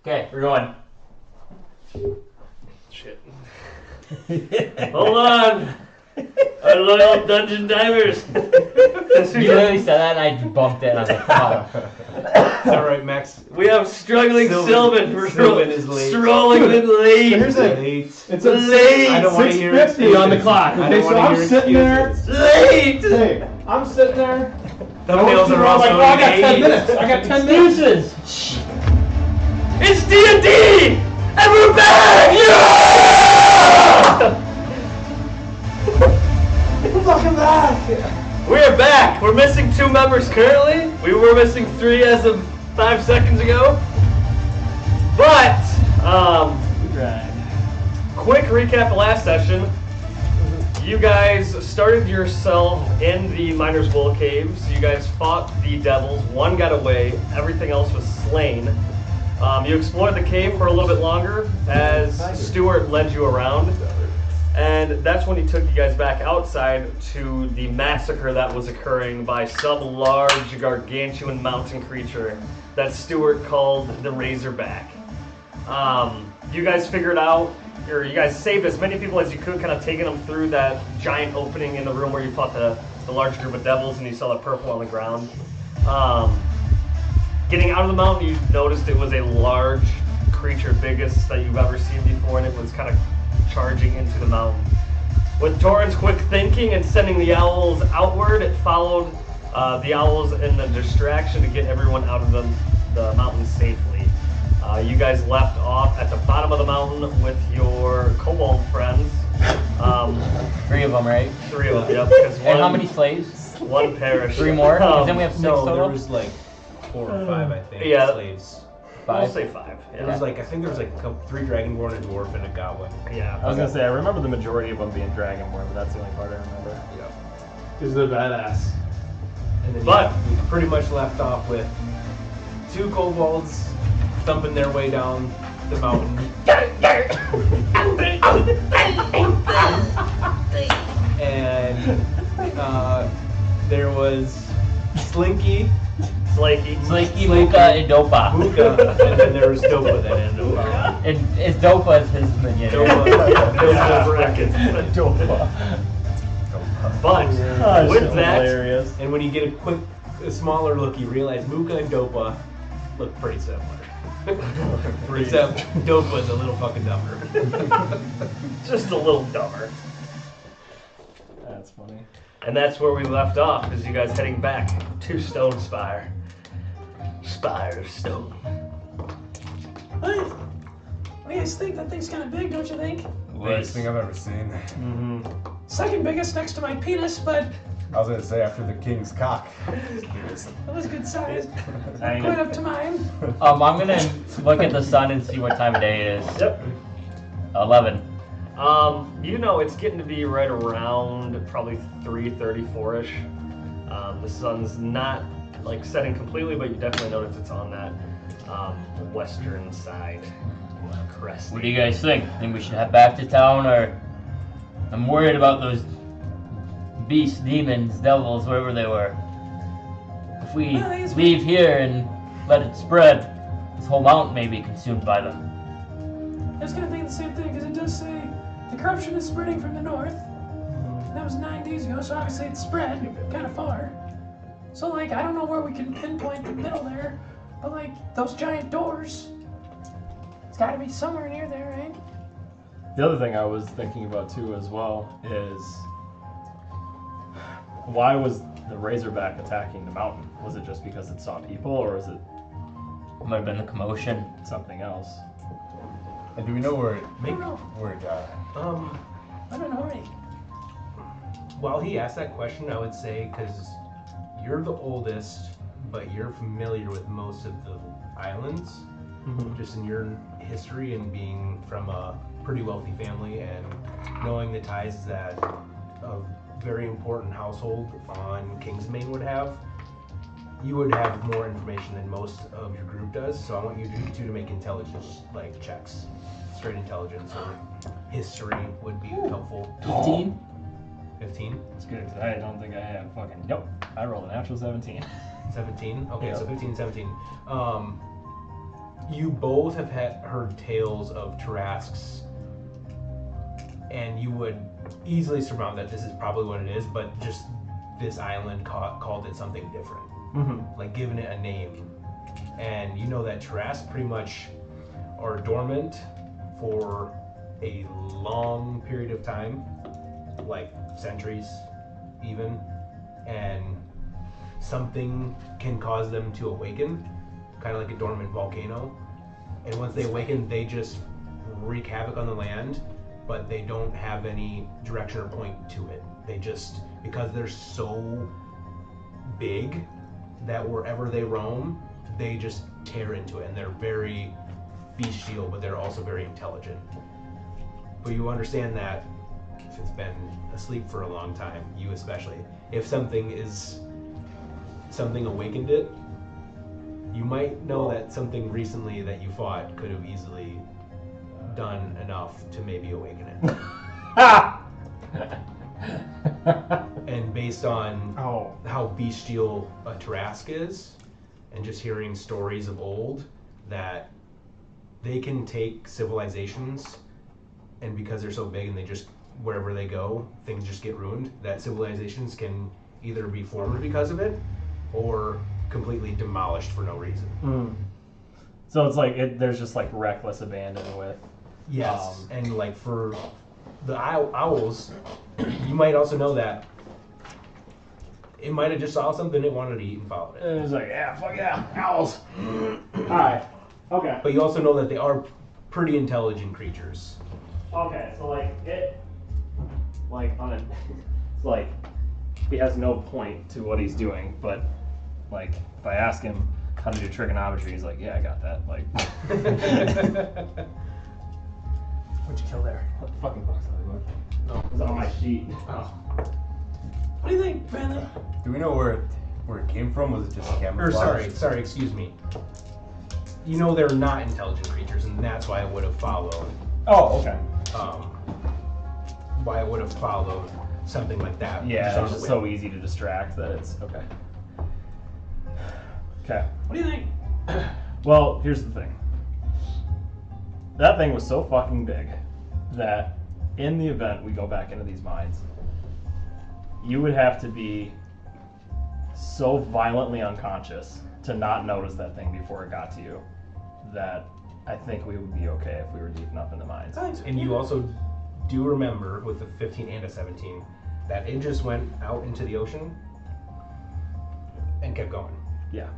Okay, we're going. Shit. Hold on! Our loyal dungeon divers! You literally said that and I bumped it and I was like, come on. It's alright, Max. We have struggling Sylvan. We're Sylvan is late. strolling in late. Here's a, Late. it's a Late. I don't want to hear 6:50 on the clock. I Okay, don't so wanna I'm hear sitting there. excuses. Late! Hey, I'm sitting there. Thumbnails are I'm also like, oh, I got 10 late. minutes. I got 10 minutes. Excuses! It's D&D! And we're back! Yeah! We're fucking back. We're back! We're missing 2 members currently. We were missing 3 as of 5 seconds ago. But, quick recap of last session. You guys started yourself in the Miner's Wool Caves. You guys fought the devils. 1 got away. Everything else was slain. You explored the cave for a little bit longer as Stuart led you around. And that's when he took you guys back outside to the massacre that was occurring by some large, gargantuan mountain creature that Stuart called the Razorback. You guys figured out, or you guys saved as many people as you could, kind of taking them through that giant opening in the room where you fought the large group of devils and you saw the purple on the ground. Getting out of the mountain, you noticed it was a large creature, biggest that you've ever seen before, and it was kind of charging into the mountain. With Torin's quick thinking and sending the owls outward, it followed the owls in the distraction to get everyone out of the mountain safely. You guys left off at the bottom of the mountain with your kobold friends. 3 of them, right? 3 of them, yep. Because And how many slaves? 1 perished. 3 more? Because then we have 6 No, total? there was like 4 or 5, I think, Yeah. slaves. I'll 5. say 5. It Yeah. was like, I think there was like 3 Dragonborn, a dwarf, and a goblin. Yeah. I was gonna say, I remember the majority of them being Dragonborn, but that's the only part I remember. Yep. Because they're badass. And then But- we pretty much left off with 2 kobolds thumping their way down the mountain. And there was Slinky, Slinky. Slinky, Muka, and Dopa. Buka, and then there was Dopa that ended up. And it's Dopa is his minion. Dopa. Those brackets. But with that, Hilarious. And when you get a smaller look, you realize Muka and Dopa look pretty similar. Except Dopa's a little fucking dumber. just a little dumber. That's funny. And that's where we left off, is you guys heading back to Stone Spire. Spire of Stone. Hey, I guys think that thing's kind of big, don't you think? Biggest thing I've ever seen. Mm-hmm. Second biggest next to my penis, but I was gonna say after the king's cock. it was good size. I Quite up to mine. I'm gonna look at the sun and see what time of day it is. Yep. 11. You know it's getting to be right around probably 3:34ish. The sun's not like setting completely, but you definitely notice it's on that western side crest. What do you guys think? Think we should head back to town, or I'm worried about those beasts, demons, devils, whatever they were. If we Well, I guess leave here and let it spread, this whole mountain may be consumed by them. I was kind of thinking the same thing, because it does say the corruption is spreading from the north. And that was 9 days ago, so obviously it's spread kind of far. So, like, I don't know where we can pinpoint the middle there, but, like, those giant doors, it's got to be somewhere near there, right? The other thing I was thinking about too as well is why was the Razorback attacking the mountain? Was it just because it saw people, or is it Might have been the commotion. something else? And do we know where I don't know. it got? I don't know, right? While he asked that question, I would say, because you're the oldest, but you're familiar with most of the islands, just in your history and being from a pretty wealthy family and knowing the ties that a very important household on Kingsmain would have, you would have more information than most of your group does. So I want you to make intelligence like checks, straight intelligence or history would be helpful. 15? 15, It's good, because I don't think I have fucking... Nope. I rolled a natural 17. 17. Okay, Yeah. so 15, 17. you both have heard tales of Tarasques, and you would easily surmount that this is probably what it is, but just this island called it something different. Like giving it a name. And you know that Tarasques pretty much are dormant for a long period of time, like centuries even, and something can cause them to awaken, kind of like a dormant volcano. And once they awaken, they just wreak havoc on the land, but they don't have any direction or point to it. They just, because they're so big that wherever they roam, they just tear into it, and they're very bestial, but they're also very intelligent. But you understand that if it's been asleep for a long time, you especially, if something awakened it, you might know that something recently that you fought could have easily done enough to maybe awaken it. And based on how bestial a Tarasque is, and just hearing stories of old, that they can take civilizations, and because they're so big and they just, wherever they go, things just get ruined, that civilizations can either be formed because of it, or completely demolished for no reason. So it's like, there's just like reckless abandon with... Yes, and like for the owls, you might also know that it might have just saw something it wanted to eat and followed it. And it's like, yeah, fuck yeah, owls. Alright, okay. But you also know that they are pretty intelligent creatures. Okay, so like, it's like, he has no point to what he's doing, but like, if I ask him how to do trigonometry, he's like, yeah, I got that. Like, What'd you kill there? what the fucking box are it was on my sheet. What do you think, Brandon? Do we know where it came from? Was it just Or camouflage? sorry, excuse me. You know they're not intelligent creatures, and that's why I would have followed. Oh, okay. Why I would have followed something like that. Yeah, on it's the just so whim. easy to distract that it's okay. Okay. What do you think? Well, here's the thing. That thing was so fucking big that in the event we go back into these mines, you would have to be so violently unconscious to not notice that thing before it got to you that I think we would be okay if we were deep enough in the mines. And you also do remember with the 15 and a 17 that it just went out into the ocean and kept going. Yeah.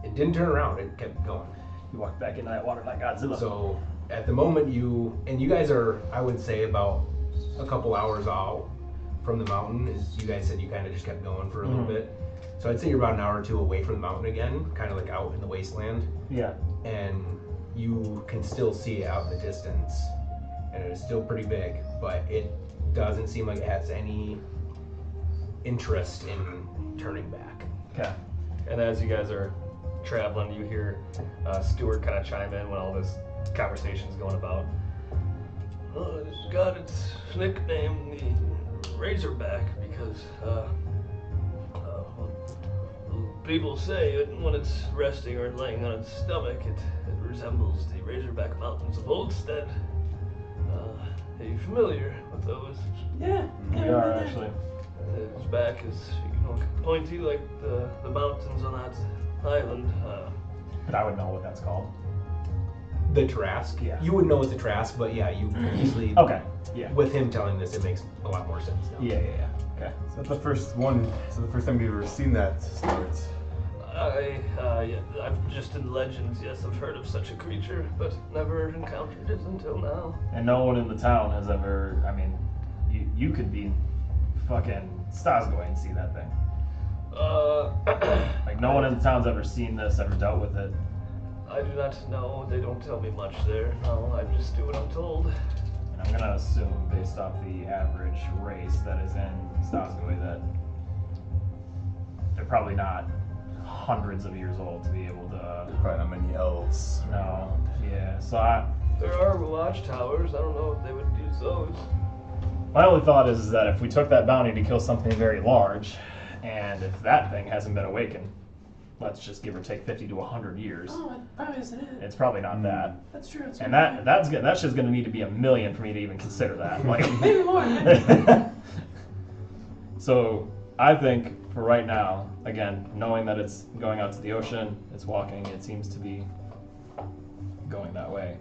It didn't turn around, it kept going. You walked back into that water like Godzilla. So at the moment you guys are, I would say, about a couple hours out from the mountain. As you guys said, you kind of just kept going for a little bit. So I'd say you're about an hour or two away from the mountain again, kind of like out in the wasteland. Yeah. And you can still see it out in the distance, and it is still pretty big, but it doesn't seem like it has any interest in turning back. Okay. And as you guys are traveling, you hear Stuart kind of chime in when all this conversation's going about. Oh, it's got its nickname, the Razorback, because people say when it's resting or laying on its stomach, it resembles the Razorback Mountains of Oldstead. Are you familiar with those? Yeah. We are actually. Its back is pointy like the mountains on that island. But I would know what that's called. The Tarasque? Yeah. You would know it's a Tarasque, but yeah, you easily, Okay. Yeah. with him telling this, it makes a lot more sense now. Yeah. Okay. Is that the first one? Is that the first time you've ever seen that, Stuart? I've just in legends, yes, I've heard of such a creature, but never encountered it until now. And no one in the town has ever, I mean, you could be fucking Stasgoy and see that thing. Like, no one in the town's ever seen this, ever dealt with it. I do not know. They don't tell me much there. No, I just do what I'm told. And I'm gonna assume, based off the average race that is in Stasgoy, that they're probably not hundreds of years old to be able to... Probably not many elves. No, yeah, so There are watchtowers. I don't know if they would use those. my only thought is that if we took that bounty to kill something very large, and if that thing hasn't been awakened, let's just give or take 50 to 100 years. Oh, it probably isn't it. It's probably not that. That's true. It's And that's just going to need to be 1 million for me to even consider that. Like, maybe more. Maybe. So I think for right now, again, knowing that it's going out to the ocean, it's walking, it seems to be going that way.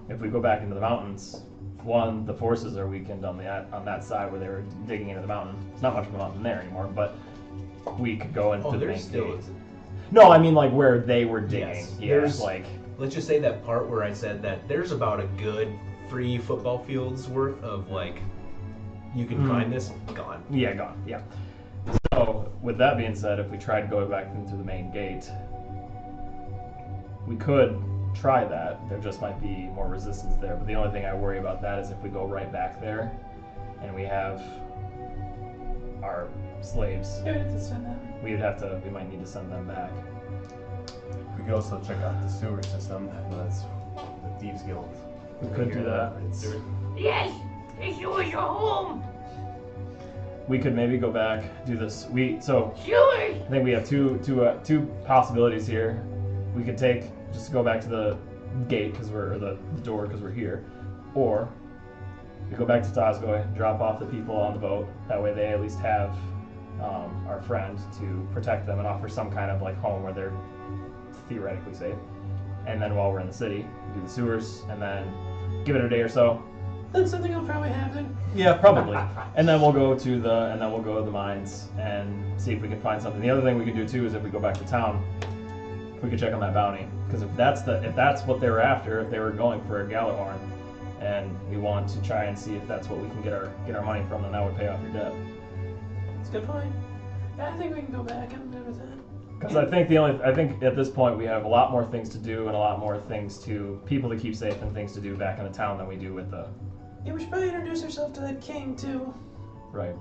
If we go back into the mountains, one, the forces are weakened on that side where they were digging into the mountain. There's not much of a mountain there anymore, but we could go into the main gate. No, I mean like where they were digging. Yes. Yeah, There's- like Let's just say that part where I said that there's about a good 3 football fields worth of like, you can find this, gone. yeah, gone. Yeah. So with that being said, if we tried to go back into the main gate, we could try that. There just might be more resistance there. But the only thing I worry about that is if we go right back there, and we have our slaves, Yeah, we have to send them. we might need to send them back. We could also check out the sewer system. That's the Thieves Guild. We could do that. Yes, the sewers are home. We could maybe go back, do this. So Sewers. I think we have two possibilities here. We could just go back to the gate or the door because we're here, or we go back to Tazgoy, drop off the people on the boat. That way they at least have our friend to protect them and offer some kind of like home where they're theoretically safe. And then while we're in the city, do the sewers, and then give it a day or so. Then something will probably happen. Yeah, probably. And then we'll go to the mines and see if we can find something. The other thing we could do too is if we go back to town, we could check on that bounty. Because if that's what they were after, if they were going for a Galahorn, and we want to try and see if that's what we can get our money from, then that would pay off your debt. That's a good point. Yeah, I think we can go back. I'm good with that. Because I think at this point we have a lot more things to do and a lot more people to keep safe and things to do back in the town than we do with the. Yeah, we should probably introduce ourselves to that king too. Right.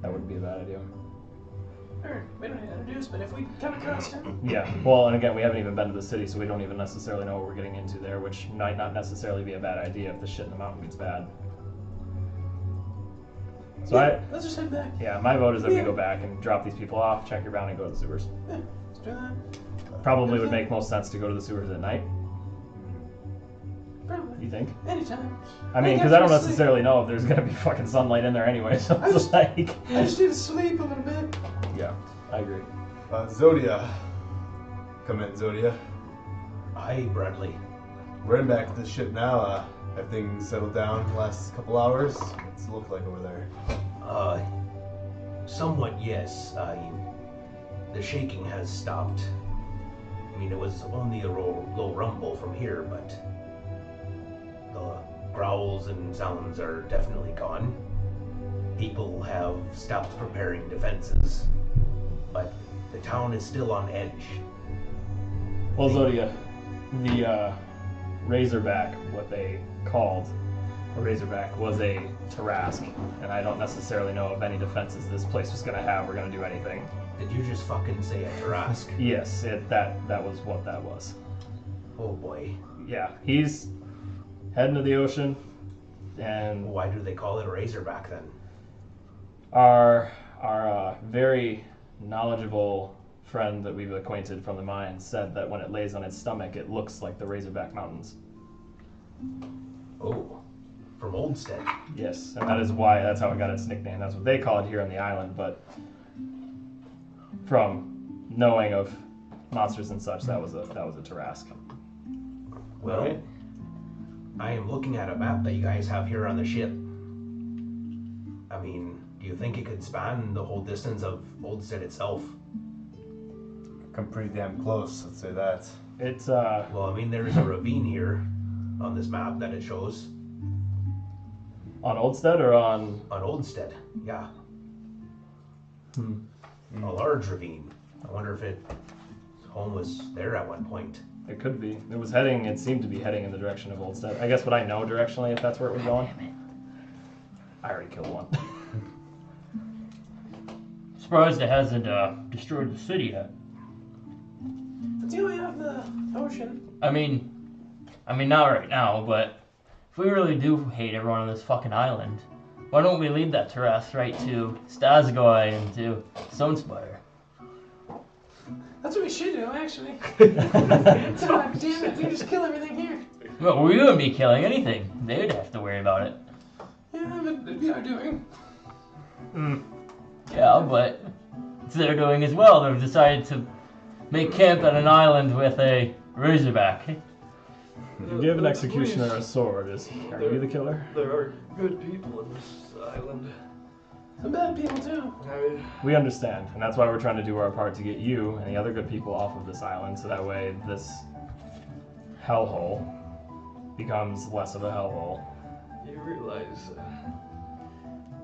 That wouldn't be a bad idea. Or we don't need to introduce, but if we come across him. Yeah. Well, and again, we haven't even been to the city, so we don't even necessarily know what we're getting into there, which might not necessarily be a bad idea if the shit in the mountain gets bad. So Yeah, let's just head back. my vote is that we Yeah. go back and drop these people off, check your bounty, go to the sewers. Yeah, let's do that. Probably would make most sense to go to the sewers at night. Probably. You think? Anytime. I mean, because I don't necessarily know if there's gonna be fucking sunlight in there anyway. So I it's just- like, I just need to sleep a little bit. yeah, I agree. Zodia. Come in, Zodia. Aye, Bradley. We're in back to the ship now. Have things settled down the last couple hours? What's it look like over there? Somewhat, yes. The shaking has stopped. I mean, it was only a low rumble from here, but the growls and sounds are definitely gone. People have stopped preparing defenses, but the town is still on edge. Well, Zodia, the Razorback, what they called a Razorback, was a Tarask, and I don't necessarily know of any defenses this place was gonna have or gonna do anything. Did you just fucking say a Tarask? Yes, that was what that was. Oh boy. Yeah, he's heading to the ocean, and Why do they call it a Razorback then? our very knowledgeable friend that we've acquainted from the mines said that when it lays on its stomach, it looks like the Razorback Mountains. Oh, from Oldstead. Yes, and that's how it got its nickname. That's what they call it here on the island, but from knowing of monsters and such, that was a Tarask. Well, Right. I am looking at a map that you guys have here on the ship. I mean, do you think it could span the whole distance of Oldstead itself? Come pretty damn close, let's say that. It's Well, I mean, there's a ravine here on this map that it shows. on Oldstead or on. On Oldstead, yeah. Hmm. A large ravine. I wonder if home was there at one point. It could be. It seemed to be heading in the direction of Oldstead. I guess would I know directionally if that's where it was going? I already killed one. Surprised it hasn't destroyed the city yet. But you only have the ocean. I mean, not right now, but if we really do hate everyone on this fucking island, why don't we lead that Tarask right to Stazgoy and to Stonespire? That's what we should do, actually. God damn it, we just kill everything here. Well, we wouldn't be killing anything. They'd have to worry about it. Yeah, but it'd be our doing. Yeah, but it's their doing as well. They've decided to make camp at an island with a razorback. If you give an executioner a sword, are you the killer? There are good people in this island. Some bad people, too. We understand, and that's why we're trying to do our part to get you and the other good people off of this island, so that way this hellhole becomes less of a hellhole. You realize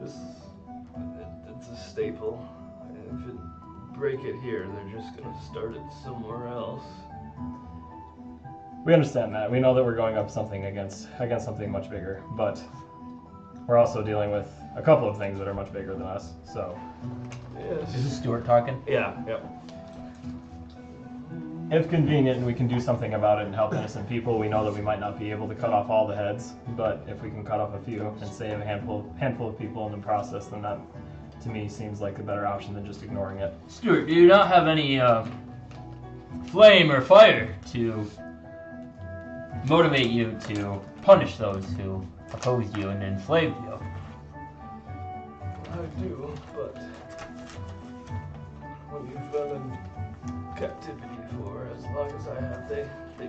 it's a staple. And if it break it here, they're just gonna start it somewhere else. We understand that. We know that we're going up something against something much bigger, but we're also dealing with a couple of things that are much bigger than us. So, Yes. This is Stuart talking. Yeah. Yep. if convenient and we can do something about it and help innocent people, we know that we might not be able to cut off all the heads, but if we can cut off a few and save a handful of people in the process, then that, to me, seems like a better option than just ignoring it. Stuart, do you not have any flame or fire to motivate you to punish those who oppose you and enslave you? I do, but when you've been in captivity for as long as I have, they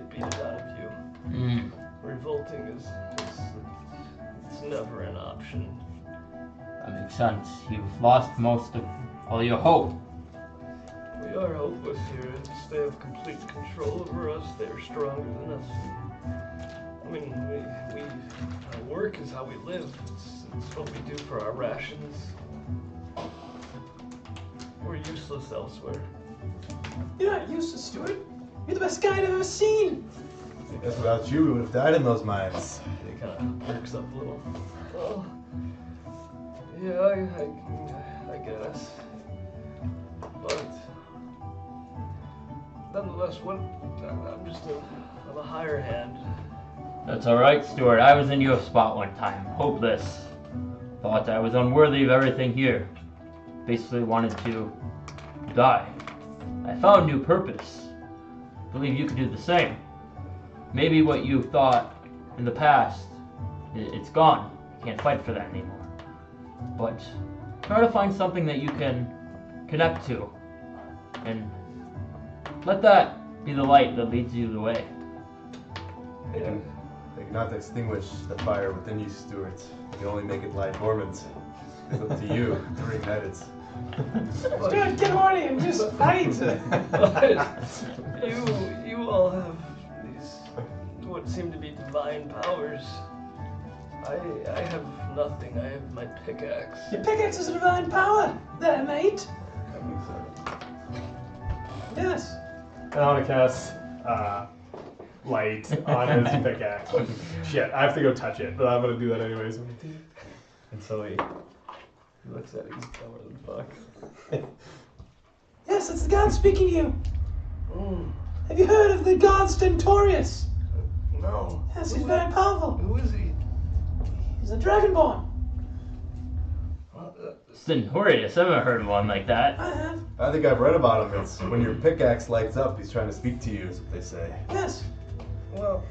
beat it out of you. Revolting is it's never an option. That makes sense. You've lost most of all your hope. We are hopeless here. They have complete control over us. They are stronger than us. I mean, our work is how we live. It's what we do for our rations. We're useless elsewhere. You're not useless, Stuart. You're the best guy I've ever seen. I guess without you, we would have died in those mines. It kind of perks up a little. Well, yeah, I guess. But nonetheless, I'm a higher hand. That's alright, Stuart. I was in your spot one time, hopeless. Thought I was unworthy of everything here. Basically wanted to die. I found new purpose. Believe you could do the same. Maybe what you thought in the past, it's gone. You can't fight for that anymore. But try to find something that you can connect to. And let that be the light that leads you the way. Yeah. They cannot extinguish the fire within you, Stuart. You can only make it lie dormant. It's up to you to reignite it. Stuart, get horny and just fight. You all have these what seem to be divine powers. I have nothing. I have my pickaxe. Your pickaxe is a divine power, there, mate. Yes. And I want to cast light on his pickaxe. Shit, I have to go touch it, but I'm going to do that anyways. And so he looks at it. He's what the fuck? Yes, it's the god speaking to you. Mm, Have you heard of the god Stentorius? no. Yes, he's very powerful. Who is he? He's a dragonborn. Stentorius, I've never heard of one like that. I have. I think I've read about him. It's when your pickaxe lights up, he's trying to speak to you, is what they say. Yes. Well,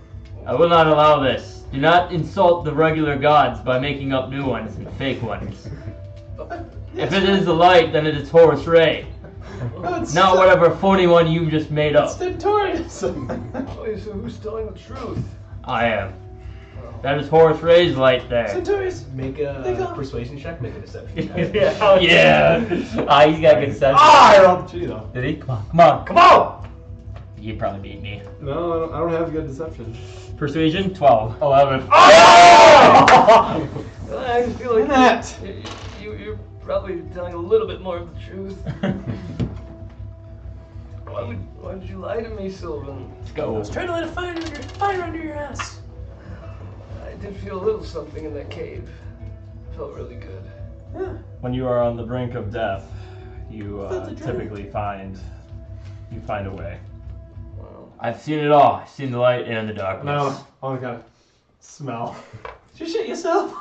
I will not allow this. Do not insult the regular gods by making up new ones and fake ones. If it is the light, then it is Horus Ray. Oh, it's Not whatever phony one you just made up. Stentorius. so who's telling the truth? I am. That is Horus Ray's light there. Stentorius. Make They a go. persuasion check, make a deception check. Yeah. He's got good sense. I rolled the 2 though. Did he? Come on. You probably beat me. No, I don't have good deception. Persuasion, 12. 11. I feel like you're probably telling a little bit more of the truth. Why did you lie to me, Sylvan? Let's I go. was trying to light a fire under your ass. I did feel a little something in that cave. Felt really good. Yeah. When you are on the brink of death, you Felt the dread. typically find a way. Wow. I've seen it all. I've seen the light and the darkness. No, I want to kind of smell. Did you shit yourself?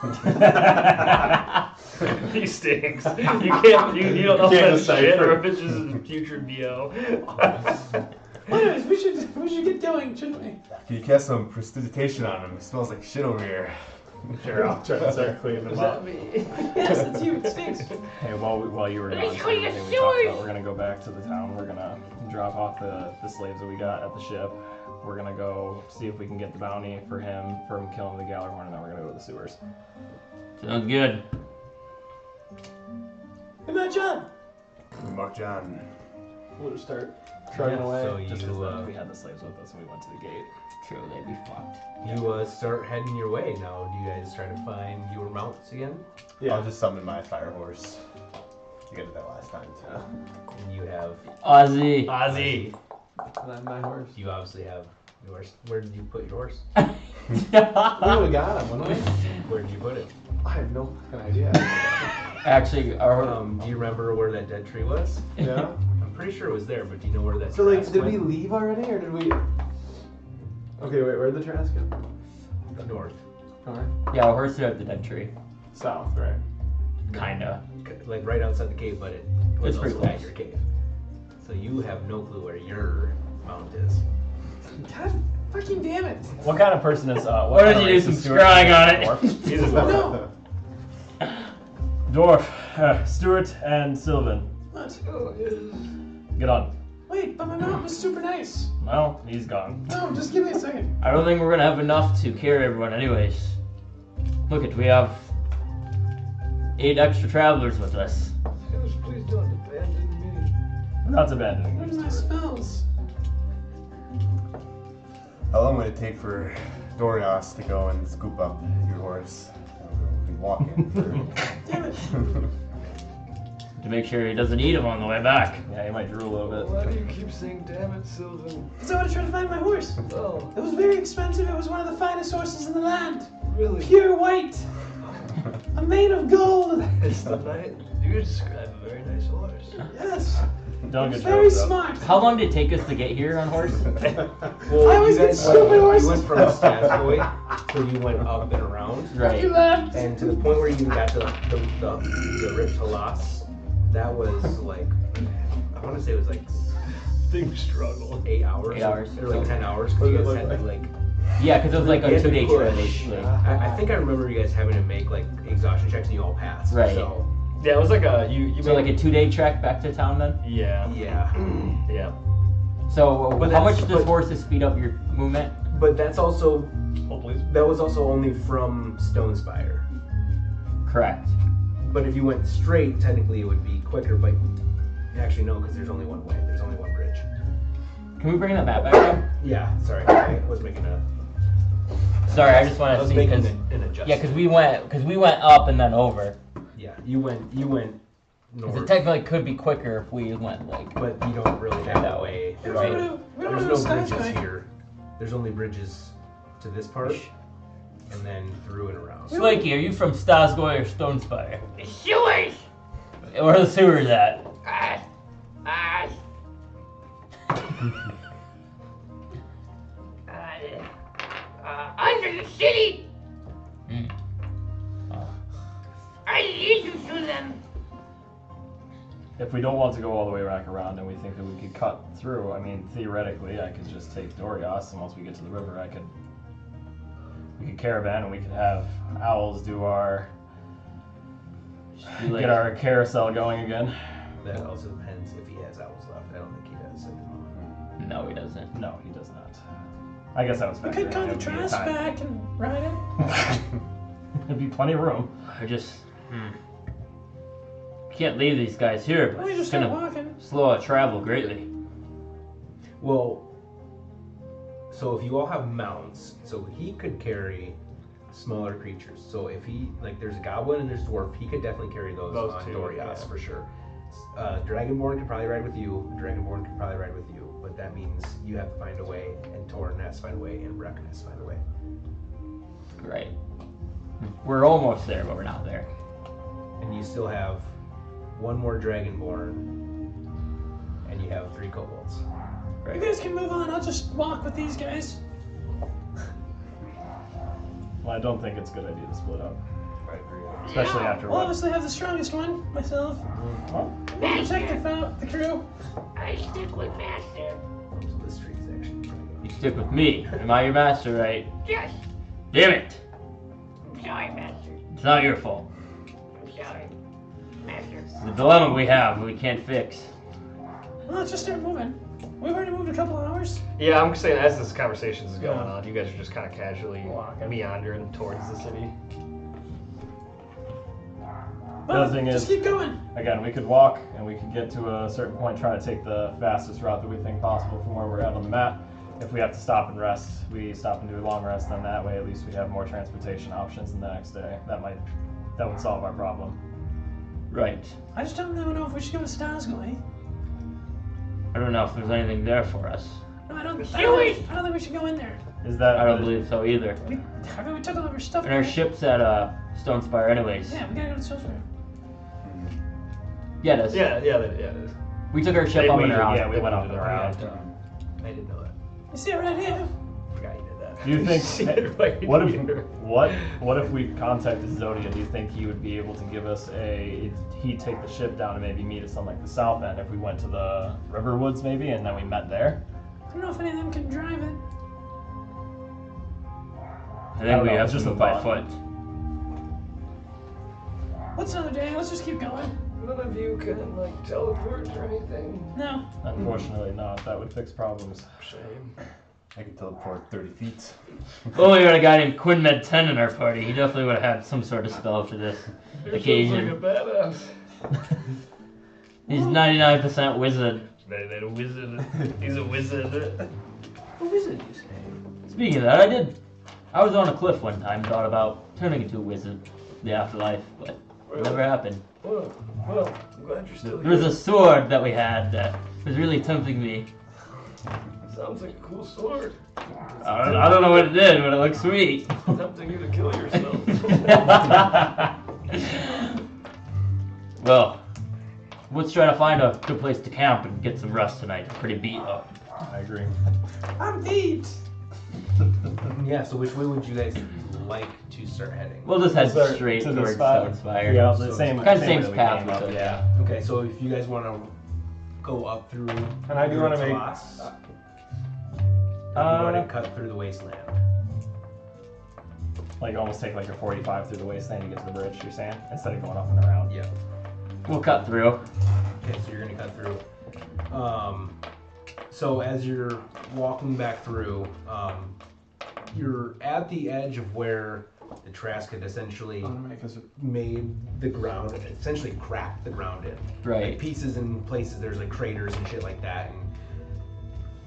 He stinks. You can't. You don't know if can't that's shit decipher. or if it's just a future BO. Anyways, we should get going, shouldn't we? Can you cast some prestidigitation on him? It smells like shit over here. Sure, I'll try to start cleaning them up. Yes, it's you. It stinks. Hey, while you were gone, Let's clean the everything we talked sewers. about, we're gonna go back to the town. We're gonna drop off the slaves that we got at the ship. We're gonna go see if we can get the bounty for him from killing the Gallerhorn, and then we're gonna go to the sewers. Sounds good. Hey, man, John. Mark John. We'll just start trudging away. So just you, because we had the slaves with us and we went to the gate. True, they'd be fucked. You start heading your way now. Do you guys try to find your mounts again? I'll just summon my fire horse. You got it that last time too. And you have, Ozzy. Ozzy. My horse. you obviously have yours. Where did you put your horse? We would have got him, wouldn't we? Where did you put it? I have no fucking idea. Actually, our Do you remember where that dead tree was? Yeah. I'm pretty sure it was there, but do you know where that? So like, grass did we went? leave already, or did we? Okay, wait. Where'd the trash go? North. North. yeah, our horse at the dead tree. South, right? Kinda. Like right outside the cave, but it was It's pretty also at close. your cave. So you have no clue where your mount is. God fucking damn it. What kind of person is? Why don't you do some scrying on it? He's a No. Dwarf, Stuart, and Sylvan. What? Get on. Wait, but my mom was super nice. Well, he's gone. No, just give me a second. I don't think we're gonna have enough to carry everyone anyways. Look it, we have 8 extra travelers with us. Please don't abandon me. We're not abandoning Where's you, my Stuart. spells? How long would it take for Dorios to go and scoop up your horse? We'll be walking. Damn it. To make sure he doesn't eat him on the way back. Yeah, he might drool a little bit. Why do you keep saying "damn it, Sylvan"? Because I want to try to find my horse. Oh, It was very expensive. It was one of the finest horses in the land. really? Pure white. A mane of gold. It's the night. You describe a very nice horse. Yes. Don't He's get very choked up. smart. How long did it take us to get here on horse? Well, I always you get guys stupid went, horses. you went from Stasboy, so you went up and around, You Right. left. and to the point where you got to the Rip Talas, that was like, I want to say it was like big struggle. 8 hours. 8 hours. Or like 10 hours, because you guys had to like, Yeah, because it was like You a had to 2-day push. trip basically. I think I remember you guys having to make like exhaustion checks and you all passed. Right. So, Yeah, it was like a you. So like a 2-day trek back to town then? Yeah. yeah. Yeah. So But how that's- much does but- horses speed up your movement? But that's also, Oh please. that was also only from Stonespire. Correct. But if you went straight, technically it would be quicker, but actually no, because there's only one way. There's only one bridge. Can we bring that map back up? Yeah, sorry. I was making a, Sorry, I just I wanted to was see making because an adjustment. yeah, because we went up and then over. Yeah, you went 'Cause north, it technically could be quicker if we went like. but you don't really have That that way. way. We Right. don't There's want no to bridges Stasboy. here. There's only bridges to this part, and then through and around. Swanky, are you from Stasgoy or Stonespire? The sewers! Where are the sewers at? Under the city! Hmm. Oh. I lead you to them. If we don't want to go all the way back around and we think that we could cut through, I mean, theoretically, I could just take Dorios, and once we get to the river, we could caravan and we could have owls do our Be like- get our carousel going again. That also depends if he has owls left. I don't think he does at the moment. No, he doesn't. No, he does not. I guess that was We factored could in. call It the would be a trash time. back and ride it. There'd be plenty of room. I just can't leave these guys here, but Why don't you it's just start gonna walking? slow our travel greatly. Well, so if you all have mounts, so he could carry smaller creatures. So if he, like, there's a goblin and there's dwarf, he could definitely carry those on two, Dorias yeah. for sure. Dragonborn could probably ride with you. Dragonborn could probably ride with you, but that means you have to find a way, and Torn has to find a way, and Brecken has to find a way. Right. We're almost there, but we're not there. And you still have one more Dragonborn, and you have 3 kobolds. You guys can move on. I'll just walk with these guys. Well, I don't think it's a good idea to split up. I agree. Especially after Well, what... obviously I have the strongest one, myself. Well, Protect the crew. I stick with Master. So this tree's actually. You stick with me. Am I your master, right? Yes. Damn it! I'm sorry, Master. It's not your fault. I'm sorry, Master. It's the dilemma we have, we can't fix. Well, let's just start moving. We've already moved a couple hours. Yeah, I'm saying as this conversation is going Yeah. on, you guys are just kind of casually Walking. meandering towards the city. Well, thing just is- keep going. again, we could walk and we could get to a certain point, try to take the fastest route that we think possible from where we're at on the map. If we have to stop and rest, we stop and do a long rest, then that way at least we have more transportation options in the next day. That would solve our problem. Right. I just don't know if we should go to Starsgly. I don't know if there's anything there for us. No, I don't Jewish. think we should go in there. Is that... I don't believe so either. I mean, we took all of our stuff. And our ship's at Stone Spire anyways. Yeah, we gotta go to Stillsbury. Yeah, it is. Yeah, it is. We took our ship up and around. Yeah, we went up and around. I didn't know that. You see it right here? Forgot you did that. Do you think... See it right what if here. what if we contacted Zodia? Do you think he would be able to give us he'd take the ship down and maybe meet us on like the south end if we went to the Riverwoods maybe and then we met there? I don't know if any of them can drive it. I I think don't we know, have it's to just a move by thought. foot. What's another day? Let's just keep going. None of you can like teleport or anything. No. Unfortunately not. That would fix problems. Shame. I can teleport 30 feet. Oh, we got a guy named Quinn Med 10 in our party. He definitely would have had some sort of spell for this occasion. Like a badass. He's 99% wizard. Very wizard. He's a wizard. What is it you say? Speaking of that, I was on a cliff one time, thought about turning into a wizard, the afterlife, but it never happened. Well, I'm glad you're still There was here. a sword that we had that was really tempting me. Sounds like a cool sword. I don't know what it did, but it looked sweet. Tempting you to kill yourself. Well, let's try to find a good place to camp and get some rest tonight. I'm pretty beat up. I agree. I'm beat. Yeah, so which way would you guys like to start heading? We'll just head Start straight to the towards spot. Stone Spire. Yeah, the So same Kind of same same way path came we up, took, yeah. Okay, so if you guys want to go up through. And I do wanna make- you want to cut through the wasteland. Like almost take like a 45 through the wasteland to get to the bridge, you're saying? Instead of going up and around. Yeah. We'll cut through. Okay, so you're gonna cut through. So as you're walking back through, you're at the edge of where the Trask had essentially made the ground, essentially cracked the ground in. Right. Like pieces in places, there's like craters and shit like that. And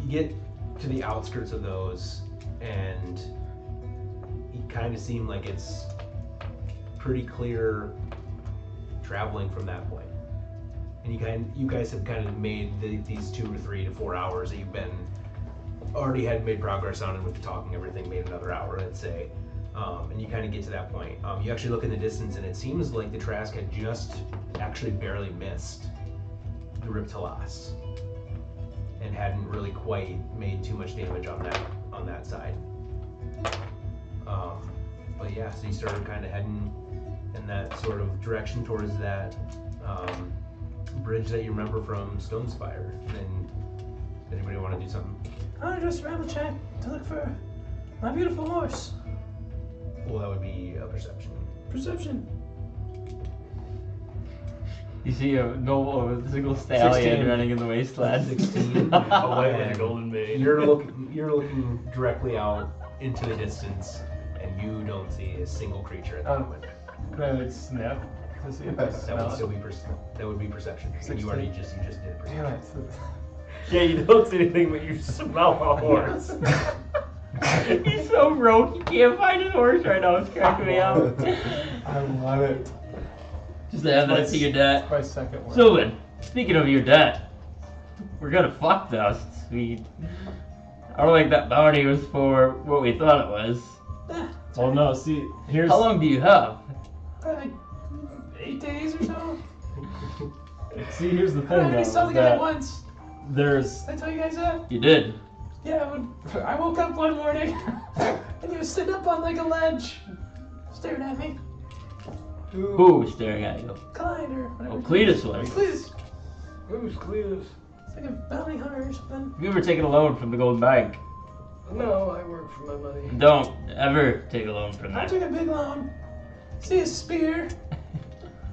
you get to the outskirts of those, and you kind of seem like it's pretty clear traveling from that point. And you guys have kind of made these 2 to 3 to 4 hours that you've been already had made progress on, and with the talking everything made another hour, let's say. And you kind of get to that point. You actually look in the distance, and it seems like the Trask had just actually barely missed the Riptalas, and hadn't really quite made too much damage on that side. But yeah, so you started kind of heading in that sort of direction towards that bridge that you remember from Stone Spire. And anybody want to do something? I want to just travel check to look for my beautiful horse. Well, that would be a perception. Perception. You see a noble single stallion 16. running in the wasteland. 16. A white with a And golden mane. You're looking directly out into the distance, and you don't see a single creature at the moment. Can I like snap to see if I That would smell still it? be that would be perception. And you already just did perception. Damn it. Yeah, you don't see anything, but you smell a horse. He's so broke, he can't find his horse right now. It's cracking me up. I want it. Just to have that to your debt. My second one. So, speaking of your debt, we're gonna fuck dust. I don't think that bounty was for what we thought it was. Well, no, see, here's... How long do you have? Like 8 days or so. See, here's the I thing, already though, saw the is guy that once. there's... Did I tell you guys that? You did. Yeah, I woke up one morning and he was sitting up on like a ledge. staring at me. Who was staring at you? Clyde or whatever. Oh, Cletus was. Cletus. Who's Cletus? It's like a bounty hunter or something. Have you ever taken a loan from the Golden Bank? No, I work for my money. Don't ever take a loan from I that. took a big loan. See his spear,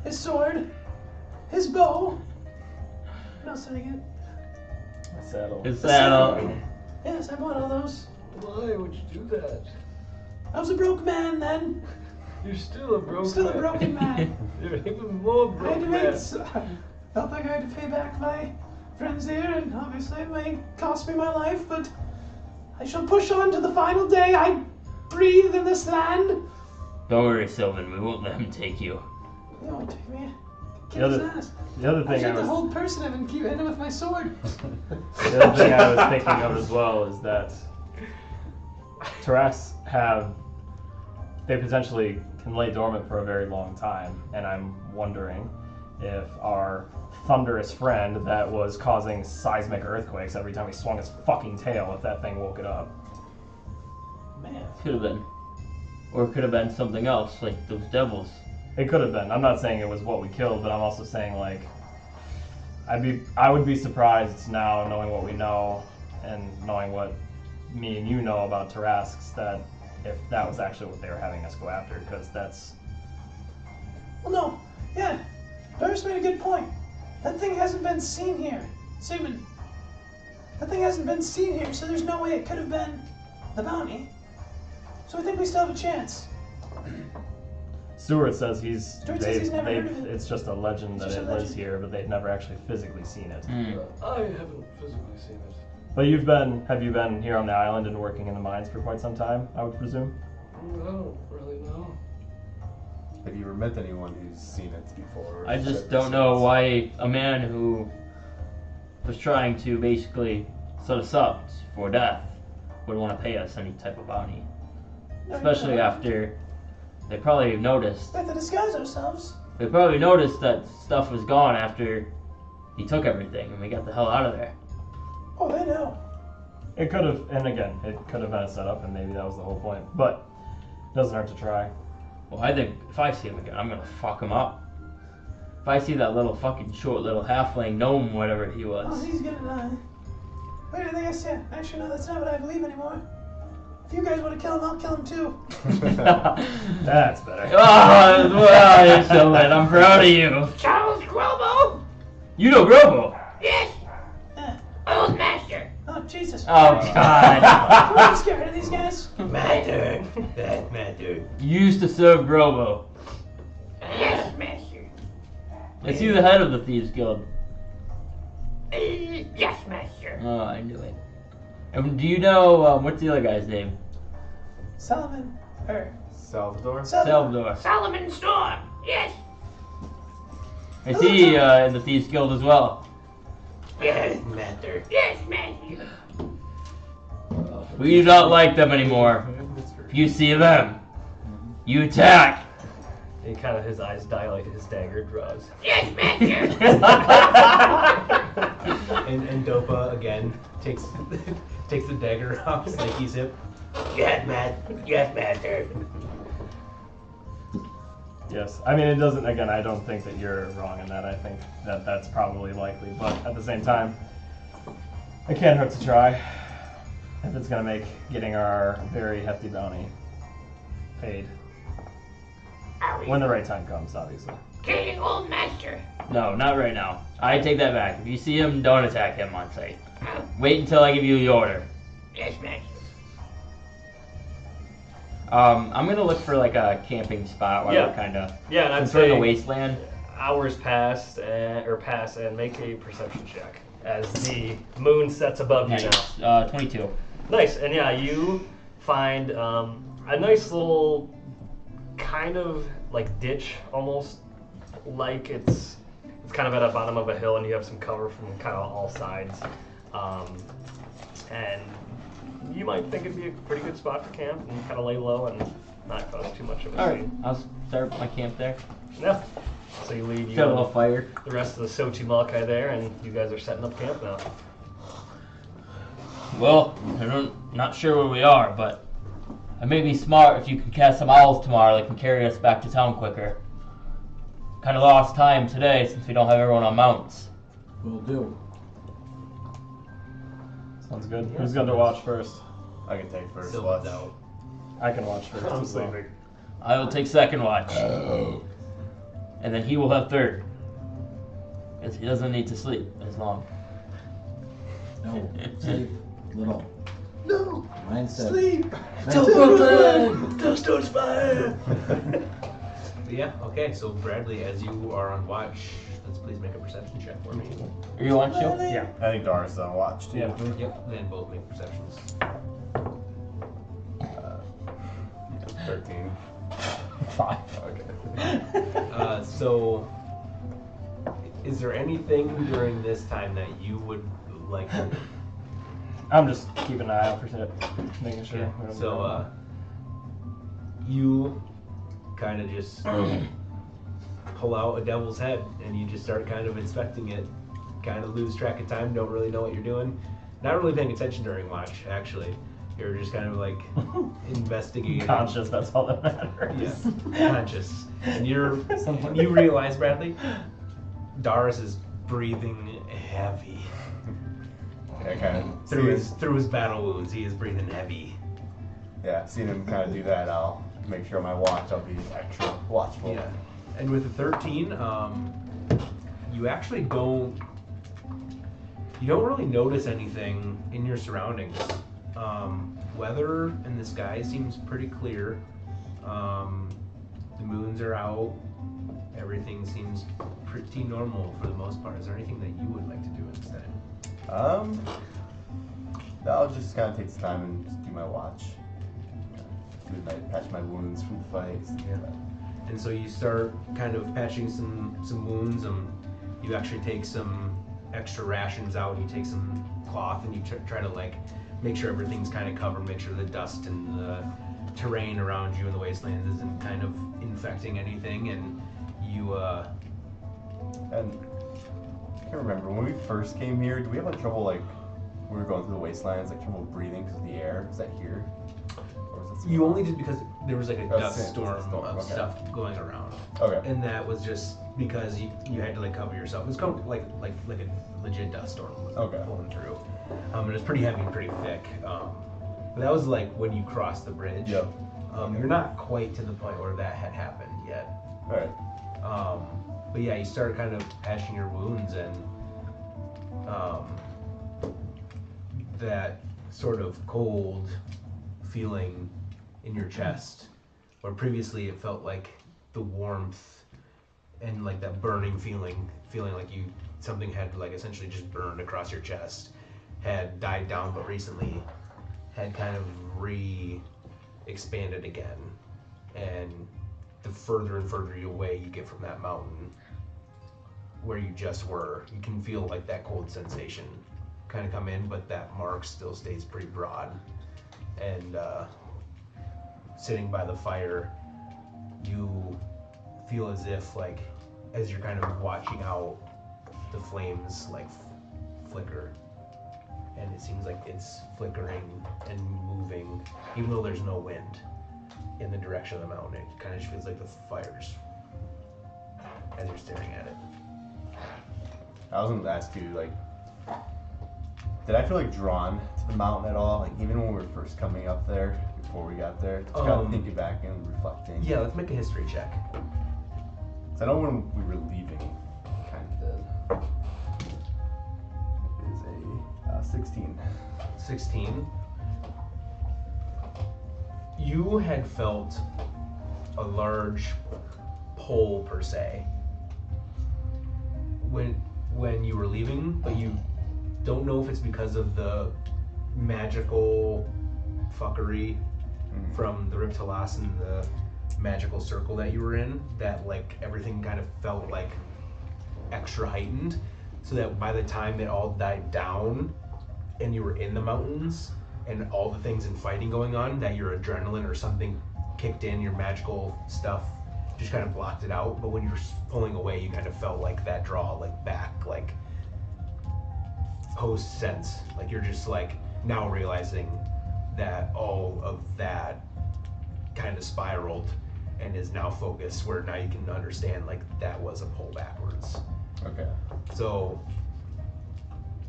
his sword, his bow. What else did I get? Saddle. His saddle. Yes, I bought all those. Why would you do that? I was a broke man then. You're still a broke Still a man. broken man. You're even more I had broke to man. felt like I had to pay back my friends here, and obviously it may cost me my life, but I shall push on to the final day I breathe in this land. Don't worry, Sylvan. We won't let him take you. You won't take me. Kick The his other- ass. The other I thing I should was hold person him and keep hitting him with my sword. The other thing I was thinking of as well is that Terras they potentially can lay dormant for a very long time, and I'm wondering if our thunderous friend that was causing seismic earthquakes every time he swung his fucking tail, if that thing woke it up. Man. Could have been. Or it could have been something else, like those devils. It could have been. I'm not saying it was what we killed, but I'm also saying like I would be surprised now knowing what we know and knowing what me and you know about Tarasks that if that was actually what they were having us go after, because that's Well, no. Yeah. Burris made a good point. That thing hasn't been seen here. Sigmund. That thing hasn't been seen here, so there's no way it could have been the bounty. So I think we still have a chance. Stewart says Stewart says he's never heard of it. it's just a legend that It's just it a lives legend. here, but they've never actually physically seen it. I haven't physically seen it. But have you been here on the island and working in the mines for quite some time, I would presume? I don't really know. Have you ever met anyone who's seen it before? or I just said don't seen know it? why a man who was trying to basically set us up for death would want to pay us any type of bounty. Especially after they probably noticed. We have to disguise ourselves. They probably noticed that stuff was gone after he took everything and we got the hell out of there. Oh, they know. It could have, and again, it could have been a setup, and maybe that was the whole point. But it doesn't hurt to try. Well, I think if I see him again, I'm gonna fuck him up. If I see that little fucking short little halfling gnome, whatever he Oh, was. he's gonna die. Wait, I think I said. Actually, no, that's not what I believe anymore. If you guys want to kill him, I'll kill him too. That's better. Oh, well, Sylvan, I'm proud of you. Charles Grobo? You know Grobo. Yes, Eh. old master. Oh, Jesus. Oh, God. I'm not scared of these guys. Matter. That matter. You used to serve Grobo. Yes, master. Is he the head of the Thieves Guild? Yes, master. Oh, I knew it. And do you know, what's the other guy's name? Solomon. Salvador? Salvador. Solomon Storm. Yes. Is he in the Thieves Guild as well? Yes, Matter. yes, master. We do not like them anymore. If you see them, you attack. He kind of, his eyes dilate, his dagger draws. Yes, master. And Dopa again takes takes the dagger off Snaky's hip. Yes, master. Yes. I mean, it doesn't, again, I don't think that you're wrong in that. I think that that's probably likely. But at the same time, it can't hurt to try. If it's going to make getting our very hefty bounty paid. Are we When the right time comes, obviously. killing old master? No, not right now. I take that back. If you see him, don't attack him on sight. Oh, Wait until I give you the order. yes, master. I'm gonna look for like a camping spot while Yeah. we're kind of Yeah, and I'd since we're in say the wasteland. hours pass and make a perception check as the moon sets above you now. Nice. 22. Nice, and yeah, you find a nice little kind of like ditch, almost like it's kind of at the bottom of a hill, and you have some cover from kind of all sides, and you might think it'd be a pretty good spot to camp and kind of lay low and not cause too much of a All right, scene. I'll start my camp there. Yeah. So you leave you Got a and little fire. the rest of the Sochi Malachi there, and you guys are setting up camp now. Well, not sure where we are, but I may be smart if you can cast some owls tomorrow that can carry us back to town quicker. Kind of lost time today since we don't have everyone on mounts. Will do. Sounds good. Who's going to watch first? I can take first Silva's watch. out. I can watch first. I'm as well. sleeping. I will take second watch. And then he will have third. Because he doesn't need to sleep as long. No. Sleep. Little. No! Mindset. Sleep! Mindset. Dust fire! Yeah, okay, so Bradley, as you are on watch, let's please make a perception check for me. Are you on show? Yeah. I think Doris is on watch too. Yeah. Yep, then both make perceptions. 13. 5. Okay. So, is there anything during this time that you would like to do? I'm just keeping an eye out for shit. Making sure. Okay, we don't so, go. you kind of just pull out a devil's head and you just start kind of inspecting it, kind of lose track of time, don't really know what you're doing. Not really paying attention during watch, actually. You're just kind of like investigating. Conscious, that's all that matters. Yeah, conscious. And you realize, Bradley, Doris is breathing heavy. Yeah, kind of. Through his battle wounds, he is breathing heavy. Yeah, seeing him kind of do that, I'll make sure on my watch I'll be extra watchful. Yeah. And with the 13, you actually don't really notice anything in your surroundings. Weather in the sky seems pretty clear. The moons are out. Everything seems pretty normal for the most part. Is there anything that you would like to do instead? I'll just kind of take some time and just do my watch. Patch my wounds from the fights. Yeah. And so you start kind of patching some wounds. You actually take some extra rations out. And you take some cloth and you try to like make sure everything's kind of covered. Make sure the dust and the terrain around you in the wasteland isn't kind of infecting anything. And you And I can't remember when we first came here. Did we have like trouble like when we were going through the wastelands, like trouble breathing because of the air? Is that here? Or was it you only did because there was like a Oh, dust it's a storm storm, of okay. stuff going around. Okay. And that was just because you had to like cover yourself. It was kind of like a legit dust storm was Okay. pulling through. And it was pretty heavy and pretty thick. But that was like when you crossed the bridge. Yep. You're not quite to the point where that had happened yet. All right. But yeah, you started kind of patching your wounds and that sort of cold feeling in your chest, where previously it felt like the warmth and like that burning feeling like something had like essentially just burned across your chest, had died down, but recently had kind of expanded again. And the further and further away you get from that mountain where you just were, you can feel like that cold sensation kind of come in, but that mark still stays pretty broad. And sitting by the fire, you feel as if like as you're kind of watching out, the flames like flicker, and it seems like it's flickering and moving even though there's no wind in the direction of the mountain. It kind of just feels like the fires as you're staring at it. I was gonna ask you, like, did I feel like drawn to the mountain at all? Like even when we were first coming up there, before we got there, just kind of thinking back and reflecting. Yeah, let's make a history check. So I know when we were leaving, kind of did. It is a 16. 16. You had felt a large pull per se when you were leaving, but you don't know if it's because of the magical fuckery from the Riptalas and the magical circle that you were in, that like everything kind of felt like extra heightened, so that by the time it all died down and you were in the mountains and all the things and fighting going on, that your adrenaline or something kicked in, your magical stuff just kind of blocked it out. But when you were pulling away, you kind of felt like that draw, like back, like post sense, like you're just like now realizing that all of that spiraled and is now focused where now you can understand like that was a pull backwards. Okay. So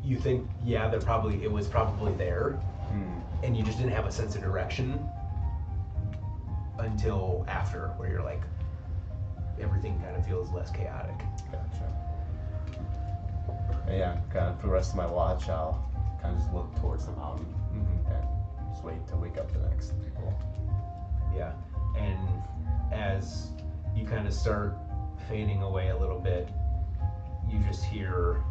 you think, yeah, it was probably there, and you just didn't have a sense of direction until after, where you're like, everything kind of feels less chaotic. Gotcha. And yeah, kind of for the rest of my watch, I'll kind of just look towards the mountain and just wait to wake up the next people. Yeah, and as you kind of start fading away a little bit, you just hear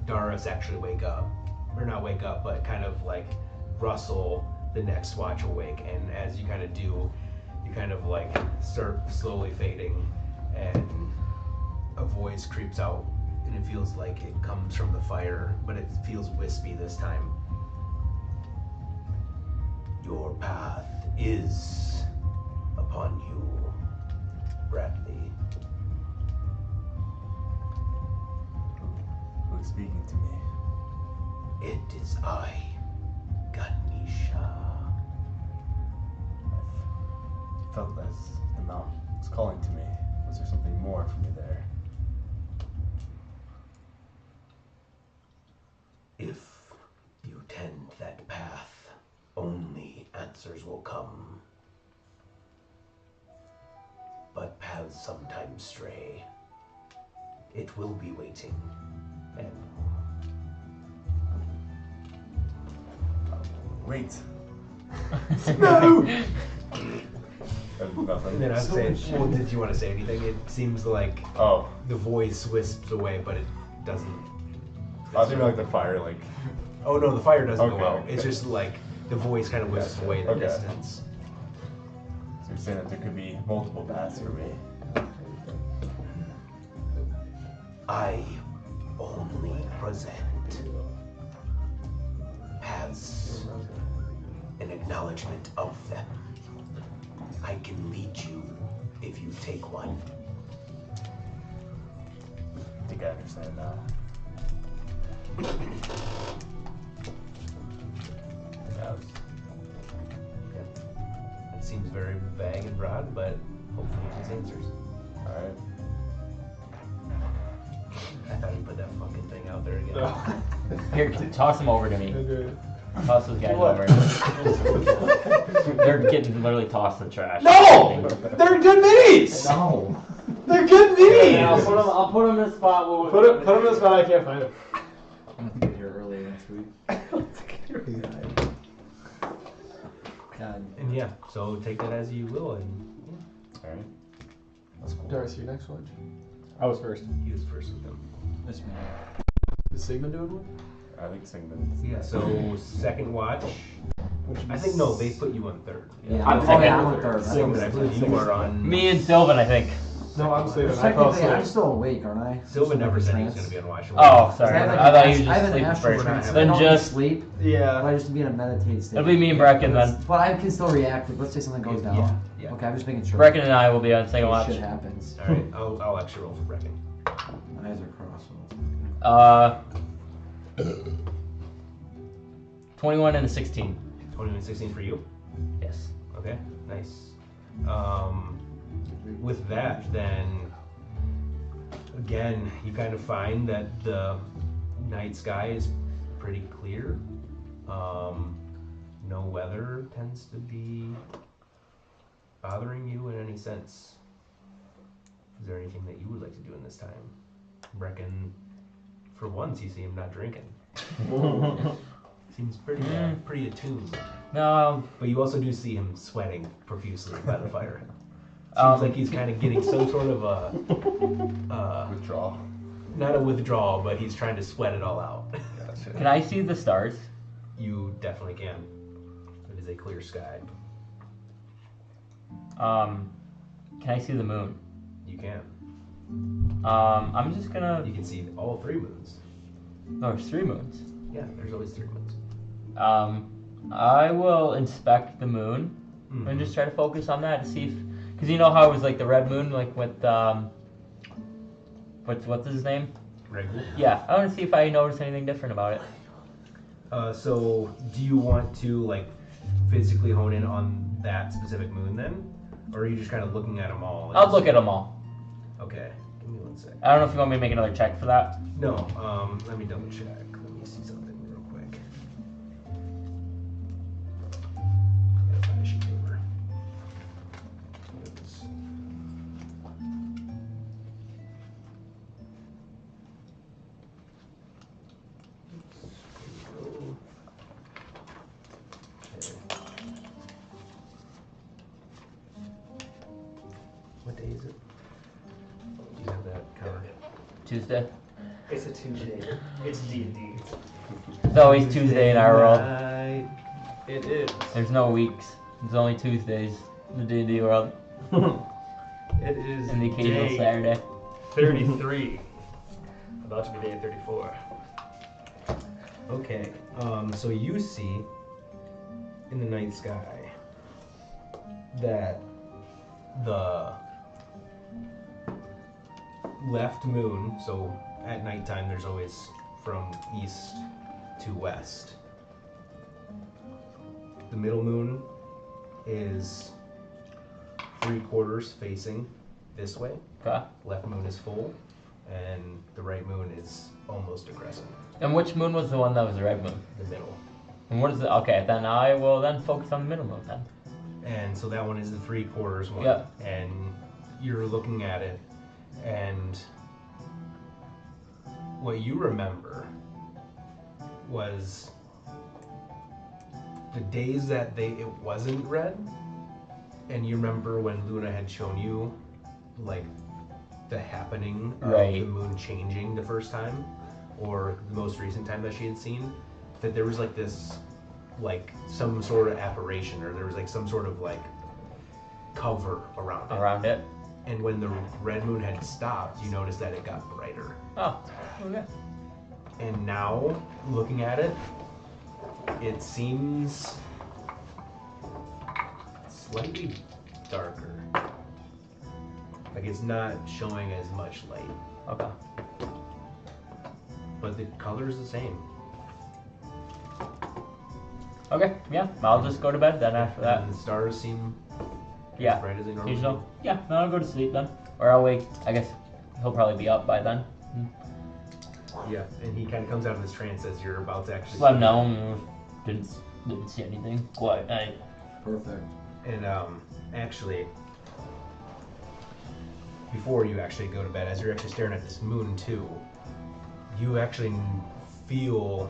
Darius actually wake up, or not wake up, but kind of like rustle the next watch awake. And as you kind of do, you kind of like start slowly fading, and a voice creeps out, and it feels like it comes from the fire, but it feels wispy this time. Your path is upon you, Bradley. Who's speaking to me? It is I, Ganesha. I felt as the mountain was calling to me. Was there something more for me there? If you tend that path, only answers will come. But paths sometimes stray. It will be waiting, and Wait. no. Nothing. And then I'd say, well, did you want to say anything? It seems like the voice wisps away, but it doesn't. I think like the fire, like. Oh no, the fire doesn't Okay, go out. okay. It's just like the voice kind of wisps away in the distance. So you're saying that there could be multiple paths for me. I only present paths, an acknowledgement of them. I can lead you if you take one. I think I understand now. It seems very vague and broad, but hopefully it has answers. Alright. I thought you put that fucking thing out there again. Here, toss them over to me. Okay. Toss those guys over. They're getting literally tossed in the trash. No! They're good minis! No. They're good minis! Yeah, I'll put them in a spot. Where Put them in a spot I can't find them. I'm gonna get here early next week. God. And yeah, so take that as you will, and Alright. That's cool. Darcy, your next watch. I was first. he was first with them. This man. Is Sigmund doing one? I think Sigmund. Yeah, so second watch. I think no, they put you on third. Yeah, I'm oh, second. yeah, I'm on third. Sigmund, I believe you are on. Me and Sylvan, I think. No, I'm saving. I fell Technically, I'm asleep. still awake, aren't I? Sylvan never said he was Trance. going to be on watch. Oh, sorry. I I thought you were I have just an sleeping astral first. trance. I Then don't just sleep. But Yeah. I just be in a meditative state. it'll be me and Brecken then. But I can still react. Let's say something goes down. Yeah. Okay, I'm just making sure. Brecken and I will be on second watch. Shit happens. Alright, I'll actually roll for Brecken. My eyes are crossed. 21 and a 16. 21 and 16 for you? Yes. Okay, nice. With that, then, again, you kind of find that the night sky is pretty clear. No weather tends to be bothering you in any sense. Is there anything that you would like to do in this time? Brecken, for once, you see him not drinking. Seems pretty pretty attuned. No. But you also do see him sweating profusely by the fire. Seems like he's kind of getting some sort of a Withdrawal. not a withdrawal, but he's trying to sweat it all out. Gotcha. Can I see the stars? You definitely can. It is a clear sky. Can I see the moon? You can. I'm just gonna. You can see all three moons. No, there's 3 moons. Yeah, there's always 3 moons. I will inspect the moon and just try to focus on that to see if, because you know how it was like the red moon, like with what's his name? Regular. Yeah, I want to see if I notice anything different about it. So, do you want to like physically hone in on that specific moon then? Or are you just kind of looking at them all? I'll look at them all. Okay, give me 1 second. I don't know if you want me to make another check for that. No, let me double check. Let me see something real quick. Gotta find a sheet of paper. Yes. What day is it? Do you have that covered? Tuesday. It's a Tuesday. It's D&D. It's always Tuesday in our world. night. It is. There's no weeks. It's only Tuesdays in the D&D world. It is And the occasional day Saturday. 33. About to be day 34. Okay, so you see in the night sky that the left moon, so at nighttime there's always from east to west. The middle moon is 3/4 facing this way. Okay. Left moon is full, and the right moon is almost a crescent. And which moon was the one that was the red moon? The middle. And what is it? Okay, then I will then focus on the middle moon then. And so that one is the 3/4 one. Yeah. And you're looking at it, and what you remember was the days that it wasn't red, and you remember when Luna had shown you like the happening of Right. the moon changing the first time, or the most recent time that she had seen, that there was like this, like some sort of apparition, or there was like some sort of like cover around it. Around it. And when the red moon had stopped, you noticed that it got brighter. Oh, okay. And now, looking at it, it seems slightly darker. Like it's not showing as much light, Okay. but the color is the same. Okay, yeah, I'll just go to bed then after that. And the stars seem Yeah. as bright as they normally Usual. do. Yeah, then I'll go to sleep then. Or I'll wake. I guess he'll probably be up by then. Yeah, and he kind of comes out of his trance as you're about to actually. Just let him know. Didn't see anything. Quiet night. Perfect. And actually, before you actually go to bed, as you're actually staring at this moon too, you actually feel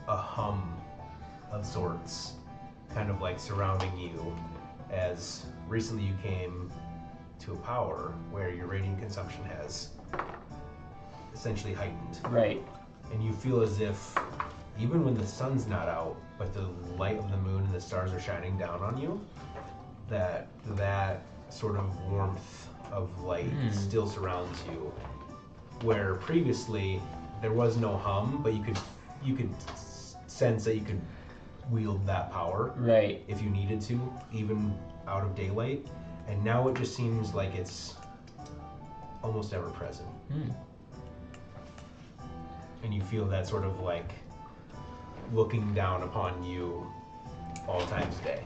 a hum of sorts, kind of like surrounding you, as recently you came to a power where your radiant consumption has essentially heightened. Right. And you feel as if, even when the sun's not out, but the light of the moon and the stars are shining down on you, that sort of warmth of light still surrounds you. Where previously there was no hum, but you could sense that you could wield that power Right. if you needed to, even out of daylight. And now it just seems like it's almost ever present. And you feel that sort of like looking down upon you all times a day.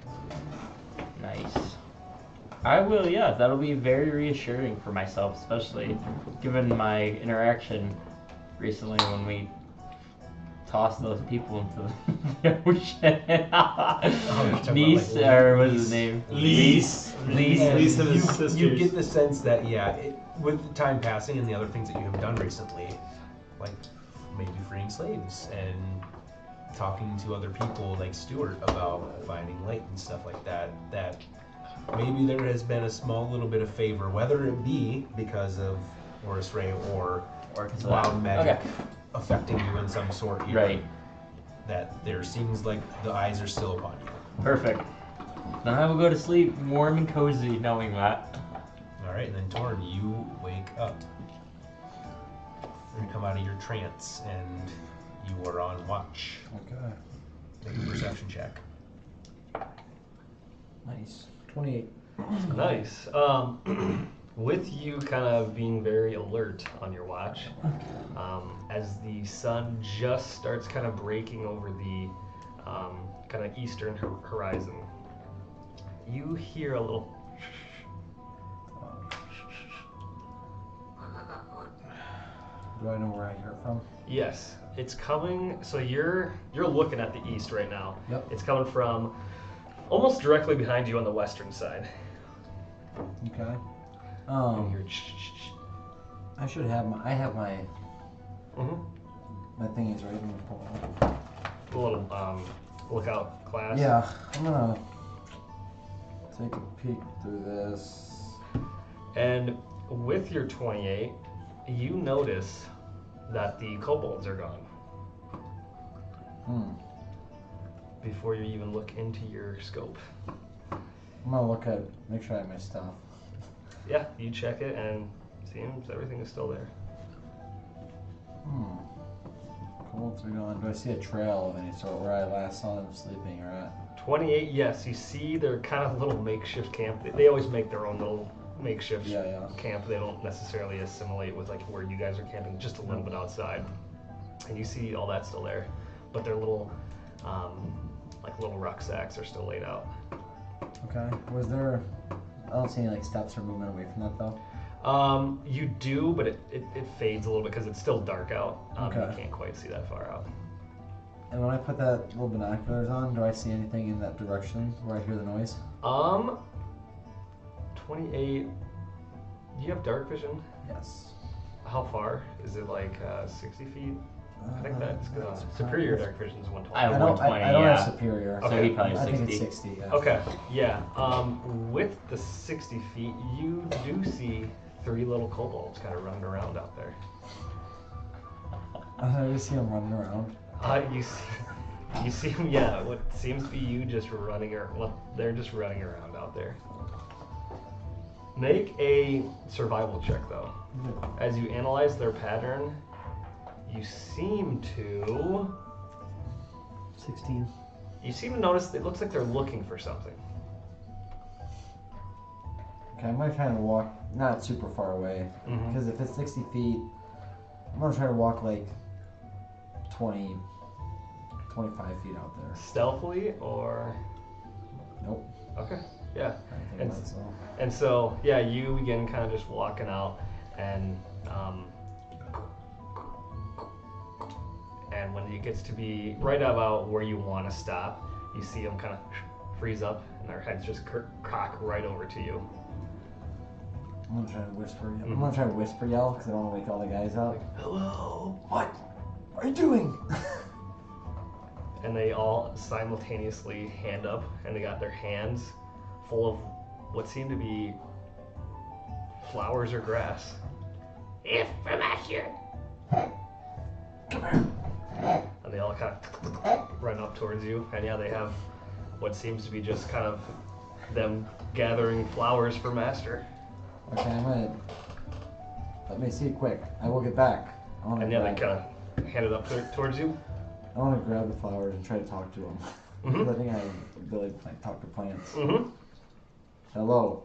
Nice. I will, yeah, that'll be very reassuring for myself, especially given my interaction recently when we tossed those people into the ocean. Niece, or what is his name? Lease. And Lease and his you sisters. get the sense that, yeah, with the time passing and the other things that you have done recently, like maybe freeing slaves and talking to other people like Stuart about finding light and stuff like that, that maybe there has been a small little bit of favor, whether it be because of Horus Ray or Because of wild that. magic Okay. affecting you in some sort here, Right. that there seems like the eyes are still upon you. Perfect. Then I will go to sleep warm and cozy knowing that. Alright, and then Torn, you wake up. You come out of your trance and you are on watch. Okay. Make a perception check. Nice. 28. Nice. With you kind of being very alert on your watch, as the sun just starts kind of breaking over the kind of eastern horizon. You hear a little. Do I know where I hear it from? Yes, it's coming. So you're looking at the east right now. Yep. It's coming from almost directly behind you on the western side. Okay. And you're I should have my. I have my. Mhm. My thingies right. Let me pull it up. A little lookout class. Yeah, I'm gonna take a peek through this. And with your 28, you notice that the kobolds are gone Hmm. before you even look into your scope. I'm gonna look at. Make sure I have my stuff. Yeah, you check it and seems everything is still there. Hmm. Kobolds are gone. Do I see a trail of any sort where I last saw them sleeping or at? 28, yes, you see they're kind of little makeshift camp. They always make their own little makeshift Yeah. camp. They don't necessarily assimilate with like where you guys are camping, just a little bit outside. And you see all that still there, but their little like little rucksacks are still laid out. Okay. Was there? I don't see any like steps or movement away from that though. You do, but it fades a little bit because it's still dark out. Okay. You can't quite see that far out. And when I put that little binoculars on, do I see anything in that direction where I hear the noise? 28. Do you have dark vision? Yes. How far? Is it like 60 feet? I think that's that's superior fine. dark vision is 120. I have I don't 120, have yeah. superior. So Okay. he probably I think 60. it's 60. Yeah. Okay, yeah. With the 60 feet, you do see 3 little kobolds kind of running around out there. I just see them running around. You see them, yeah. What seems to be you just running around. Well, they're just running around out there. Make a survival check though. As you analyze their pattern, you seem to 16. notice it looks like they're looking for something. Okay, I'm gonna try to walk not super far away Mhm. because if it's 60 feet, I'm gonna try to walk like 20, 25 feet out there. Stealthily or Nope. okay, yeah. I think And, that's so. and so yeah, you begin kind of just walking out and when it gets to be right about where you want to stop, you see them kind of freeze up and their heads just cock right over to you. I'm gonna try to whisper. Mhm. I'm gonna try to whisper yell because I don't want to wake all the guys up. Hello. What are you doing? And they all simultaneously hand up, and they got their hands full of what seem to be flowers or grass. If from Asher. And they all kind of run up towards you, and yeah, they have what seems to be just kind of them gathering flowers for Master. Okay, I'm gonna. Let me see quick. I will get back. I want to And yeah, they grab. kind of hand it up towards you. I want to grab the flowers and try to talk to them. Mhm. I think I have the ability to like, talk to plants. Mm-hmm. Hello.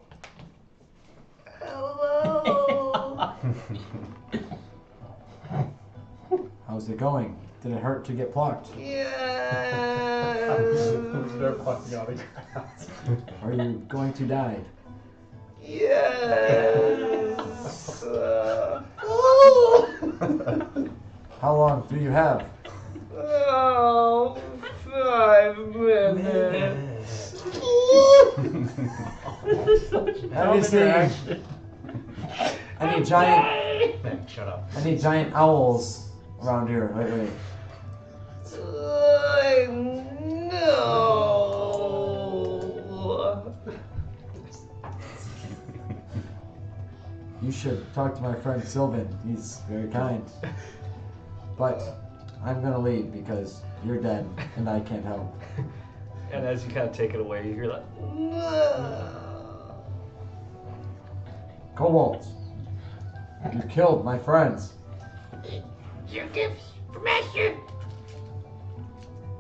Hello. How's it going? Did it hurt to get plucked? They're plucking out of grass. Are you going to die? Yes. How long do you have? Oh, 5 minutes. I need giant. Man, shut up. I need giant owls around here. Wait. I know. You should talk to my friend Sylvan. He's very kind. But I'm gonna leave because you're dead and I can't help. And as you kind of take it away, you hear that. Kobolds, you killed my friends. Your gifts from Asher.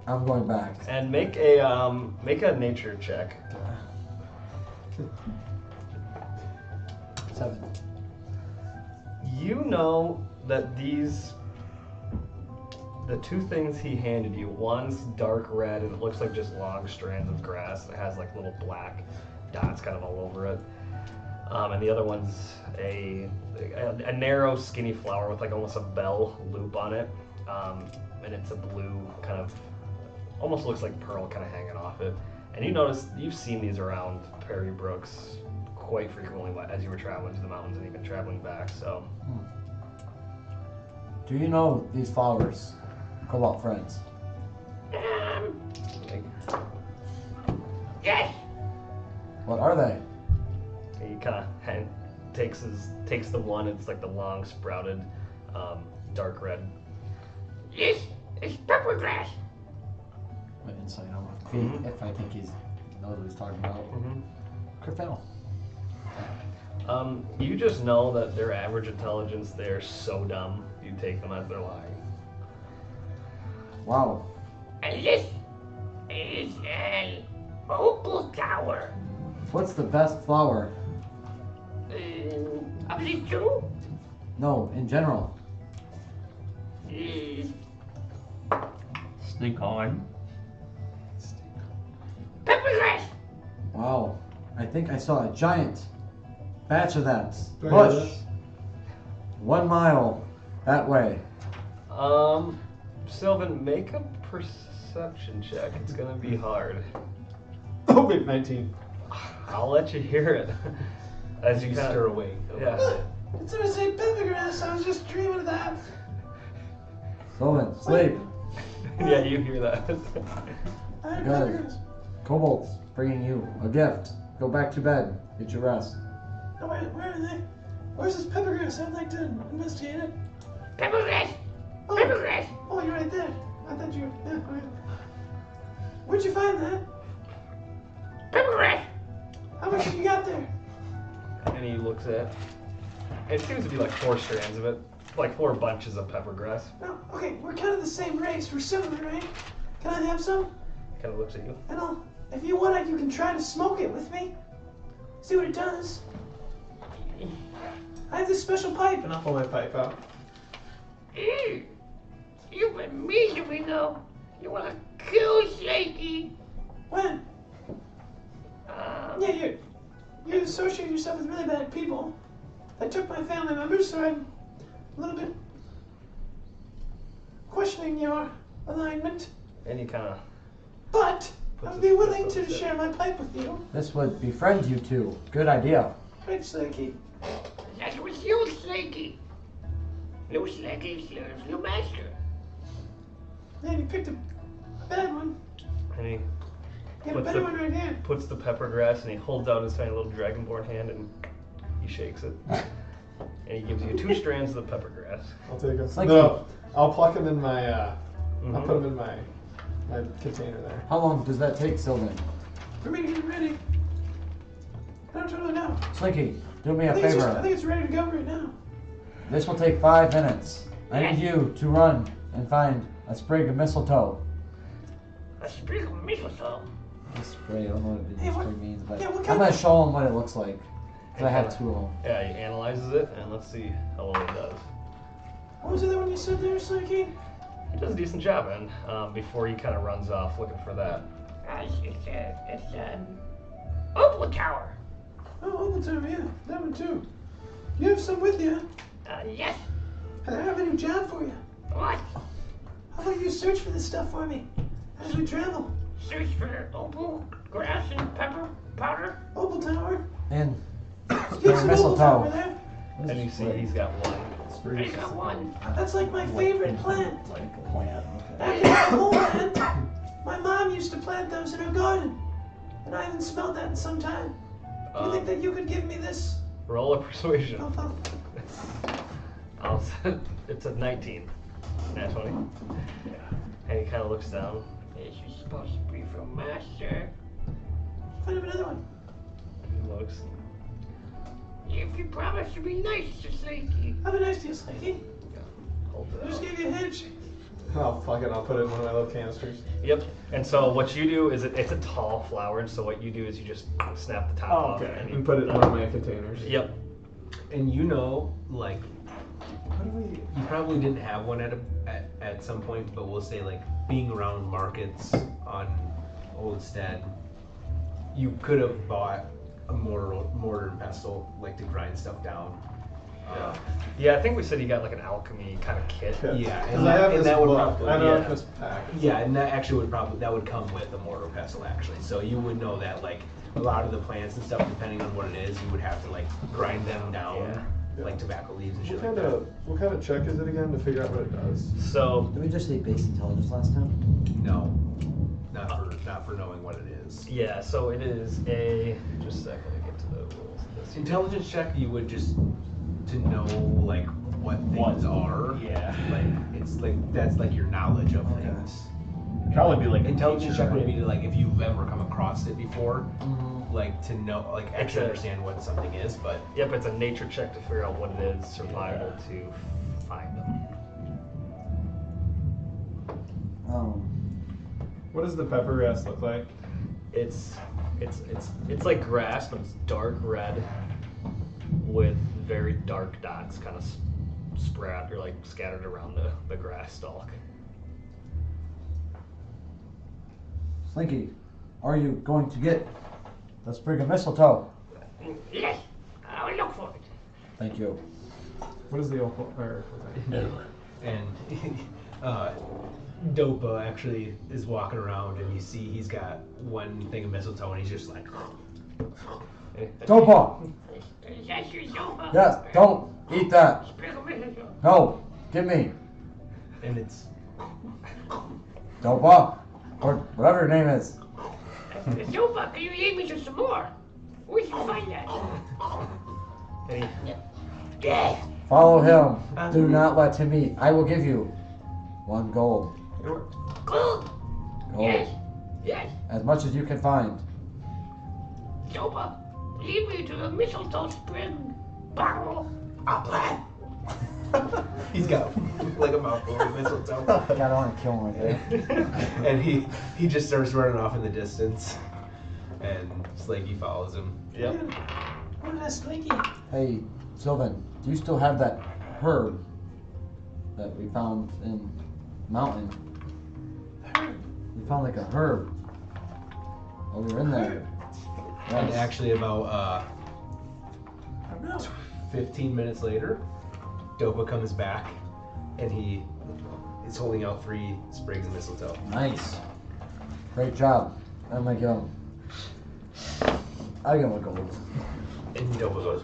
I'm going back. And make a nature check. 7. You know that the two things he handed you, one's dark red and it looks like just long strands of grass. It has like little black dots kind of all over it. And the other one's a narrow, skinny flower with like almost a bell loop on it. And it's a blue kind of, almost looks like pearl kind of hanging off it. And you notice, you've seen these around Prairie Brooks quite frequently as you were traveling to the mountains and even traveling back, so. Do you know these flowers? Cobalt friends. Yes. What are they? He kind of takes the one, it's like the long sprouted dark red. Yes, it's pepper grass. My insight on if I think he knows what he's talking about. Criffel. You just know that their average intelligence, they're so dumb, you take them as they're lying. Wow. And this is an opal tower. What's the best flower? Of these two? No, in general. Stink on. Pepper grass. Wow. I think I saw a giant batch of that. Bush. Bush. 1 mile that way. Sylvan, make a perception check. It's gonna be hard. Oh, wait, 19. I'll let you hear it. As you kind stir of, away. yeah. It's gonna say pepper grass. I was just dreaming of that. Sylvan, sleep. Yeah, you hear that. I had Good. pepper grass. Kobolds bringing you a gift. Go back to bed. Get your rest. No, wait, where are they? Where's this pepper grass? I'd like to investigate it. Pepper grass. Oh, Pepper grass. oh, you're right there. I thought you were. Yeah, okay. Where'd you find that? Pepper grass. How much have you got there? And he looks at. It seems to be like 4 strands of it, like 4 bunches of pepper grass. No, okay, we're kind of the same race. We're similar, right? Can I have some? Kind of looks at you. And if you want, you can try to smoke it with me. See what it does. I have this special pipe. And I'll pull my pipe out. You've been mean to me, though. You want to kill Shaky? When? Yeah, you associate yourself with really bad people. I took my family members, so I'm a little bit questioning your alignment. And he kind of. But I would be willing to share my pipe with you. This would befriend you two. Good idea. Right, Slaky? That was you, Shaky. No Shaky serves no master. Man, you picked a bad one. And he You got a What's better the- one right here. puts the pepper grass and he holds out his tiny little dragonborn hand and he shakes it. And he gives you 2 strands of the pepper grass. I'll take them. like No, I'll pluck them in my, I'll Mhm. put them in my container there. How long does that take, Sylvan? For me to get ready. I don't totally know. Slinky, do me I a think, I favor. think it's ready to go right now. This will take 5 minutes. I need you to run and find a sprig of mistletoe. A sprig of mistletoe. A sprig, I don't know what Hey, a what- sprig means, but yeah, what I'm kind gonna of- show him what it looks like. Because I have 2 of them. Yeah, he analyzes it and let's see how well he does. What was the other one you said there, Slaky? He does a decent job, man. Before he kind of runs off looking for that. It's an opal tower. Oh, Opal Tower, yeah. That one too. You have some with you. Yes. I have a new job for you. What? How about you search for this stuff for me as we travel? Search for opal, grass, and pepper powder. Opal Tower. And Here's an opal tower mistletoe. there. And you see he's got 1. I got one. That's like my favorite plant. Like a plant. Back in the homeland, my mom used to plant those in her garden. And I haven't smelled that in some time. Do you think that you could give me this? Roll a persuasion. Oh, It's a 19. Nat 20. And he kind of looks down. This is supposed to be from master. find him another one. He looks. If you promise to be nice to Shaky. Have a nice day, Slaky. Holds I it just out. gave you a handshake. Oh, fuck it, I'll put it in one of my little canisters. Yep. And so what you do is it's a tall flower, and so what you do is you just snap the top off. Okay. you And put it in one of my containers. Yep. And you know, like, You probably didn't have one at some point, but we'll say like being around markets on Oldstead, you could have bought a mortar and pestle like to grind stuff down. Yeah, I think we said you got like an alchemy kind of kit. Yeah, Because and I have and this that would book. probably I know this pack. yeah, and that actually would come with a mortar pestle actually. So you would know that like a lot of the plants and stuff, depending on what it is, you would have to like grind them down, like tobacco leaves and shit like that. What kind of check is it again to figure out what it does? So Did we just say base intelligence last time? No, not for knowing what it is. yeah, so it is a. Just a second to get to the rules of this. Intelligence check, you would just to know like what things are. Yeah. Like it's like that's like your knowledge of things. Probably be like Intelligence check would right? be to, like if you've ever come across it before, Mm-hmm. like to know, like actually understand what something is. But Yep, it's a nature check to figure out what it is. Survival to find them. What does the pepper grass look like? It's like grass, but it's dark red with very dark dots kind of spread or like scattered around the grass stalk. Slinky, are you going to get the sprig of mistletoe? Yes, I'll look for it. Thank you. What is the opal? Or and Dopa actually is walking around and you see he's got one thing of mistletoe and he's just like, Dopa! Is that your sofa? Yes, don't eat that. Sprig of mistletoe. No, give me. and it's Dopa, or whatever your name is. Sofa, can you leave me just some more? We should find that. Any, Yes. Follow him. Do not let him eat. I will give you 1 gold. Cool. Yes. Gold. Yes. As much as you can find. Sofa, lead me to the mistletoe spring barrel. he's got like a mouthful of mistletoe. God, I don't want to kill him right there. And he just starts running off in the distance, and Slinky follows him. yep. What is that, Slinky? Hey, Sylvan, do you still have that herb that we found in mountain? Herb. We found like a herb while we were in there. And Yes. actually, about I don't know. 15 minutes later, Dopa comes back, and he is holding out 3 sprigs of mistletoe. Nice. Great job. I'm gonna give him. I'll give him a gold. And Dopa goes,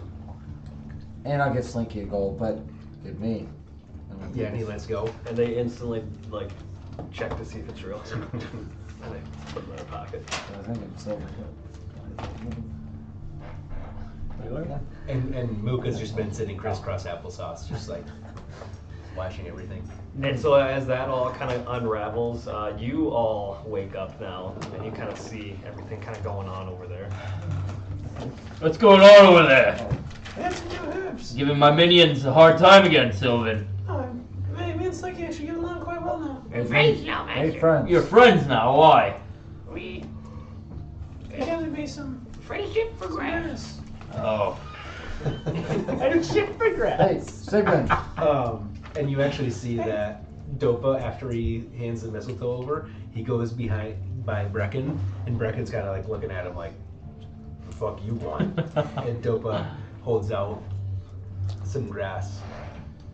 And I'll give Slinky a gold, but give me. yeah, and he lets go. And they instantly like check to see if it's real. And they put it in their pocket. I think it's silver. And Mooka's just been sitting crisscross applesauce, just like watching everything. And so as that all kind of unravels, you all wake up now, and you kind of see everything kind of going on over there. What's going on over there? We have some new herbs. Giving my minions a hard time again, Sylvan. Oh, me and Slinky actually get along quite well now. We're friends now, Hey, Master. friends. You're friends now, why? We They have to be some friendship for grass. grass. Oh. Hey, Sigmund. And you actually see that Dopa, after he hands the mistletoe over, he goes by Brecken, and Brecken's kind of like looking at him like, "The fuck you want?" And Dopa holds out some grass,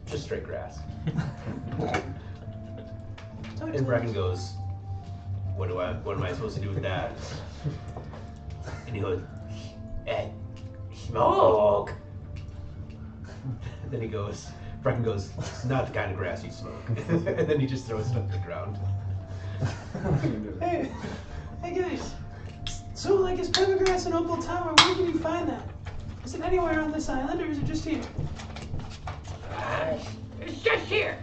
just straight grass. And Brecken goes, What am I supposed to do with that?" And he goes, "Smoke." And then Brecken goes, "It's not the kind of grass you smoke." And then he just throws it on the ground. Hey, guys. So, like, is pepper grass an opal tower? Where can you find that? Is it anywhere on this island, or is it just here? It's just here.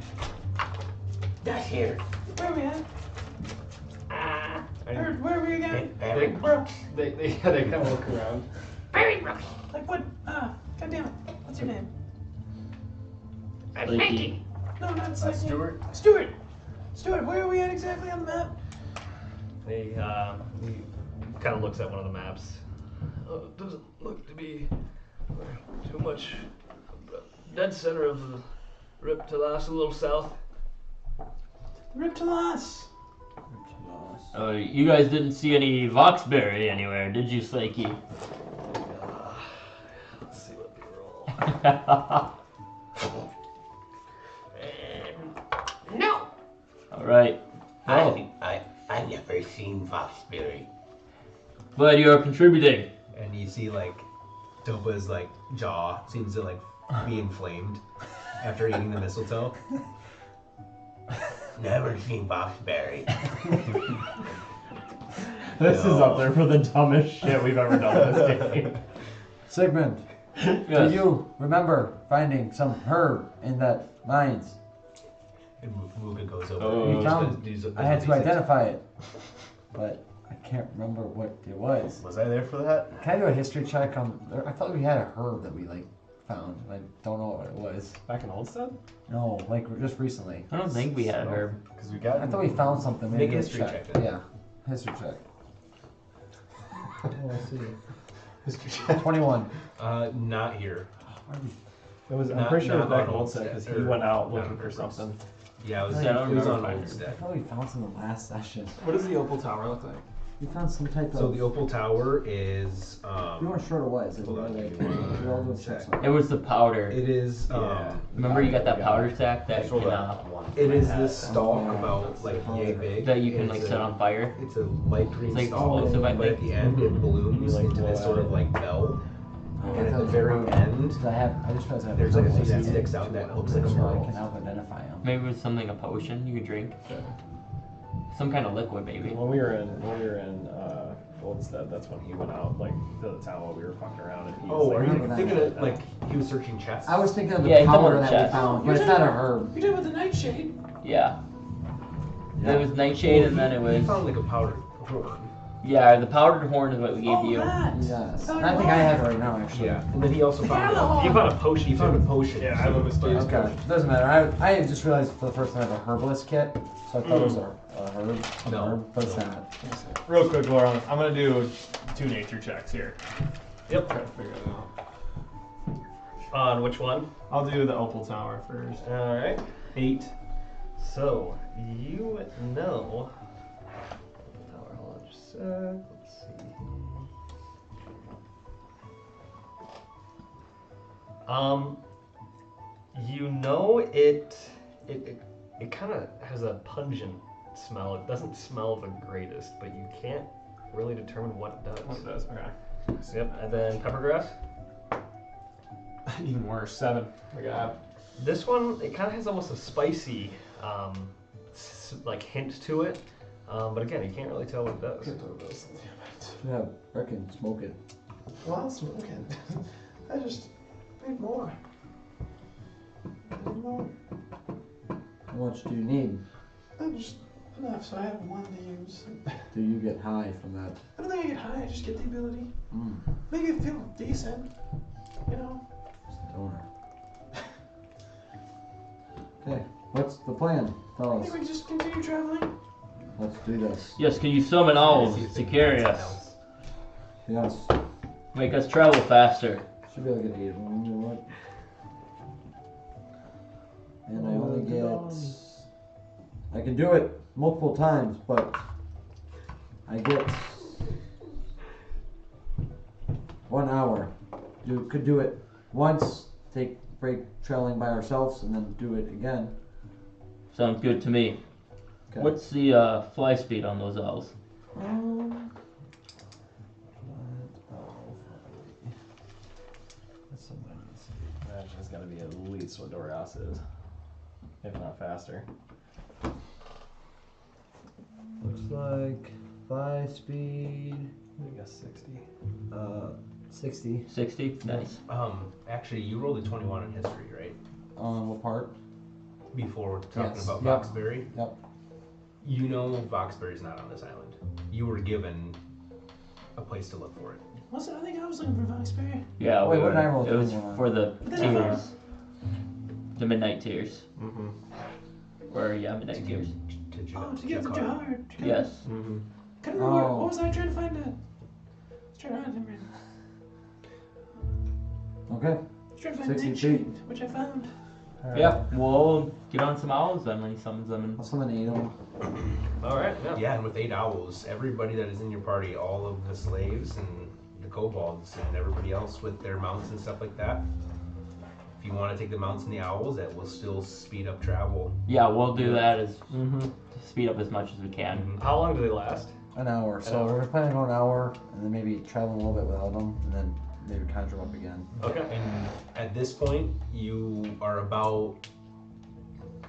Just here. Where are we at? Where are we again? Barry Brooks. They kind of look around. Barry Brooks. Like what? God damn it. What's your name? I'm Slinky. No, not Slinky. Stuart? Stuart, where are we at exactly on the map? He kind of looks at one of the maps. Doesn't look to be too much dead center of Riptalas a little south. Riptalas. You guys didn't see any Voxberry anywhere, did you, Slakey? Let's see what we roll. No. Alright. Well, I never seen Foxberry. glad you're contributing. And you see like Dopa's like jaw seems to like be inflamed after eating the mistletoe. Never seen Foxberry. This is up there for the dumbest shit we've ever done in this game. Sigmund, do Yes. you remember finding some herb in that mines? And Muga goes over. Oh. and We just found, does I had these to things. identify it, but I can't remember what it was. Was I there for that? Can I do a history check on? I thought we had a herb that we like found. I don't know what it was. Back in Oldstead? No, like just recently. I don't think we had herb. Because we got. I thought we found something. Make a Maybe history check then. Yeah, history check. Oh, I see. 21. Not here. It was, I'm Not- pretty sure it was not back in on Oldstead because he Oldstead, went out or looking not for on something. Yeah, it was, Yeah, I don't it was on remember I Oldstead. thought we found some in the last session. What does the Opal Tower look like? We found some type of. So the Opal Tower is. We weren't sure what it was. Hold on, Like, give me one we all doing sec. stuff. It was the powder. It is. Yeah. Remember you got that powder sack that can, It is this stalk about like yay big. that you can like It's set on fire? It's a light green It's like stalk, explosive, I but at think. the end it blooms You, like, into this blow sort out of like bell. Oh, And I at thought the it was very herb. end, 'Cause I just realized I have there's like a herb thing that listed sticks out that looks like a so I pearl. can help identify them. Maybe it was something, a potion you could drink. Some kind of liquid, maybe. When we were in Oldstead, that's when he went out like to the town while we were fucking around, and he was Oh, like, are you remember that. thinking of like he was searching chests? I was thinking of the Yeah, he's talking powder about that we chest. found, but it's not a herb. You're talking about the nightshade. Yeah. There was nightshade and then it He was. found like a powdered horn. Yeah, the powdered horn is what we gave Oh, you. that. Yes. Powdered I think I horn. have it right now, actually. Yeah, and then he also found. Found You found a potion. He found a potion. Yeah, I love this It was stuff. Okay, doesn't matter. I just realized for the first time I have a herbalist kit, so I thought it was a herb, No. herb, but it's not. real quick, Laura, I'm gonna do 2 nature checks here. Yep. Try to figure it out. On which one? I'll do the Opal Tower first. All right. 8. So you know. Tower, hold on just a sec. Let's see. You know it kind of has a pungent smell. It doesn't smell the greatest, but you can't really determine what it does. What it does? Okay. Yep. And then peppergrass. Even worse, 7. I got. This one, it kind of has almost a spicy, like hint to it. But again, you can't really tell what it does. Yeah, reckon smoke it. Well, I'll smoke it. I just need more. I need more. How much do you need? I just enough so I have one to use. Do you get high from that? I don't think I get high, I just get the ability. Mm, Make it feel decent. You know? stoner. Okay, what's the plan? I Tell us. think we can just continue traveling. Let's do this. Yes, can you summon owls to carry us? Yes. Make us travel faster. Should be able to get 8 of them. You know what? And I only get. I can do it multiple times, but I get 1 hour. Could do it once, take break traveling by ourselves, and then do it again. Sounds good to me. Okay. What's the fly speed on those owls? Imagine it's gotta be at least what Dorias is, if not faster. Looks like fly speed. I guess 60. 60. 60? Nice. Actually, you rolled a 21 in history, right? What part? Before talking Yes. about Yep. Voxberry. Yep. You know Voxberry's not on this island. You were given a place to look for it. What's it? I think I was looking for Voxberry. Yeah, Wait, we what did I were. roll It was 21? for the But then I tiers. The midnight tiers. Mm-hmm. Or, yeah, midnight tiers. Oh, to get the Jahar. Yes. Mm-hmm. Couldn't remember Oh. what was I trying to find it? I was trying to find it. Okay. I was trying to find 60 Nightshade, feet. which I found. Alright. Yeah, we'll get on some owls then when he summons them. I'll summon 8 of them. All right. Yeah. Yeah, and with 8 owls, everybody that is in your party, all of the slaves and the kobolds and everybody else with their mounts and stuff like that. If you want to take the mounts and the owls, that will still speed up travel. Yeah, we'll do that as to speed up as much as we can. How long do they last? An hour. So we're planning on an hour, and then maybe travel a little bit without them, and then maybe conjure them up again. Okay. And at this point, you are about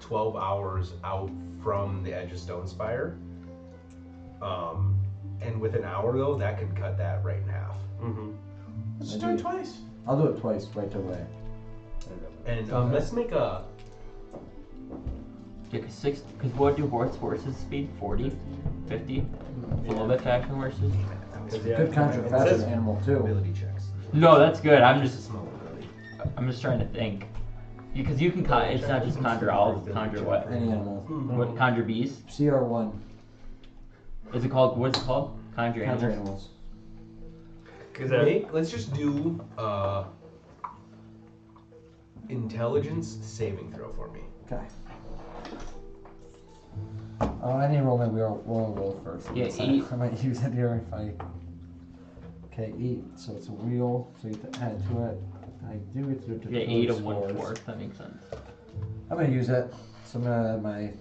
12 hours out from the edge of Stone Spire. And with an hour though, that could cut that right in half. Mm-hmm. Let's do it twice. I'll do it twice right away. And let's make a Yeah, because what do horses speed? 40? 50? A little bit faster than horses? Could conjure a faster animal too. ability checks. No, that's good. I'm It's a just small ability. trying to think. Because you can it's not just conjure owls, it's conjure what? Any animal. What, conjure bees? CR1. Is it called, what's it called? Conjure Conjure animals? animals. Let's just do intelligence saving throw for me. Okay. I need to roll my roll first. Yeah, So 8. I might use it here if I. Okay, 8. So it's a wheel. So you have to add to it. I do get to do it. Yeah, 8 of 1/4. That makes sense. I'm gonna use it. So I'm gonna add my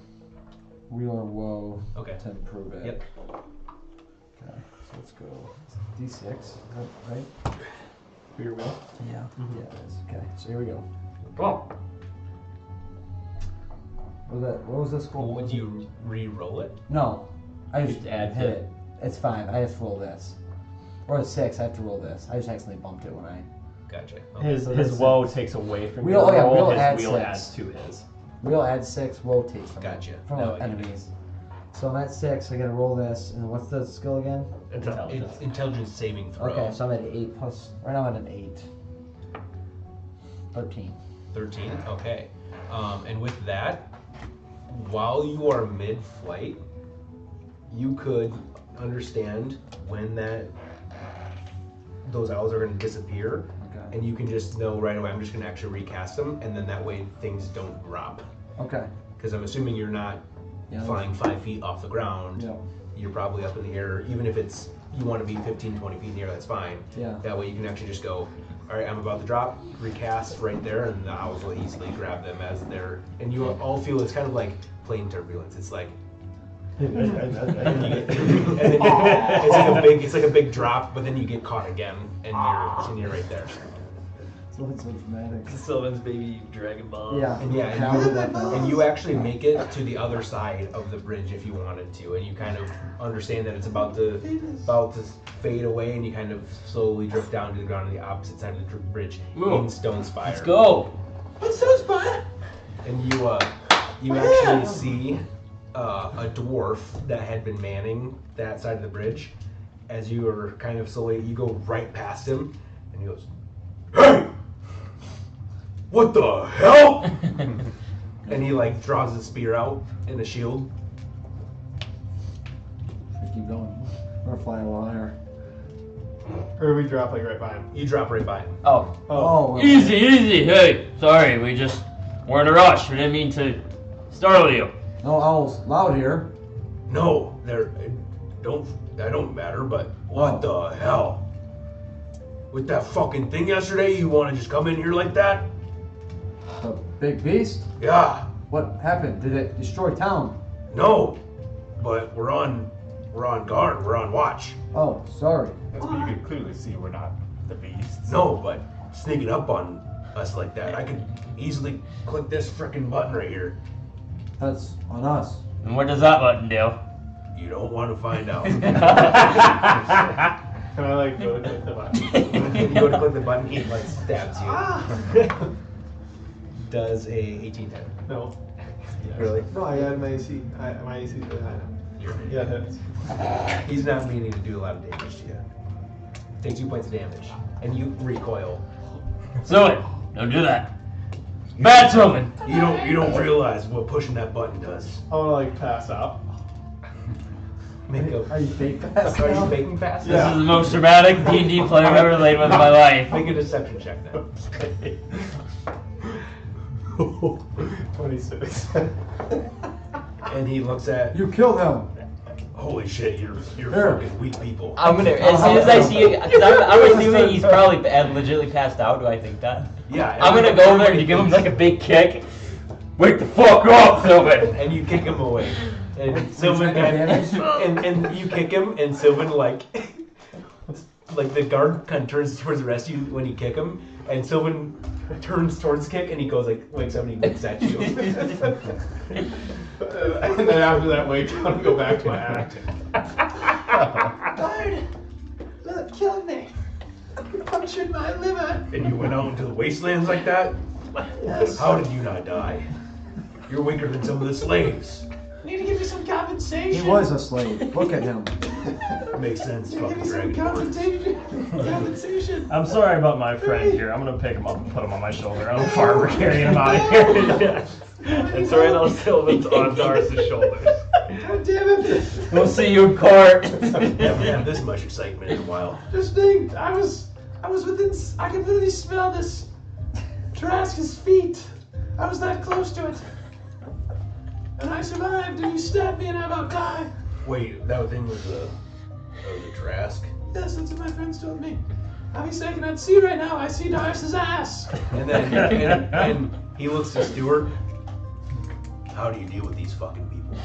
wheel or woe Okay. to improve it. Yep. Okay. So let's go. It's D6. Is that right? For your will. Yeah. Yeah, it is. Okay. So here we go. Well, What was this goal? Would you re-roll it? No. I just Just add hit to it. It's fine. I have to roll this. Or it's 6. I have to roll this. I just accidentally bumped it when I. Gotcha. His So his that's woe takes away from We'll- your oh yeah, roll. we'll His add wheel 6. adds to his. We'll add 6. Woe takes from Gotcha. from Now I get it. enemies. So I'm at 6. I gotta roll this. And what's the skill again? It's intelligence saving throw. Okay, so I'm at 8 plus. Right now I'm at an 8. 13. 13. Okay. And with that, while you are mid-flight, you could understand when those owls are going to disappear, Okay. and you can just know right away. I'm just going to actually recast them, and then that way things don't drop. Okay. Because I'm assuming you're not Yeah. flying 5 feet off the ground. Yeah. You're probably up in the air, even if it's you want to be 15, 20 feet in the air. That's fine. Yeah. That way you can actually just go, all right, I'm about to drop, recast right there, and the owls will easily grab them as they're, and you all feel it's kind of like plane turbulence. It's like, and then it's like a big drop, but then you get caught again, and you're right there. So it's so dramatic. Sylvan's baby Dragon Ball. Yeah. And yeah, I'll do that now. and you actually make it to the other side of the bridge if you wanted to, and you kind of understand that it's about to fade away, and you kind of slowly drift down to the ground on the opposite side of the bridge in Stone Spire. Let's go! What's so spot? And you actually see a dwarf that had been manning that side of the bridge. As you are kind of slowly, you go right past him, and he goes, "Hey! What the hell?" And he like draws his spear out and a shield. I keep going. We're gonna fly along here. Or we drop like right by him. You drop right by him. Oh. Oh. Easy, easy! Hey! Sorry, we're in a rush. We didn't mean to startle you. No owls loud here. No, that don't matter, but what the hell? With that fucking thing yesterday, you want to just come in here like that? The big beast? Yeah, What happened? Did it destroy town? no, but we're on guard, we're on watch. Oh, sorry. That's what you can clearly see we're not the beasts. No, but sneaking up on us like that, I could easily click this frickin' button right here. That's on us. And what does that button do? You don't want to find out. Can I like go to click the button? You go to click the button, he like stabs you. Does a 18 hit? No. Really? No, I had my AC. My AC is really high now. Yeah, it hits. He's not meaning to do a lot of damage to you. Take 2 points of damage, and you recoil. Sylvan, don't do that. Bad Sylvan! You don't realize what pushing that button does. I want to like pass out. Make a. Are you fake fast Are now? you faking fast? This is the most dramatic D&D play I've ever laid with in my life. Make a deception check then. 26. And he looks at. You killed him. Holy shit! You're Here. fucking weak people. I'm gonna, as soon as I see it, because I'm assuming he's probably legitimately passed out. Do I think that? Yeah. I'm gonna go over there and give him like a big kick. Wake the fuck up, Sylvan! And you kick him away. And Sylvan and you kick him, and Sylvan like the guard kind of turns towards the rest of you when you kick him, and Sylvan turns towards the kick, and he goes like wakes up and he looks at you. And then after that, wake up and go back to my acting. Guard! Look, killed me. You punctured my liver. And you went out into the wastelands like that? Yes. How did you not die? You're weaker than some of the slaves. Need to give you some compensation. He was a slave. Look at him. Makes sense, Need to give fucking you some dragonborn. compensation. I'm sorry about my friend here. I'm gonna pick him up and put him on my shoulder. I'm a farmer carrying him out of here. Yeah. And so right now Sylvan's on Doris's shoulders. God damn it. We'll see you in court. Haven't had this much excitement in a while. Just think, I was within, I could literally smell this Tarrasca's feet. I was that close to it. And I survived, and you stabbed me, and I about died. Wait, that thing was a Trask? Yes, that's what my friends told me. Obviously, I cannot see right now. I see Doris's ass. And then and he looks to Stuart. How do you deal with these fucking people?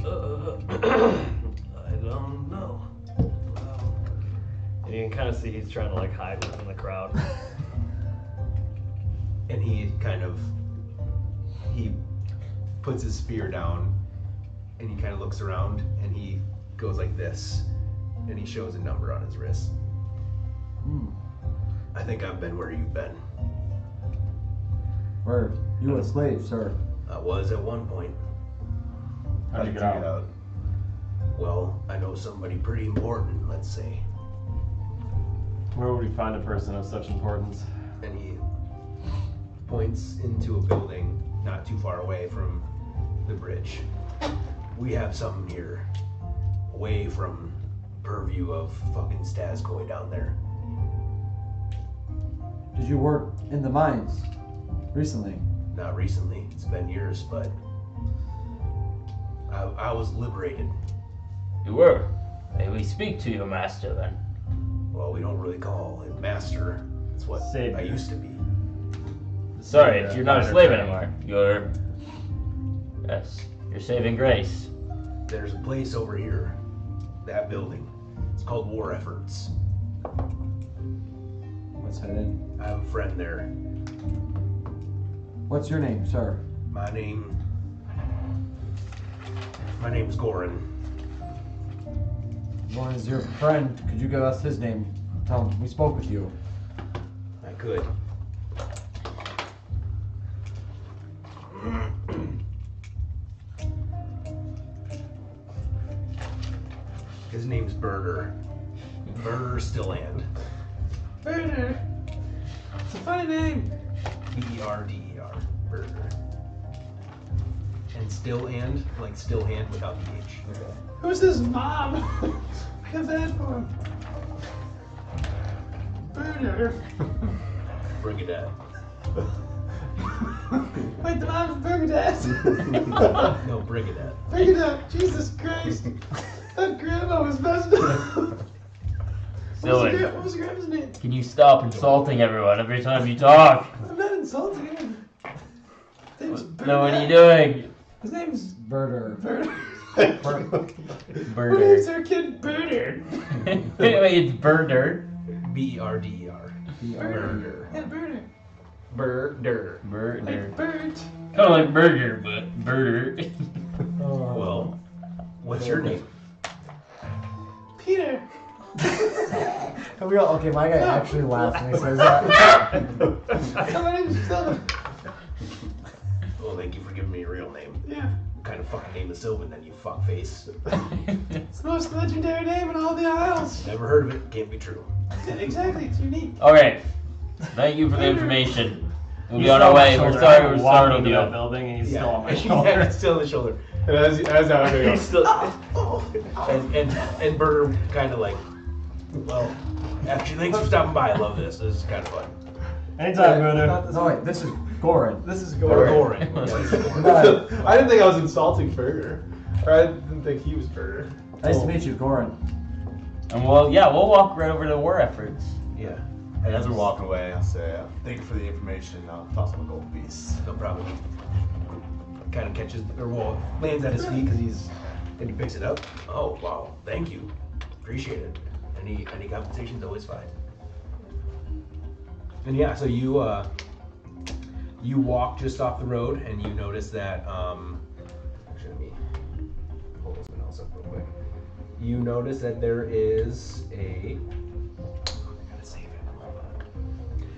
I don't know. And you can kind of see he's trying to like hide within the crowd. And he puts his spear down, and he kind of looks around, and he goes like this, and he shows a number on his wrist. I think I've been where you've been. Where? You were a slave, sir. I was at one point. How'd you get out? Well, I know somebody pretty important, let's say. Where would we find a person of such importance? And he points into a building not too far away from the bridge. We have something here, away from purview of fucking Stazkoi down there. Did you work in the mines recently? Not recently, it's been years, but I was liberated. You were. May we speak to your master then? Well, we don't really call it master. It's what Savior. I used to be. Sorry, Yeah, you're not a minor slave training. anymore. You're... Yes, you're saving grace. There's a place over here, that building. It's called War Efforts. Let's head in. I have a friend there. What's your name, sir? My name's Goran. Lauren is your friend. Could you give us his name? Tell him we spoke with you. I could. His name's Berder. Berder Stilland. Berder. It's a funny name. B-E-R-D-E-R. Berder. And Stilland, like still hand without the H. Who's his mom? I got that for him. Berder. Brigadette. Wait, the mom's Brigadette. No, Brigadette. Brigadette. Jesus Christ. That grandma was messed up. Silly. What was your grandma's name? Can you stop insulting everyone every time you talk? I'm not insulting him. His name's No, what are you Bernadette. doing? His name's Birder. Bird. Birder. What name's our kid Birder? Wait, it's Birder. B-E-R-D-E-R. Berder. Yeah, Birder. Berder. Birder. Like Bert. Kind of like burger, but Birder. Well, what's your name? Peter. And we all, okay, my guy actually laughs when he says that. My name's Sylvan. Well, thank you for giving me your real name. Yeah. What kind of fucking name is Sylvan then, you fuckface? It's the most legendary name in all the Isles. Never heard of it, can't be true. Yeah, exactly, it's unique. Okay. Thank you for the information. We'll be He's on our still way. on my We're shoulder. sorry I'm we walking startled into you. that building and he's still on my shoulder. Yeah, it's still on the shoulder. And as how I go, He's still. And Berder kind of like, well, actually, thanks for stopping by. I love this. This is kind of fun. Anytime, brother. No, wait, this is Goran. This is Or Goran. Goran. Right. I didn't think I was insulting Burger. Or I didn't think he was Burger. Nice to meet you, Goran. And we'll walk right over to the war efforts. Yeah. And as we're walking away, I'll say, thank you for the information. I'll toss him a gold piece. No problem. Kind of catches, or well, lands at his feet because and he picks it up. Oh wow, thank you, appreciate it. Any compensation's always fine. And yeah, so you walk just off the road and you notice that actually let me pull this one else up real quick. You notice that there is a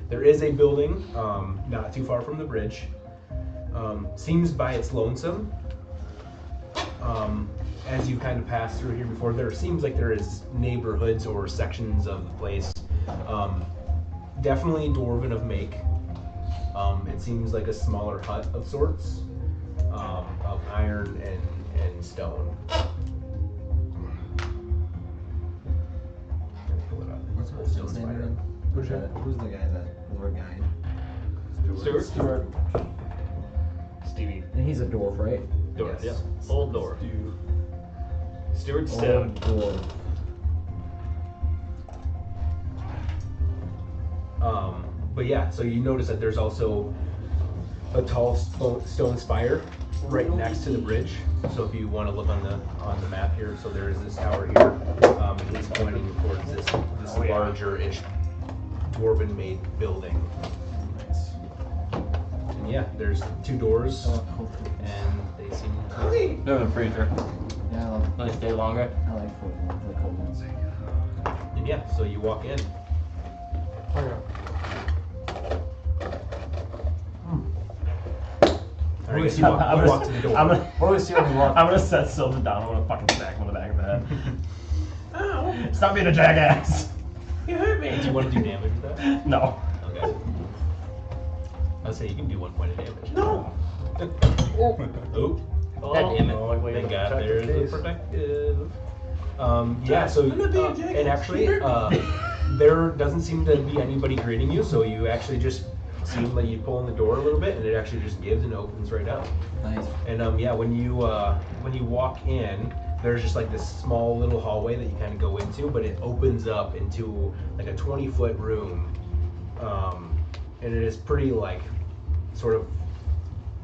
There is a building not too far from the bridge. Seems by its lonesome. As you kind of pass through here before, there seems like there is neighborhoods or sections of the place. Definitely dwarven of make. It seems like a smaller hut of sorts, of iron and stone. Pull it up. What's his name again? Who's the guy, that Lord guide? Stuart. Stevie. And he's a dwarf, right? Dwarf, Yes. yeah. Old dwarf. Stuart Old Stem. dwarf. But yeah, so you notice that there's also a tall stone spire right next to the bridge. So if you want to look on the map here, so there is this tower here. It is pointing towards this larger-ish dwarven-made building. And yeah, there's two doors, and they seem to... They're the freezer. Yeah, Will they stay longer? I like the kobolds. And yeah, so you walk in. Or I guess you walk to the door. What was he when we walked? I'm gonna set Sylvan down. I'm gonna fucking smack him in the back of the head. Ow! Stop being a jackass. You hurt me. Do you want to do damage with that? No. Okay. I'll say you can do 1 point of damage. No. Oh. God damn it. Thank God there's a protective. Yeah, so, I'm not being a jackass. and actually, there doesn't seem to be anybody greeting you, so you actually just seem like you pull in the door a little bit, and it actually just gives and opens right out. Nice. And yeah, when you walk in, there's just like this small little hallway that you kind of go into, but it opens up into like a 20-foot room, and it is pretty like sort of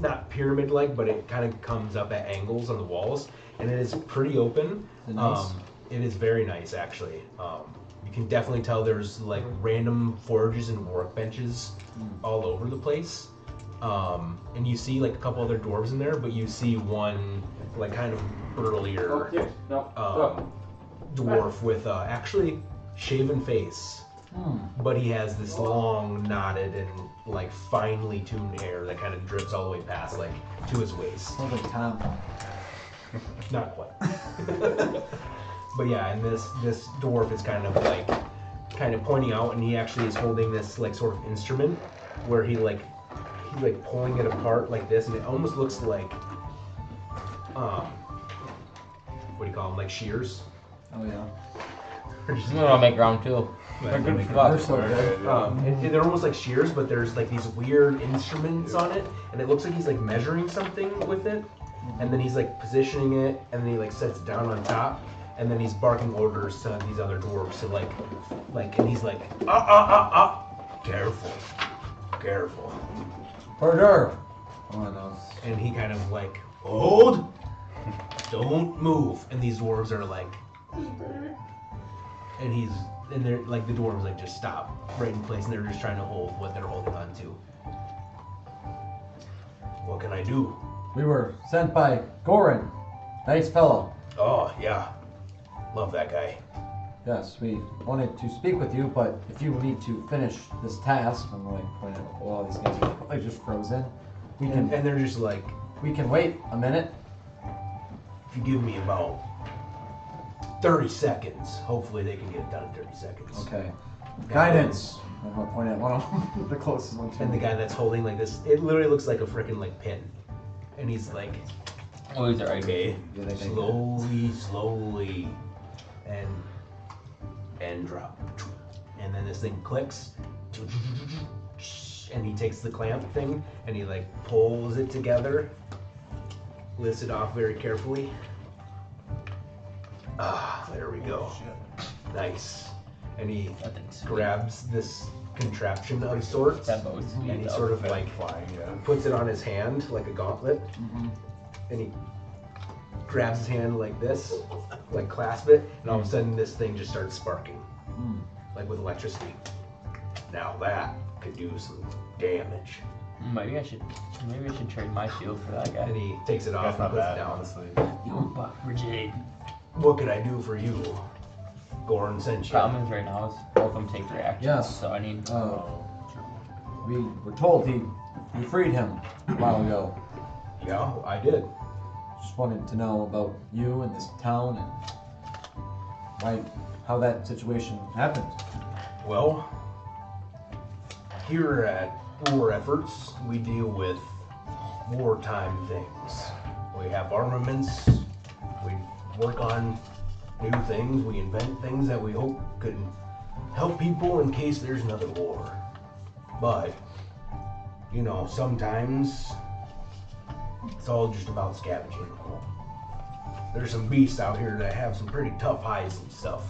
not pyramid-like, but it kind of comes up at angles on the walls, and it is pretty open. Is it nice? It is very nice, actually. You can definitely tell there's like random forges and workbenches all over the place. And you see like a couple other dwarves in there, but you see one like kind of burlier dwarf with actually shaven face. But he has this long, knotted, and like finely tuned hair that kind of drips all the way past, like to his waist. Sounds like Tom. Not quite. But yeah, and this dwarf is kind of pointing out, and he actually is holding this like sort of instrument where he's like pulling it apart like this, and it almost looks like what do you call them, like shears? Oh yeah. Or just- I'm gonna make round two. They're good as They're fuck. so good. they're almost like shears, but there's like these weird instruments on it, and it looks like he's like measuring something with it, and then he's like positioning it, and then he like sets it down on top, and then he's barking orders to these other dwarves to like, and he's like, careful, Order. Oh no. and he kind of like, hold, don't move, and these dwarves are like, and they're like, the dwarves like just stop right in place, and they're just trying to hold what they're holding on to. What can I do? We were sent by Goran. Nice fellow. Oh yeah, love that guy. Yes, we wanted to speak with you, but if you need to finish this task, I'm like pointing at all these guys are like just frozen. We And can they're just like, we can wait a minute. if you give me about 30 seconds, hopefully they can get it done in 30 seconds. Okay. Guidance. I'm gonna point at one of them, the closest one to And the me. guy that's holding like this, it literally looks like a freaking like pin. And he's like, Oh, he's alright. okay, Yeah, they think slowly, and drop. And then this thing clicks, and he takes the clamp thing and he like pulls it together, lifts it off very carefully. Ah, there we go. Nice. And he grabs this contraption of sorts, and he sort of like puts it on his hand like a gauntlet, and he grabs his hand like this, like clasp it, and all of a sudden this thing just starts sparking, like with electricity. Now that could do some damage. Maybe I should trade my shield for that guy. And he takes it off and puts it down. honestly. Your buck brigade. What can I do for you? Goran sent you. Problem is right now is both of them take reactions. Yes. So I need. We were told you freed him a while ago. Yeah, I did. Just wanted to know about you and this town and how that situation happened. Well, here at War Efforts, we deal with wartime things. We have armaments, we work on new things, we invent things that we hope could help people in case there's another war. But, you know, sometimes it's all just about scavenging. There's some beasts out here that have some pretty tough hides and stuff.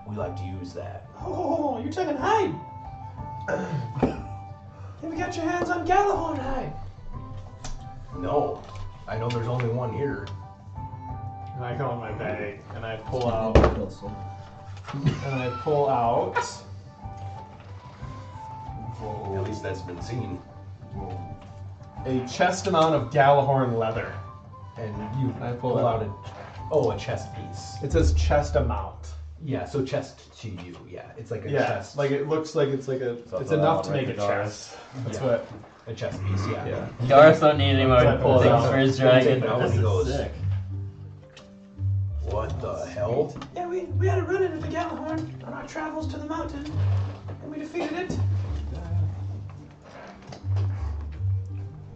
We like to use that. Oh, you're talking hide. Have you got your hands on Galahorn hide? No, I know there's only one here. And I come out my bag and I pull out. At least that's been seen. A chest amount of Galahorn leather. And you I pull pull that out a chest piece. It says chest amount. Yeah, so chest to you, yeah. It's like a Yeah, chest. like it looks like it's like a. It's enough to make a chest. That's Yeah. what. A chest piece, yeah. Yeah. Doris don't need any more I pull it things out. for his You take dragon. it out and This he is goes, sick. what the hell? Yeah, we had a run into the Galahorn on our travels to the mountain, and we defeated it.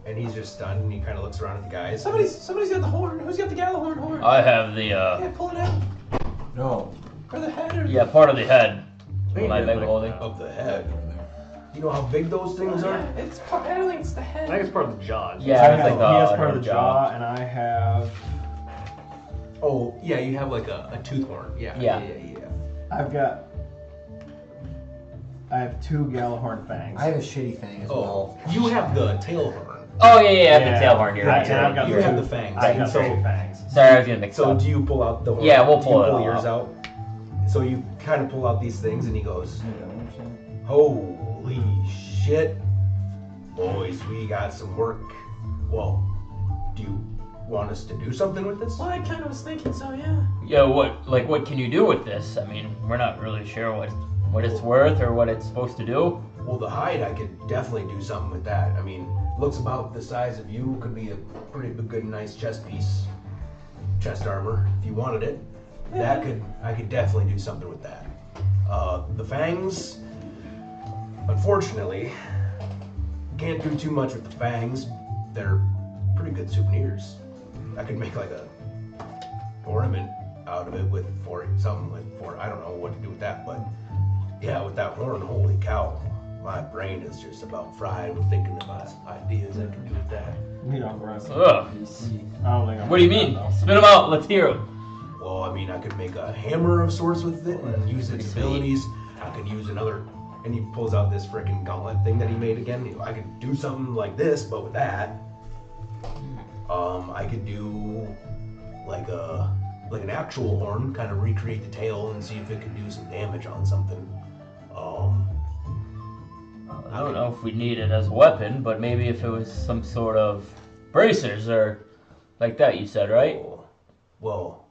And he's just stunned and he kind of looks around at the guys. Somebody's got the horn. Who's got the Galahorn horn? I have the, Yeah, pull it out. No. Or the head, or yeah, part of the head. My big holding. Of the head. You know how big those things are? Yeah, it's part. I don't think it's the head. I think it's part of the jaw. Yeah, I it's have, like he has the part of the jaw, and I have. Oh, yeah, you have like a tooth horn. Yeah. Yeah. I've got. I have 2 Galahorn fangs. I have a shitty thing as well. Oh, you have the tail horn. Oh yeah, the tail horn. You're right. And I've got You the have two- the fangs. I got So- the 2 fangs. Sorry, I was gonna mix So up. do you pull out the horn? Yeah, we'll Do pull you it pull all yours out. So you kind of pull out these things and he goes, holy shit. Boys, we got some work. Well, do you want us to do something with this? Well, I kind of was thinking so, yeah. Yeah, what can you do with this? I mean, we're not really sure what it's worth or what it's supposed to do. Well, the hide, I could definitely do something with that. I mean, looks about the size of you. Could be a pretty good, nice chest piece. Chest armor, if you wanted it. Yeah. I could definitely do something with that. The fangs, unfortunately, can't do too much with the fangs. They're pretty good souvenirs. I could make like a ornament out of it for I don't know what to do with that, but yeah, with that horn, holy cow. My brain is just about fried with thinking about ideas I can do with that. You know, the rest. Ugh. I don't think I'm What do you gonna mean? that, Spit them out. Let's hear them. Well, I mean, I could make a hammer of sorts with it and use its abilities. I could use another, and he pulls out this freaking gauntlet thing that he made again. I could do something like this, but with that. I could do like an actual horn, kind of recreate the tail and see if it could do some damage on something. I don't know if we need it as a weapon, but maybe if it was some sort of bracers or like that, you said, right? Well,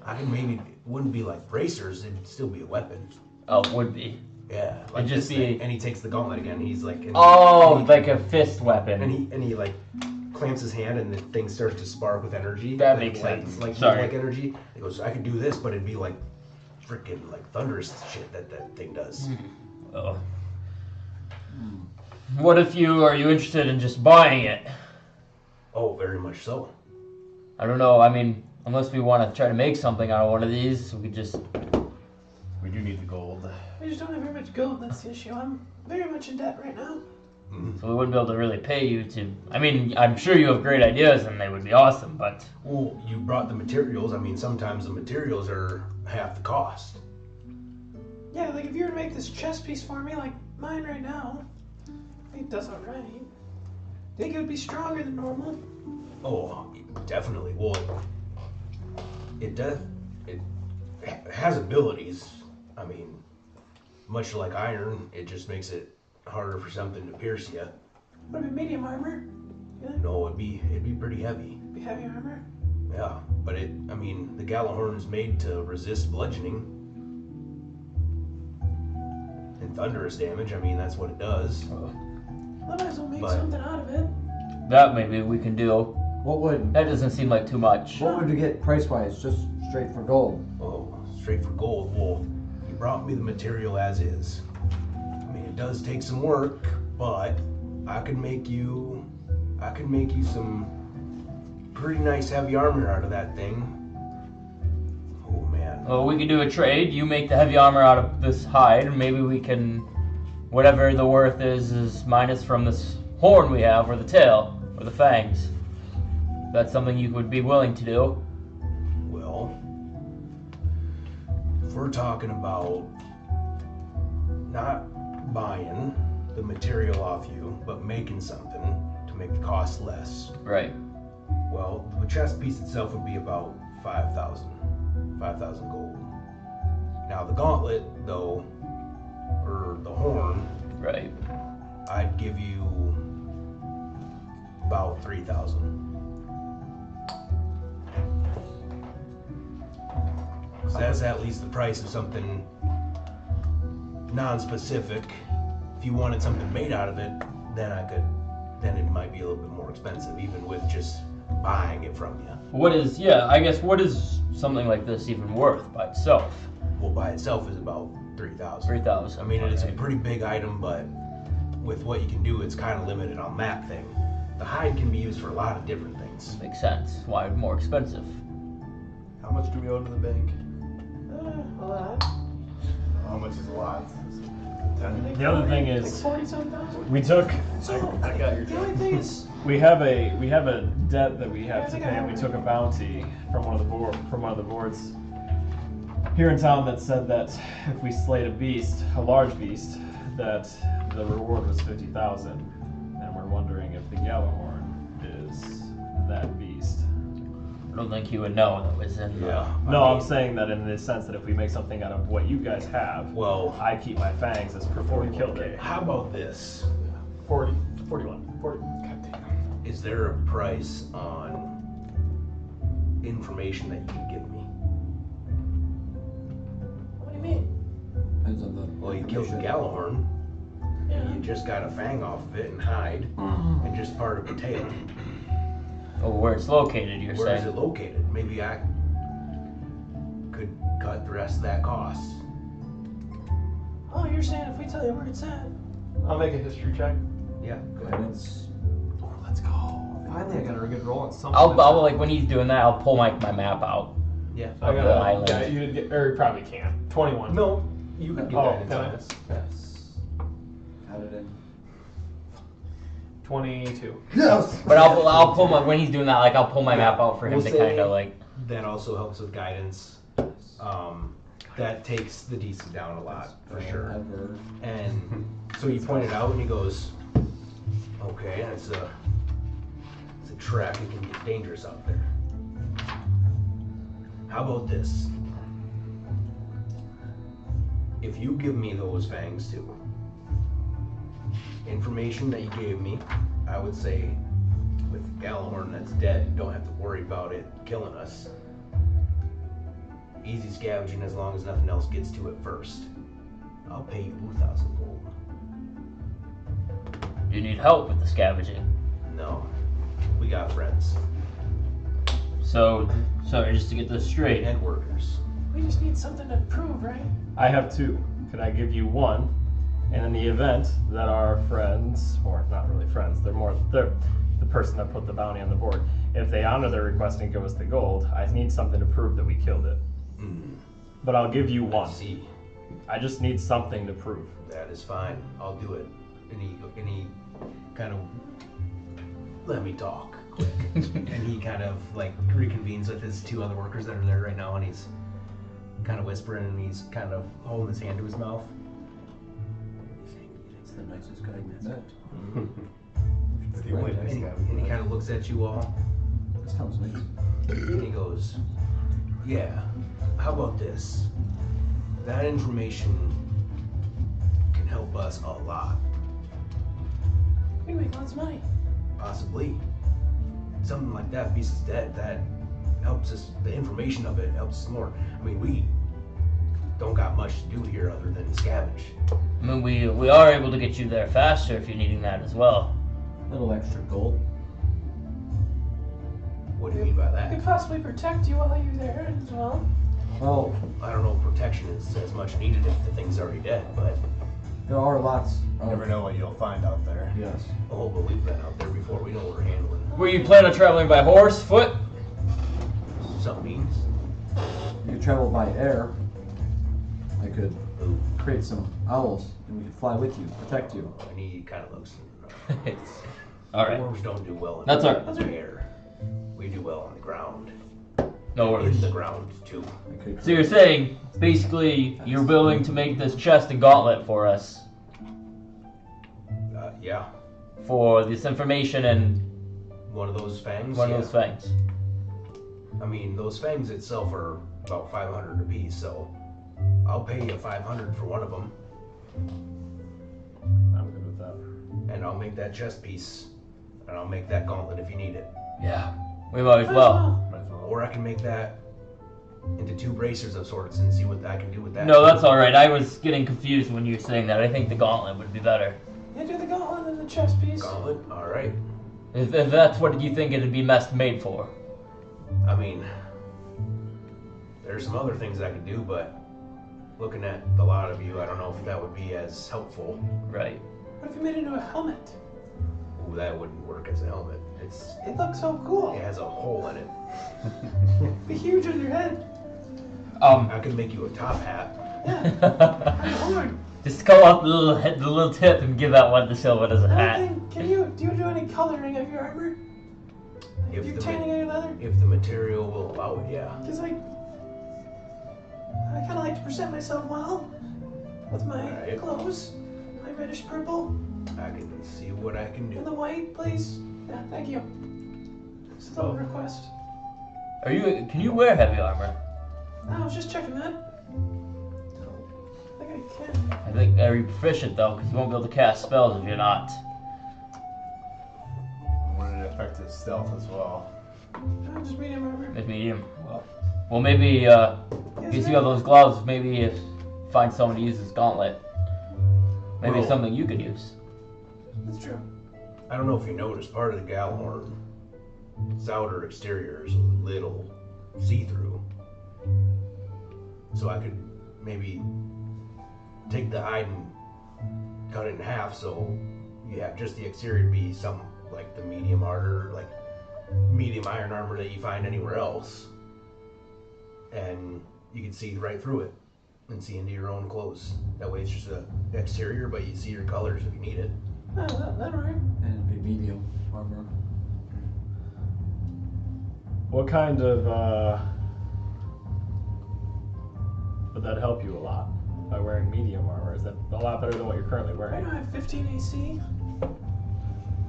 I can maybe, it wouldn't be like bracers, it'd still be a weapon. Oh, it would be. Yeah, like just this be- thing. And he takes the gauntlet again. He's like, Oh, and like a fist weapon. he like clamps his hand, and the thing starts to spark with energy. That like, makes like, sense. Like Sorry. like energy. He goes, I could do this, but it'd be like freaking like thunderous shit that thing does. Oh. What if are you interested in just buying it? Oh, very much so. I don't know. I mean, unless we want to try to make something out of one of these, we could just We do need the gold. We just don't have very much gold. That's the issue. I'm very much in debt right now. So we wouldn't be able to really pay you to. I mean, I'm sure you have great ideas and they would be awesome, but. Well, you brought the materials. I mean, sometimes the materials are half the cost. Yeah, like if you were to make this chess piece for me, like mine right now, I think it does alright. Think it would be stronger than normal? Oh, definitely. Well, it does. It has abilities. I mean, much like iron, it just makes it harder for something to pierce you. Would it be medium armor? Yeah. No, it'd be pretty heavy. Be heavy armor? Yeah, but I mean, the Galahorn's made to resist bludgeoning and thunderous damage. I mean, that's what it does. I might as well make something out of it. That maybe we can do. What would That doesn't seem like too much. what would you get price wise? Just straight for gold. Oh, straight for gold. Well, you brought me the material as is. I mean, it does take some work, but I could make you some pretty nice heavy armor out of that thing. Oh man. Well, we could do a trade. You make the heavy armor out of this hide, and maybe we can, whatever the worth is minus from this horn we have, or the tail, or the fangs. That's something you would be willing to do. Well, if we're talking about not buying the material off you, but making something to make the cost less. Right. Well, the chest piece itself would be about 5,000 gold. Now the gauntlet, though, or the horn, Right. I'd give you about 3,000. So that's at least the price of something non-specific. If you wanted something made out of it, then it might be a little bit more expensive, even with just buying it from you. What is something like this even worth by itself? Well, by itself is about 3,000. 3,000. I mean, it's a pretty big item, but with what you can do, it's kind of limited on that thing. The hide can be used for a lot of different things. Makes sense. Why more expensive? How much do we owe to the bank? A lot. How much is a lot? The other thing is, 40-some-thousand. we took. So, I got your the only thing is, We have a debt that we have to pay, and we took a bounty from one of the boards here in town that said that if we slayed a large beast, that the reward was 50,000, and we're wondering if the Galahorn is that beast. I don't think you would know that was in. Yeah. No, I I'm mean, saying that in the sense that if we make something out of what you guys have, well, I keep my fangs as proof we killed it. how about this? 40, 41, 40. God damn. Is there a price on information that you can give me? what do you mean? Depends on the. Well, you killed the information. Galahorn, Yeah. and you just got a fang off of it and hide, and just part of the tail. Oh, where it's located, you're Where is saying? it located? Maybe I could cut the rest of that cost. Oh, you're saying if we tell you where it's at? I'll make a history check. Yeah. Guidance. Oh, let's go. Finally, I got a good roll on something. I'll like when he's doing that, I'll pull my map out. Yeah. I of got the island. Yeah, you did get, or you probably can't. 21. No, you could get Oh, that inside. yes. Yes. Add it in. 22. Yes. But I'll pull my when he's doing that, like I'll pull my map out for him We'll to say- kind of like. That also helps with guidance. That takes the DC down a lot, for sure. Ever. And so you point it out and he goes, okay, it's a trek, it can get dangerous out there. How about this? If you give me those fangs too, information that you gave me, I would say with Galahorn that's dead, you don't have to worry about it killing us. Easy scavenging as long as nothing else gets to it first. I'll pay you 2,000 gold. Do you need help with the scavenging? No, we got friends So just to get this straight, and workers. We just need something to prove, right? I have two. Could I give you one? And in the event that our friends, or not really friends, they're the person that put the bounty on the board, if they honor their request and give us the gold, I need something to prove that we killed it. But I'll give you one. See, I just need something to prove. That is fine. I'll do it. And he kind of let me talk quick. And he kind of like reconvenes with his two other workers that are there right now, and he's kind of whispering, and he's kind of holding his hand to his mouth. It's the nicest guy we met. It's the only nice guy we And he met. kind of looks at you all, This sounds nice. and he goes, "Yeah, how about this? That information can help us a lot. We can make lots of money. Possibly. Something like that, Beast is Dead, that helps us, the information of it helps us more. I mean, we don't got much to do here other than scavenge. I mean, we are able to get you there faster if you're needing that as well. A little extra gold. What do you mean by We that? could possibly protect you while you're there as well. Well, I don't know if protection is as much needed if the thing's already dead, but there are lots You of... never know what you'll find out there. Yes. oh, but we've been out there before. We know what we're handling. Were you planning on traveling by horse, foot? Some means. You could travel by air. I could Ooh, create some owls, and we could fly with you, protect you. and he kind of looks. All right. Dwarves don't do well in That's the all right. air. We do well on the ground. No worries. In the ground, too. I could So you're saying, basically, you're willing to make this chest and gauntlet for us, Yeah. for this information and One of those fangs. one yeah. of those things. I mean, those fangs itself are about 500 apiece, so I'll pay you 500 for one of them, I'm good with that. and I'll make that chest piece, and I'll make that gauntlet if you need it. Yeah, we might as well. Might as well. Or I can make that into two bracers of sorts and see what I can do with that. No, that's all right. I was getting confused when you were saying that. I think the gauntlet would be better. Yeah, do the gauntlet and the chest piece. Gauntlet? Alright. If that's what you think it'd be best made for. I mean, there's some other things I could do, but looking at a lot of you, I don't know if that would be as helpful. Right. What if you made it into a helmet? Ooh, that wouldn't work as a helmet. It looks so cool. It has a hole in it. It'd be huge on your head. I could make you a top hat. Yeah. I'm horn. Just cut off the little tip and give that one to Silva as a hat. Do you do any coloring of your armor? If You're the, tanning any leather? if the material will allow it, yeah. Because I kind of like to present myself well with my Alright. clothes, my reddish purple, I can see what I can and do. the white, please. Yeah, thank you. Still a request. Can you wear heavy armor? I was just checking that. I think I can. I think are you proficient though, because you won't be able to cast spells if you're not. Would it affect his stealth as well? I'm just medium armor. It's medium. Well, maybe because you have those gloves, maybe if find someone to use this gauntlet, maybe it's Well- something you could use. That's true. I don't know if you noticed, part of the Galhorn's outer exterior is a little see-through. So I could maybe take the hide and cut it in half so you have just the exterior be some like the medium armor, like medium iron armor that you find anywhere else. And you can see right through it and see into your own clothes. That way it's just the exterior, but you see your colors if you need it. Oh, that'll work. And it'd be medium armor. What kind of, would that help you a lot by wearing medium armor? Is that a lot better than what you're currently Right wearing? now I have 15 AC.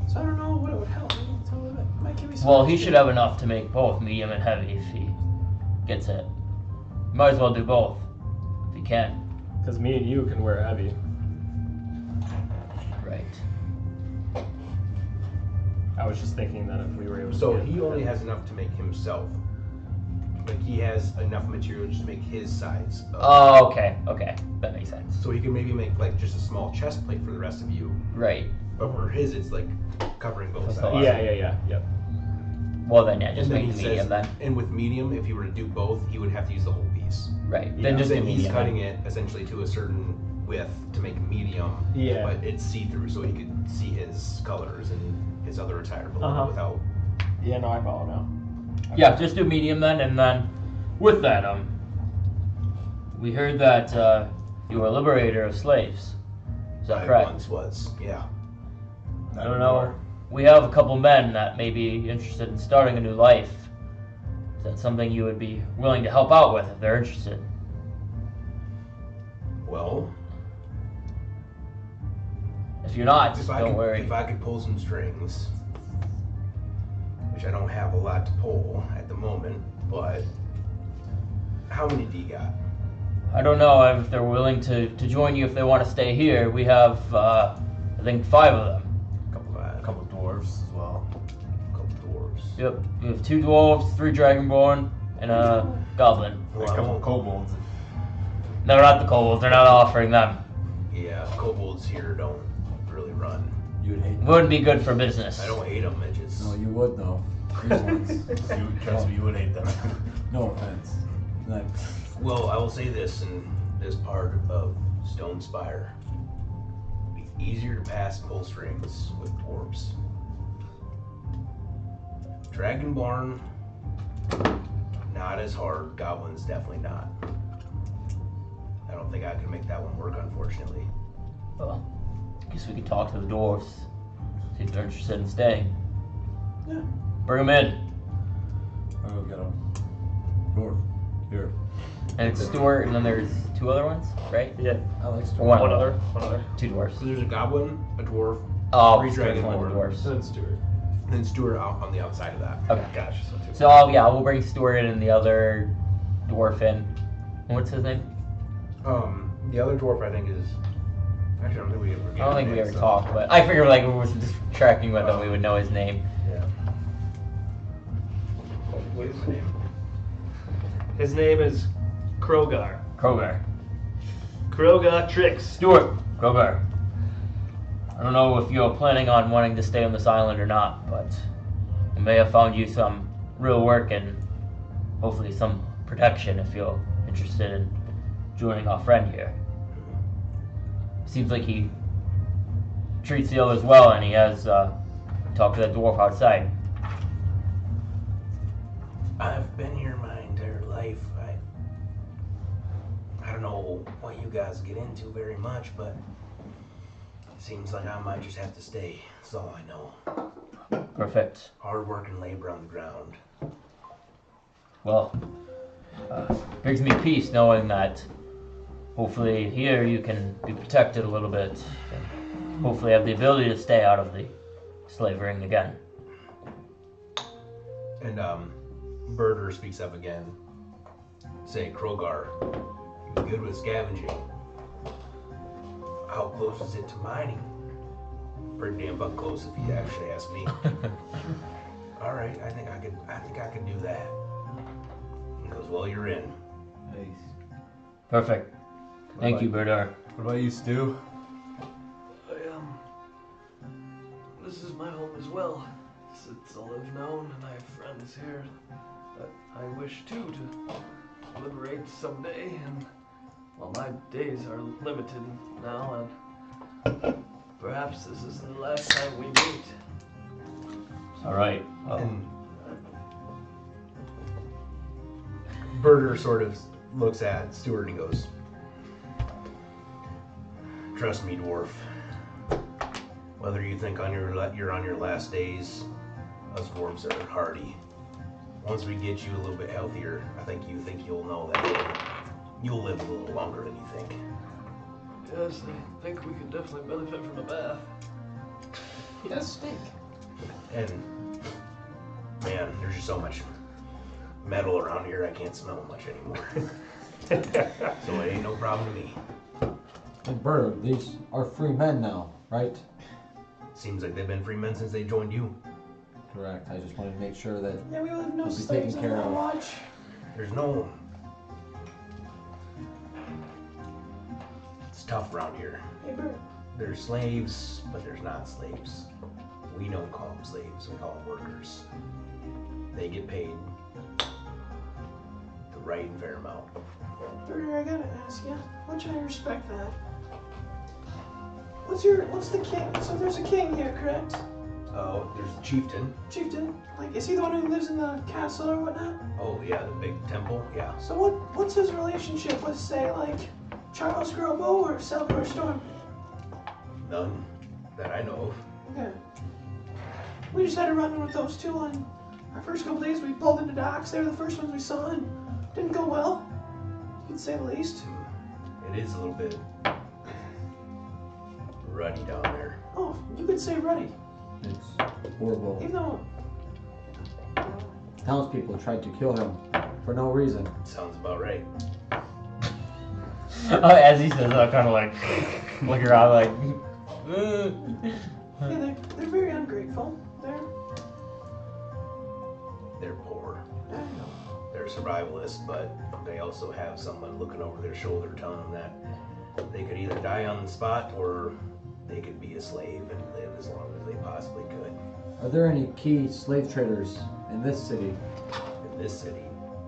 So I don't know what it would help me. So it might give me some Well, he extra- should have enough to make both medium and heavy if he gets it. Might as well do both if you can. Because me and you can wear heavy. Right. I was just thinking that if we were able to So get he only heavy- has enough to make himself. Like he has enough material just to make his size. Oh, okay, that makes sense. So he can maybe make like just a small chest plate for the rest of you. Right. But for his, it's like covering both That's a sides. lot. Yeah. Well then, yeah, just And then make he the medium says, then. and with medium, if he were to do both, he would have to use the whole piece. Right. Yeah. Then just do Then he's medium. cutting it essentially to a certain width to make medium. Yeah. But it's see-through, so he could see his colors and his other attire below Uh-huh. without. Yeah, no, I follow now. Yeah, just do medium then, and then with that, we heard that You were a liberator of slaves. Is that I correct? once was, yeah. I don't know. We have a couple men that may be interested in starting a new life. Is that something you would be willing to help out with if they're interested? Well, If you're not, if I don't could, worry. if I could pull some strings, which I don't have a lot to pull at the moment, but how many do you got? I don't know if they're willing to join you if they want to stay here. We have, I think, 5 of them. A couple dwarves as well. Couple dwarves. Yep. We have 2 dwarves, 3 dragonborn, and a goblin. A couple kobolds. No, not the kobolds. They're not offering them. Yeah, kobolds here don't really run. You would hate them. Wouldn't be good for business. I don't hate them, it just... No, you would though. These ones. Trust me, you would hate them. No offense. Like, Well, I will say this, in this part of Stone Spire, it'd be easier to pass pull strings with dwarves. Dragonborn, not as hard. Goblins, definitely not. I don't think I could make that one work, unfortunately. Well, I guess we could talk to the dwarves. See if they're interested in staying. Yeah. Bring them in. I'll go get them. Dwarf. Here. And it's Stuart, and then there's 2 other ones, right? Yeah. I like Or one One other. other. 2 dwarves. So there's a goblin, a dwarf, Oh, 3 Stuart's one of the dragonborn, dwarves. And Stuart. and then Stuart out on the outside of that. Okay. Gotcha. So 2. So yeah, we'll bring Stuart and the other dwarf in. And what's his name? The other dwarf I think is... Actually, I don't think we ever I don't think we names, ever so- talked, but I figured like if we were just tracking with him, we would know his name. Yeah. What is his name? His name is Krogar. Krogar. Krogar Tricks. Stuart. Krogar. I don't know if you're planning on wanting to stay on this island or not, but we may have found you some real work and hopefully some protection if you're interested in joining our friend here. Seems like he treats the others well, and he has talked to that dwarf outside. I've been here my entire life. I don't know what you guys get into very much, but it seems like I might just have to stay. That's all I know. Perfect. Hard work and labor on the ground. Well, brings me peace knowing that hopefully here you can be protected a little bit and hopefully have the ability to stay out of the slave ring again. And Birder speaks up again. Say, Krogar, you good with scavenging? How close is it to mining? Pretty damn fucking close if you actually ask me. All right, I think I could do that. He goes, well, you're in. Nice. Perfect. Thank you, Berdar. What about you, Stu? This is my home as well. It's all I've known, and I have friends here that I wish too to liberate someday. And well, my days are limited now, and perhaps this is the last time we meet. All right. Well, And Birder sort of looks at Stuart and he goes, trust me, dwarf. Whether you think you're on your last days, us dwarves are hardy. Once we get you a little bit healthier, I think you'll know that you'll live a little longer than you think. Yes, I think we could definitely benefit from a bath. He does stink. And man, there's just so much metal around here, I can't smell much anymore. So it ain't no problem to me. And Bird, these are free men now, right? Seems like they've been free men since they joined you. Correct. I just wanted to make sure that Yeah, we will have no We'll be slaves taken on care our of. watch. There's no... It's tough around here. Hey, Bert. There's slaves, but there's not slaves. We don't call them slaves, we call them workers. They get paid the right and fair amount. Berger, I gotta ask you, which I respect that. What's the king? So there's a king here, correct? Oh, there's a chieftain. Chieftain? Like, is he the one who lives in the castle or whatnot? Oh yeah, the big temple, yeah. So what's his relationship with, say, like, Charles Grobo or Salvador Storm? None that I know of. Okay. We just had a run with those two on our first couple days. We pulled into docks. They were the first ones we saw and didn't go well, you can say the least. It is a little bit ruddy down there. Oh, you could say ruddy. It's horrible. Even though Townspeople tried to kill him for no reason. Sounds about right. Oh, as he says, I kind of like look around like. yeah, they're very ungrateful. They're poor. I don't know. They're survivalists, but they also have someone looking over their shoulder telling them that they could either die on the spot or they could be a slave and live as long as they possibly could. Are there any key slave traders in this city? In this city,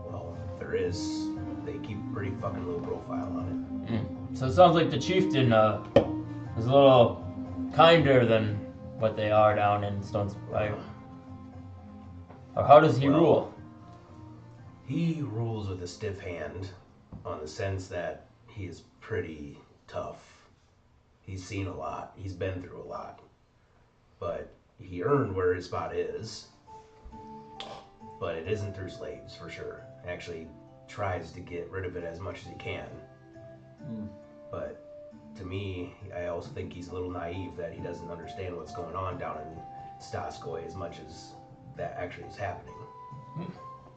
well, there is. They keep a pretty fucking low profile on it. So it sounds like the chieftain is a little kinder than what they are down in Stonespire. Or how does he rule? He rules with a stiff hand, on the sense that he is pretty tough. He's seen a lot. He's been through a lot. But he earned where his spot is. But it isn't through slaves, for sure. Actually tries to get rid of it as much as he can. But to me, I also think he's a little naive that he doesn't understand what's going on down in Staskoy as much as that actually is happening.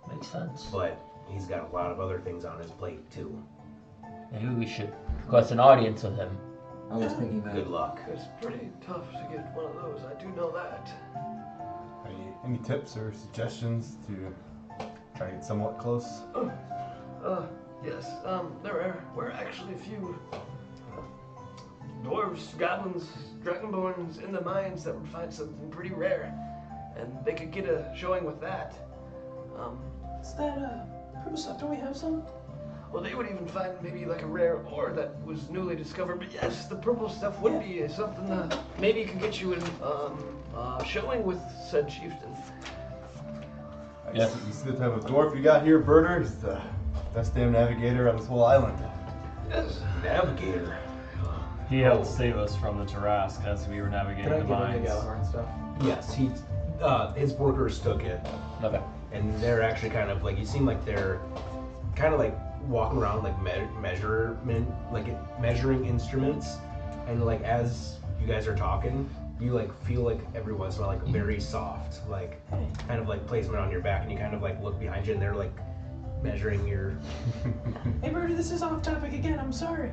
Makes sense. But he's got a lot of other things on his plate too. Maybe we should request an audience with him. I was thinking that. Good luck. It's pretty tough to get one of those, I do know that. Any tips or suggestions to try to get somewhat close? Yes, there were actually a few dwarves, goblins, dragonborns in the mines that would find something pretty rare, and they could get a showing with that. Is that purple stuff? Don't we have some? Well, they would even find maybe like a rare ore that was newly discovered. But yes, the purple stuff would be something maybe could get you in showing with said chieftain. Yes. You see the type of dwarf you got here, Birder? He's the best damn navigator on this whole island. Yes, navigator. He helped save us from the Tarask as we were navigating Can I the give him mines. the Galahorn stuff? Yes, his workers took it. Okay. And they're actually kind of like, you seem like they're kind of like walking around like measuring instruments, and like as you guys are talking, you like feel like every once in a while like very soft, like kind of like placement on your back, and you kind of like look behind you and they're like measuring your. Hey, Birdie, this is off topic again. I'm sorry.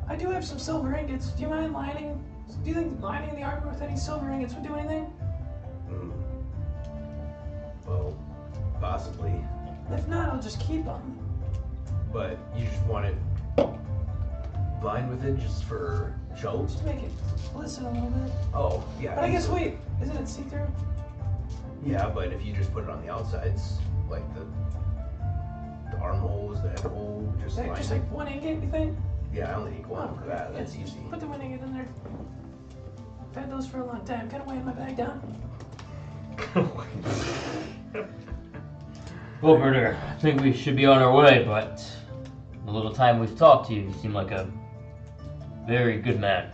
I do have some silver ingots. Do you mind lining? Do you think lining the armor with any silver ingots would do anything? Well, possibly. If not, I'll just keep them. But you just want it lined with it just for show? Just to make it glisten a little bit. Oh, yeah. But I guess, wait, isn't it see-through? Yeah, but if you just put it on the outsides, like the armholes, the head hole, just Like, line just it. like one ingot, you think? Yeah, I only need one for that. That's easy. Put the one ingot in there. I've had those for a long time. Kind of weighing my bag down. Well, Birder, I think we should be on our way, but the little time we've talked to you, you seem like a very good man.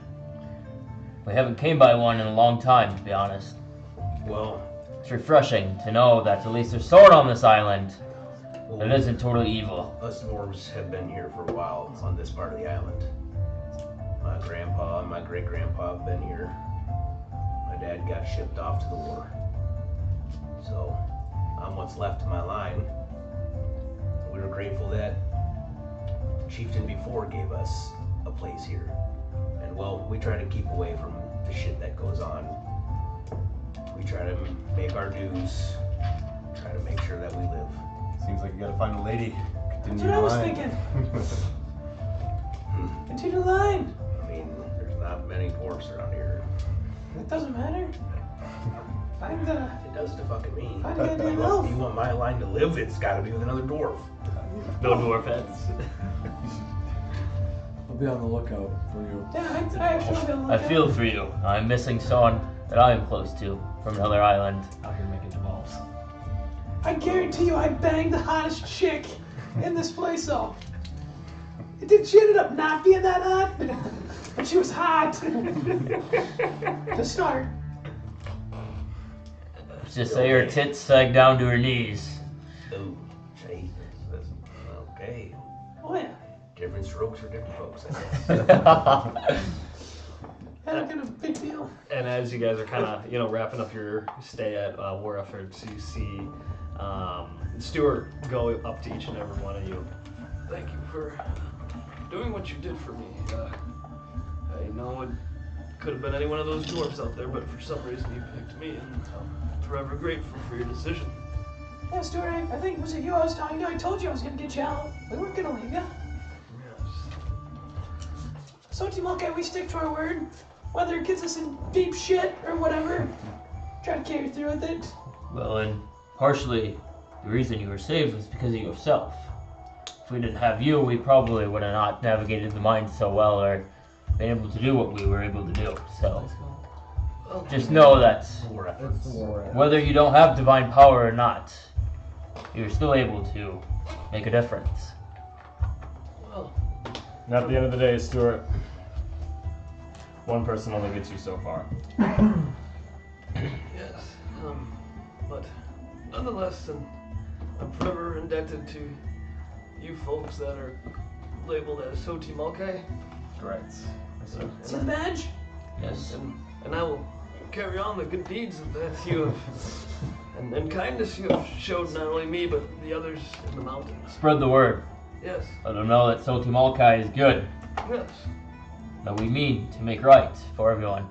We haven't came by one in a long time, to be honest. Well, it's refreshing to know that at least there's someone on this island that isn't totally evil. Us dwarves have been here for a while on this part of the island. My grandpa and my great-grandpa have been here. My dad got shipped off to the war. So, I'm what's left of my line. We were grateful that the chieftain before gave us a place here. And well, we try to keep away from the shit that goes on. We try to make our dues, try to make sure that we live. Seems like you gotta find a lady. That's what I was thinking. Continue the line. I mean, there's not many dwarfs around here. It doesn't matter. Find the. It does to fucking me. Find the goddamn If elf. you want my line to live, it's gotta be with another dwarf. No dwarf heads. I'll be on the lookout for you. Yeah, I actually feel I feel for you. I'm missing someone that I am close to from another island. Out here making balls. I guarantee you I banged the hottest chick in this place, though. She ended up not being that hot, but she was hot to start. Just say her tits sag down to her knees. Oh, Jesus. That's, okay. Oh yeah. Different strokes for different folks, I guess. That kind of a big deal. And as you guys are kind of, wrapping up your stay at War Efforts, you see Stuart go up to each and every one of you. Thank you for doing what you did for me. I know it could have been any one of those dwarves out there, but for some reason you picked me, and I'm forever grateful for your decision. Yeah, Stuart, I think, was it you I was talking to? I told you I was going to get you out. We weren't going to leave you. Yes. So, Team Hawkeye, we stick to our word. Whether it gets us in deep shit or whatever, try to carry through with it. Well, and partially the reason you were saved was because of yourself. If we didn't have you, we probably would have not navigated the mines so well or been able to do what we were able to do. So, just know that whether you don't have divine power or not, you're still able to make a difference. Well, And at the end of the day, Stuart, one person only gets you so far. yes. But nonetheless, I'm forever indebted to you folks that are labeled as Soti Malkai. Correct. See the badge? Yes. And I will carry on the good deeds that you have, and kindness you have showed not only me, but the others in the mountains. Spread the word. Yes, Let them know that Soti Malkai is good. yes. That we mean to make right for everyone.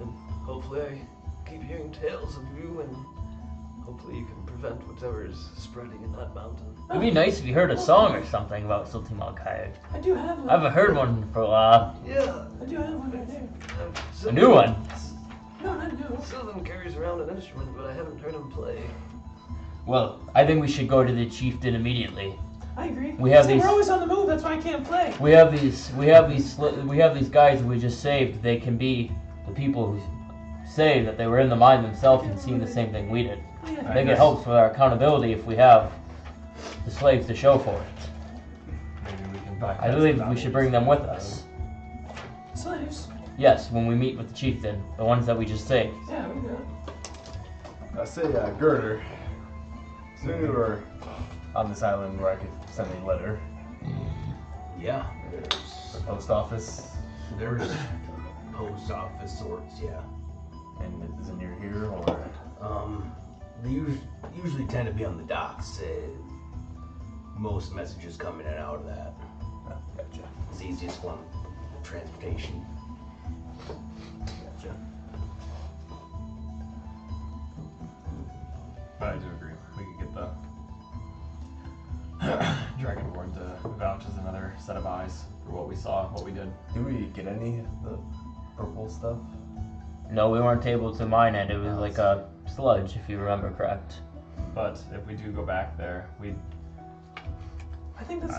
And hopefully I keep hearing tales of you, and hopefully you can prevent whatever is spreading in that mountain. It'd be nice if you heard a song or something about Soti Malkai. I do have one. I haven't heard one for a while. Yeah. I do have one right there. A new one. No, not new. Sylvan carries around an instrument, but I haven't heard him play. Well, I think we should go to the chieftain immediately. I agree. We have See, these- We're always on the move. That's why I can't play. We have these guys who we just saved. They can be the people who say that they were in the mine themselves and seeing the same thing we did. Oh, yeah. I think it helps with our accountability if we have the slaves to show for it. Maybe we can I believe we should bring them with us. Slaves. Yes, when we meet with the chieftain, the ones that we just saved. Yeah, we go. I say, Girder, soon we were on this island where I could send a letter. Yeah, The post office. there's post office sorts, yeah. And is it near here or? They usually tend to be on the docks. Most messages come in and out of that. Oh, gotcha. It's the easiest one. Transportation. Gotcha. But I do agree. We could get the Dragonborn to vouch as another set of eyes for what we saw, what we did. Did we get any of the purple stuff? No, we weren't able to mine it. It was like a sludge, if you remember correct. But if we do go back there, I think that's.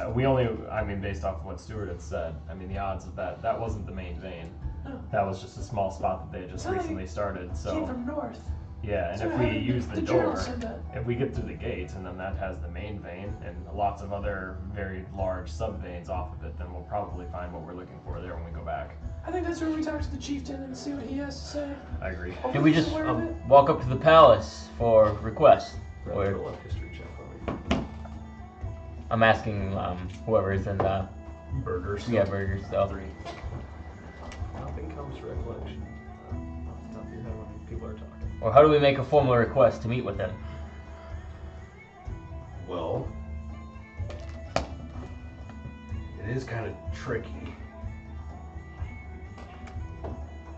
based off of what Stuart had said, the odds of that wasn't the main vein. No. That was just a small spot that they had just It's not like recently started. Came So from north. yeah, and So if we having use the journal door, said that. if we get through the gate and then that has the main vein and lots of other very large sub veins off of it, then we'll probably find what we're looking for there when we go back. I think that's where we talk to the chieftain and see what he has to say. I agree. Can we Hopefully he's just aware of it. walk up to the palace for requests? Roll Or a history check for me. I'm asking whoever is in the Burgers. burgers stuff. Nothing comes to recollection off the top of your head when people are talking. Or how do we make a formal request to meet with him? Well, it is kind of tricky.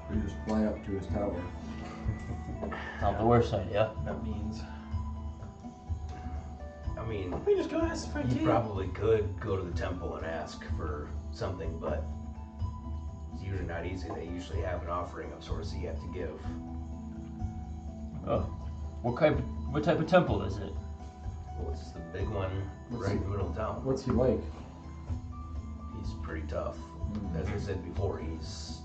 We just fly up to his tower. Not the worst idea. That means We just go ask for a You key. probably could go to the temple and ask for something, but it's usually not easy. They usually have an offering of sorts that you have to give. Oh, what type of temple is it? Well, it's the big one right in the middle of town. What's he like? He's pretty tough. As I said before, he's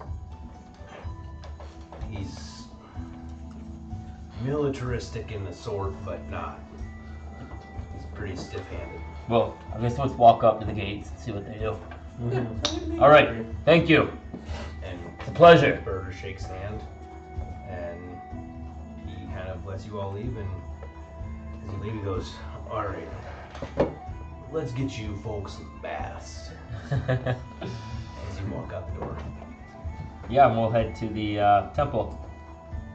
militaristic in the sort, but not. He's pretty stiff-handed. Well, I guess let's walk up to the gates and see what they do. All right, thank you. And It's a pleasure. Burger shakes hand, and he kind of lets you all leave. And as you leave, he goes, "All right, let's get you folks some baths." As you walk out the door. Yeah, and we'll head to the temple.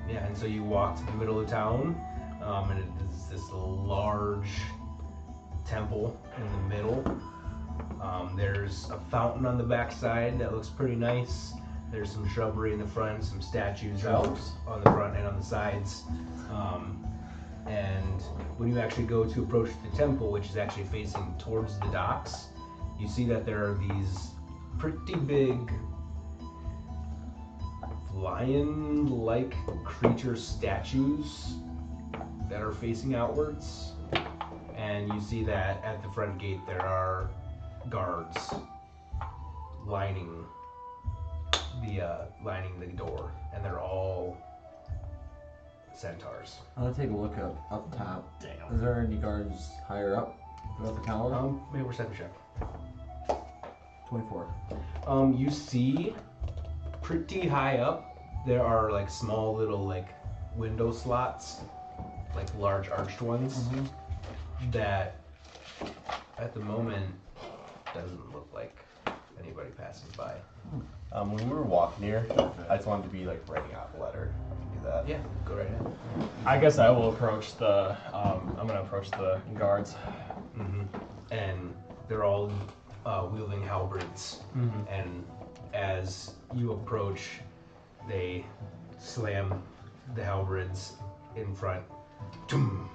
Yeah, and so you walk to the middle of town, and it is this large temple in the middle. There's a fountain on the backside that looks pretty nice. There's some shrubbery in the front, some statues out on the front and on the sides. And when you actually go to approach the temple, which is actually facing towards the docks, you see that there are these pretty big lion-like creature statues that are facing outwards. And you see that at the front gate there are guards lining the door, and they're all centaurs. I'm gonna take a look up top. Damn. Is there any guards higher up throughout the tower? Maybe we're second check. 24. You see pretty high up there are like small little like window slots, like large arched ones, that at the moment doesn't look like anybody passes by. When we were walking here, I just wanted to be like writing out a letter. I can do that. Yeah, go right ahead. I guess I will approach the. I'm gonna approach the guards. And they're all wielding halberds. And as you approach, they slam the halberds in front. Tum.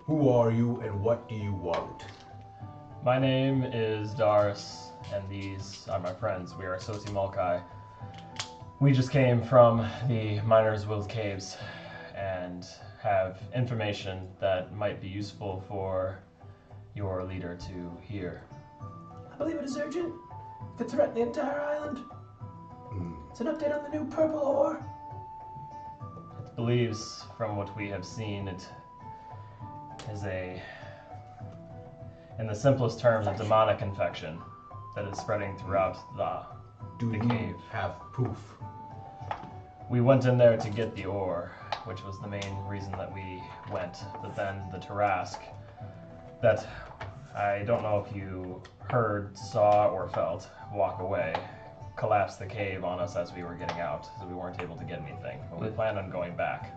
Who are you and what do you want? My name is Dars, and these are my friends. We are Sosi Mulkai. We just came from the Miners' Will Caves and have information that might be useful for your leader to hear. I believe it is urgent. Could threaten the entire island. It's an update on the new purple ore. It believes, from what we have seen, it is in the simplest terms, a demonic infection that is spreading throughout the cave. Have proof? We went in there to get the ore, which was the main reason that we went. But then the Tarask, that I don't know if you heard, saw, or felt walk away, collapsed the cave on us as we were getting out, so we weren't able to get anything. But we plan on going back.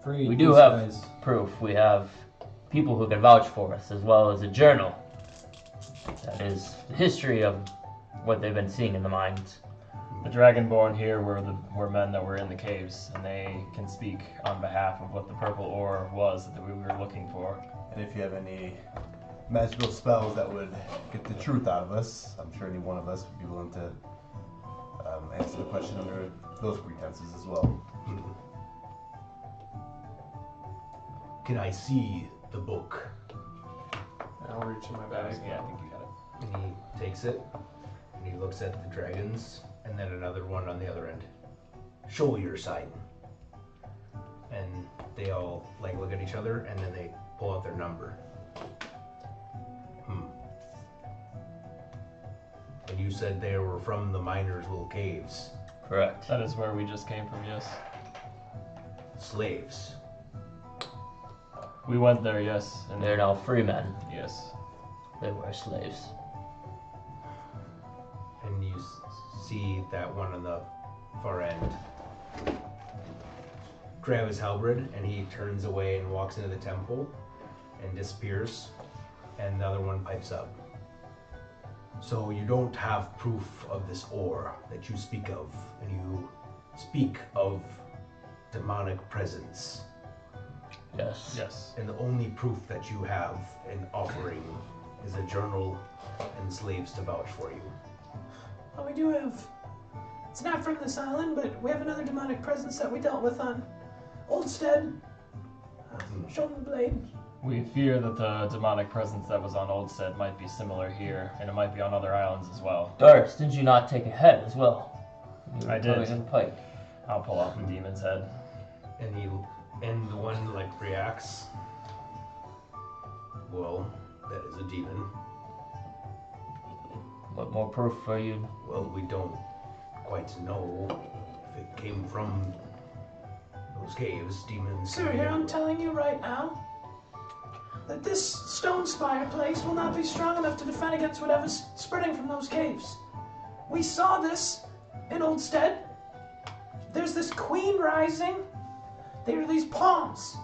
We do have proof. We have people who can vouch for us, as well as a journal that is the history of what they've been seeing in the mines. The Dragonborn here were men that were in the caves, and they can speak on behalf of what the purple ore was that we were looking for. And if you have any magical spells that would get the truth out of us, I'm sure any one of us would be willing to answer the question under those pretenses as well. Can I see the book? I'll reach in my bag. Yeah, I think you got it. And he takes it, and he looks at the dragons, and then another one on the other end. Show your sign. And they all like look at each other, and then they pull out their number. And you said they were from the Miners' Will Caves. Correct. That is where we just came from, yes. Slaves. We went there, yes. And They're now free men. Yes. They were slaves. And you see that one on the far end grab his halberd, and he turns away and walks into the temple and disappears, and the other one pipes up. So you don't have proof of this ore that you speak of, and you speak of demonic presence. Yes. Yes. And the only proof that you have in offering is a journal and slaves to vouch for you. Well, we do have. It's not from this island, but we have another demonic presence that we dealt with on Oldstead. Show them the blade. We fear that the demonic presence that was on Oldstead might be similar here, and it might be on other islands as well. Doris, didn't you not take a head as well? I did. In the pike. I'll pull off the demon's head. And the one like reacts. Well, that is a demon. What more proof are you? Well, we don't quite know if it came from those caves, demons. Sir, here I'm telling you right now that this stone spire place will not be strong enough to defend against whatever's spreading from those caves. We saw this in Oldstead. There's this queen rising. There are these palms.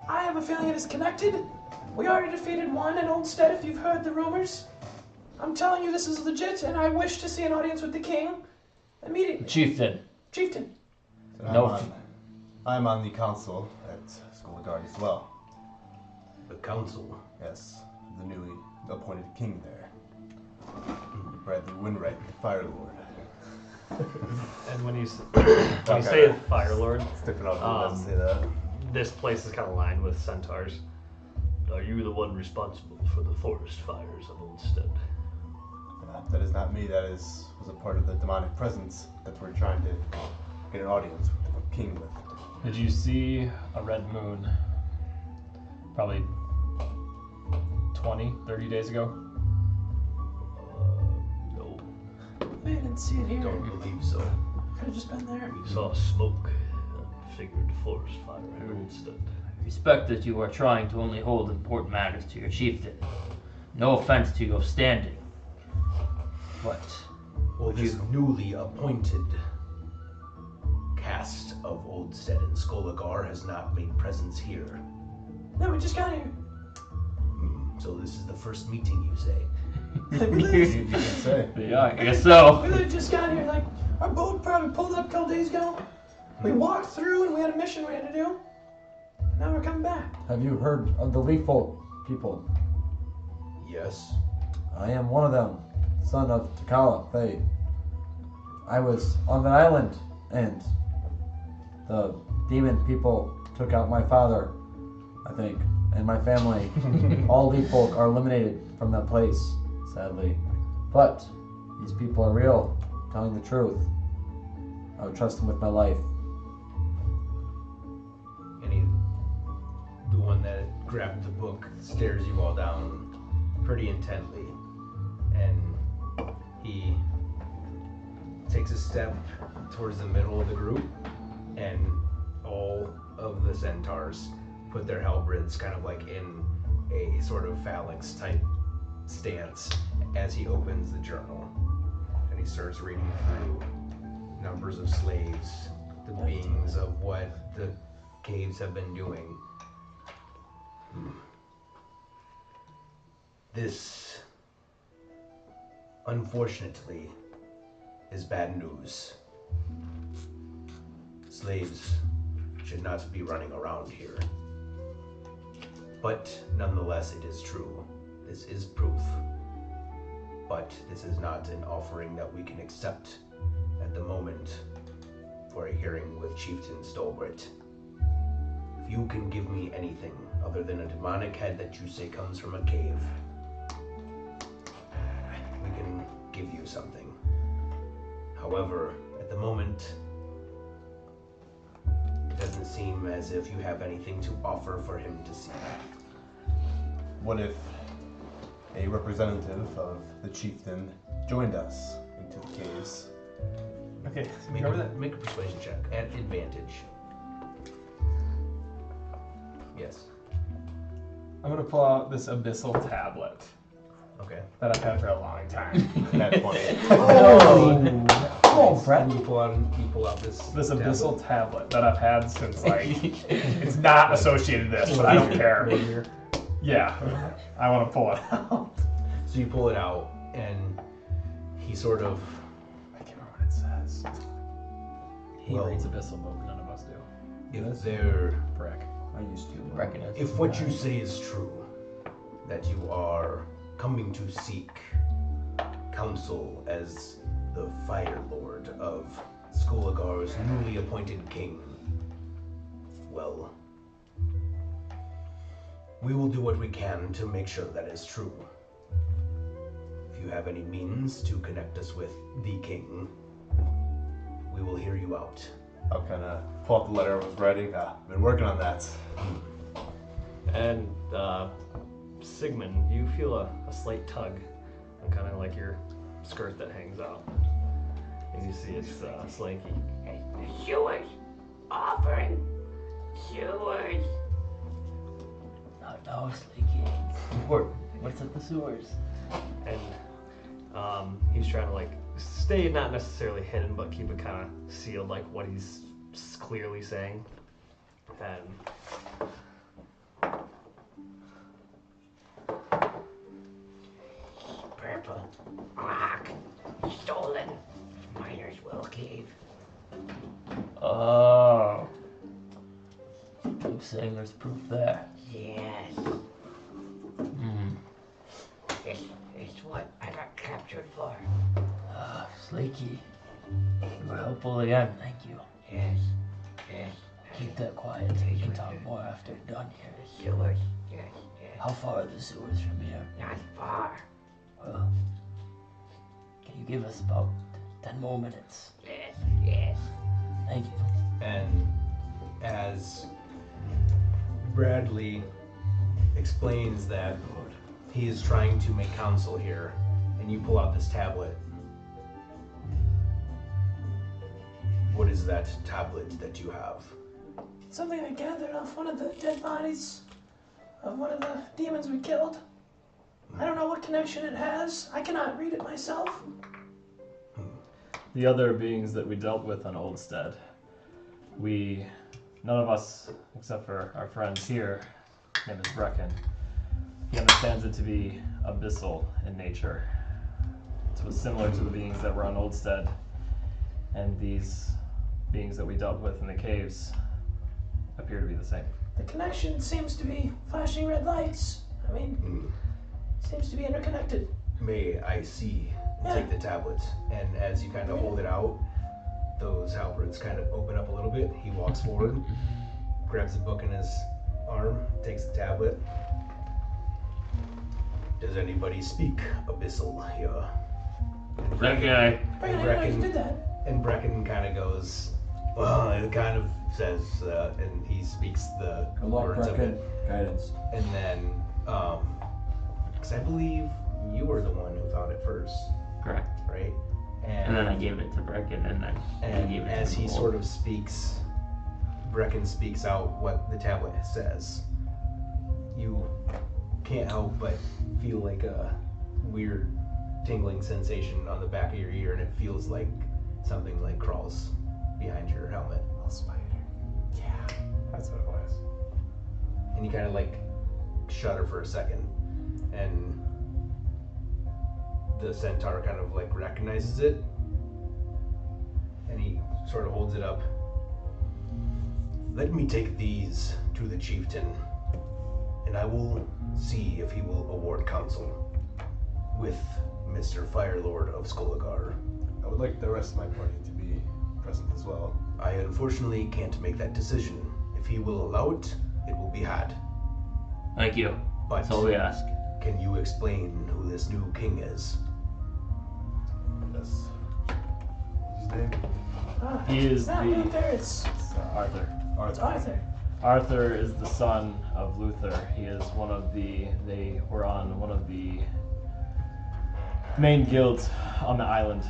I have a feeling it is connected. We already defeated one in Oldstead, if you've heard the rumors. I'm telling you this is legit, and I wish to see an audience with the king immediately. Chieftain. Chieftain. No. I'm on the council at Skullguard as well. The council? Yes, the newly appointed king there. Bradley Winwright, the Fire Lord. And when you say Fire Lord, Sticking out to say that. this place is kind of lined with centaurs. Are you the one responsible for the forest fires of Oldstead? That is not me. That was a part of the demonic presence that we're trying to get an audience with the king with. Did you see a red moon probably 20, 30 days ago? No. I didn't see it here. Don't believe so. Could have just been there. We saw smoke and figured forest fire at Oldstead. I respect that you are trying to only hold important matters to your chieftain. No offense to your standing. But Well, this newly appointed cast of Oldstead and Skolagar has not made presence here. No, we just got here. So this is the first meeting, you say? You can say. yeah, I guess so. We literally just got here. Like, our boat probably pulled up a couple days ago. We walked through and we had a mission we had to do. Now we're coming back. Have you heard of the Leaffolk people? Yes. I am one of them, son of Takala, Faye. I was on that island, and the demon people took out my father, I think, and my family. All Leaffolk are eliminated from that place, sadly. But these people are real, telling the truth. I would trust them with my life. The one that grabbed the book stares you all down pretty intently, and he takes a step towards the middle of the group, and all of the centaurs put their halberds kind of like in a sort of phalanx type stance as he opens the journal, and he starts reading through numbers of slaves, the beings of what the caves have been doing. This, unfortunately, is bad news. Slaves should not be running around here. But nonetheless, it is true. This is proof. But this is not an offering that we can accept at the moment for a hearing with Chieftain Stolbert. If you can give me anything other than a demonic head that you say comes from a cave, we can give you something. However, at the moment, it doesn't seem as if you have anything to offer for him to see. What if a representative of the chieftain joined us into the caves? Okay, Make a persuasion check at advantage. Yes. I'm gonna pull out this abyssal tablet Okay. that I've had for a long time. Nat 20. Oh, Brett. And you pull out this Abyssal tablet that I've had since like it's not associated with this, but I don't care. Yeah, I want to pull it out. So you pull it out, and he sort of. I can't remember what it says. He Well, reads abyssal, but none of us do. If they're. Frick. I used to. Recognize. If what you say is true, that you are coming to seek counsel as the Fire Lord of Skolagar's newly appointed king, well, we will do what we can to make sure that is true. If you have any means to connect us with the king, we will hear you out. I'll kind of pull out the letter I was writing. Been working on that. And Sigmund, you feel a slight tug on kind of like your skirt that hangs out. And you see it's Slinky. The sewers. Offering. Sewers. No, Slinky. Important. What's at the sewers? And he's trying to like stay not necessarily hidden, but keep it kind of sealed, like what he's clearly saying. And Purple. Rock. Stolen. Miner's Well Cave. Oh. You're saying there's proof there? Yes. It's what I got captured for. Slinky. You were helpful again, thank you. Yes. Keep that quiet. We can talk more after we're done here. The sewers. Yes. How far are the sewers from here? Not far. Well, can you give us about 10 more minutes? Yes. Thank you. And as Bradley explains that he is trying to make counsel here, and you pull out this tablet. What is that tablet that you have? Something I gathered off one of the dead bodies of one of the demons we killed. I don't know what connection it has. I cannot read it myself. The other beings that we dealt with on Oldstead, none of us, except for our friends here, his name is Brecken, he understands it to be abyssal in nature. It was similar to the beings that were on Oldstead, and these beings that we dealt with in the caves appear to be the same. The connection seems to be flashing red lights. I mean, seems to be interconnected. May I see? Take the tablet, and as you kind of hold it out, those halberds kind of open up a little bit. He walks forward, grabs the book in his arm, takes the tablet. Does anybody speak abyssal here? That guy. And Brecken kind of goes, well, it kind of says, and he speaks the words of it. Guidance. And then, because I believe you were the one who found it first. Correct. Right? And then I gave it to Brecken, and then I gave it to as he Cole. sort of speaks, Brecken speaks out what the tablet says. You can't help but feel like a weird tingling sensation on the back of your ear, and it feels like something like crawls behind your helmet. A spider. Yeah. That's what it was. And you kind of like shudder for a second, and the centaur kind of like recognizes it, and he sort of holds it up. Let me take these to the chieftain, and I will see if he will award counsel with Mr. Firelord of Skolagar. I would like the rest of my party to be present as well. I unfortunately can't make that decision. If he will allow it, it will be had. Thank you. But That's all we ask. can you explain who this new king is? Yes. What's his name? He is Not the Luther, it's Arthur. it's Arthur. Arthur is the son of Luther. He is they were on one of the main guilds on the island.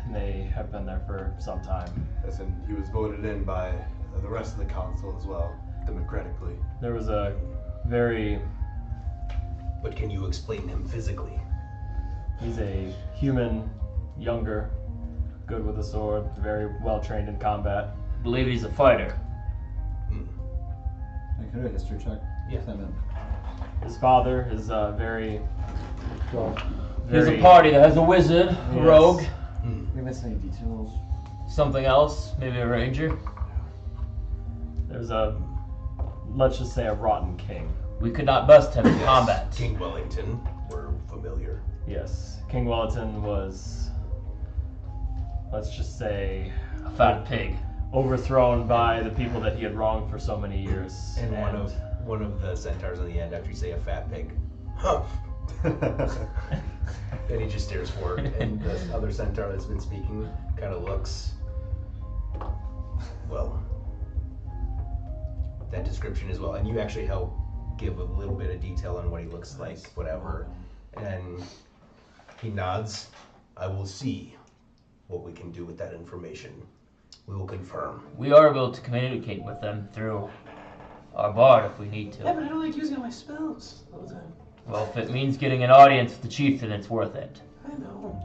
And they have been there for some time. Yes, and he was voted in by the rest of the council as well, democratically. There was a very... But can you explain him physically? He's a human, younger, good with a sword, very well trained in combat. I believe he's a fighter. I could do a history check. Yeah. His father is very... There's a party that has a wizard, a Yes. rogue, We miss any details? something else, maybe a ranger. There's a, let's just say, a rotten king. We could not bust him in combat. King Wellington, we're familiar. Yes, King Wellington was, let's just say, A fat pig. overthrown by the people that he had wronged for so many years. And one of the centaurs on the end, after you say a fat pig, huh? Then he just stares forward, and the other centaur that's been speaking kind of looks. Well, that description as well, and you actually help give a little bit of detail on what he looks like, whatever. And he nods, I will see what we can do with that information. We will confirm. We are able to communicate with them through our bard if we need Yeah, to. but I don't like using all my spells all the time. Well, if it means getting an audience with the chieftain, it's worth it. I know.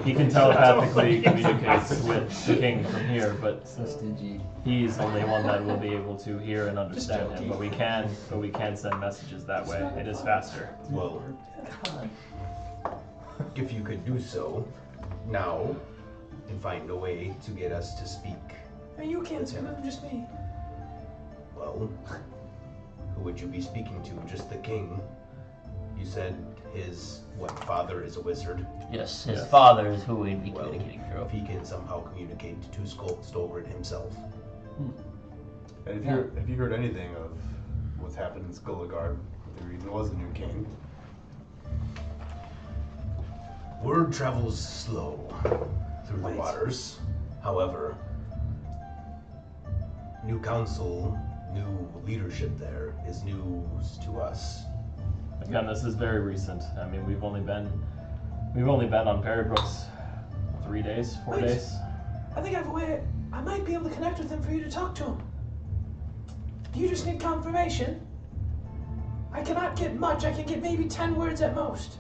He can telepathically communicate with the king from here, but So stingy. he's the only one that will be able to hear and understand him. But we can send messages that way. It is faster. Well, if you could do so now and find a way to get us to speak, I mean, you can't speak with him, just me. well, who would you be speaking to? Just the king? You said his, father is a wizard? Yes, his Yes. father is who we'd be Well, communicating through. if he can somehow communicate to Stolgrid himself. And if you heard anything of what's happened in Skulligard, the reason was the new king. Word travels slow through the waters. However, new council, new leadership there is news to us. Again, this is very recent. I mean, we've only been on Perrybrooks 3 days, 4 Wait. days. I think I have a way. I might be able to connect with him for you to talk to him. You just need confirmation. I cannot get much. I can get maybe 10 words at most.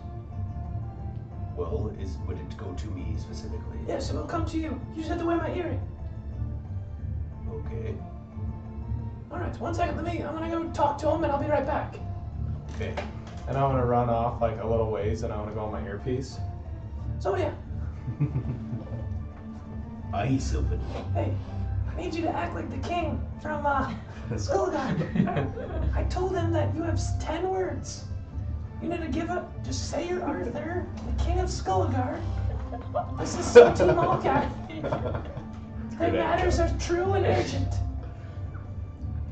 Well, would it go to me specifically? Yes, it will come to you. You just have to wear my earring. Okay. All right, 1 second. I'm gonna go talk to him, and I'll be right back. Okay. And I'm gonna run off like a little ways, and I'm gonna go on my earpiece. So yeah, Aye, Sylvan. hey, I need you to act like the king from Skulligard. I told him that you have 10 words. You need to give up. Just say you're Arthur, the king of Skulligard. This is Salty Malkai. The matters are true and urgent.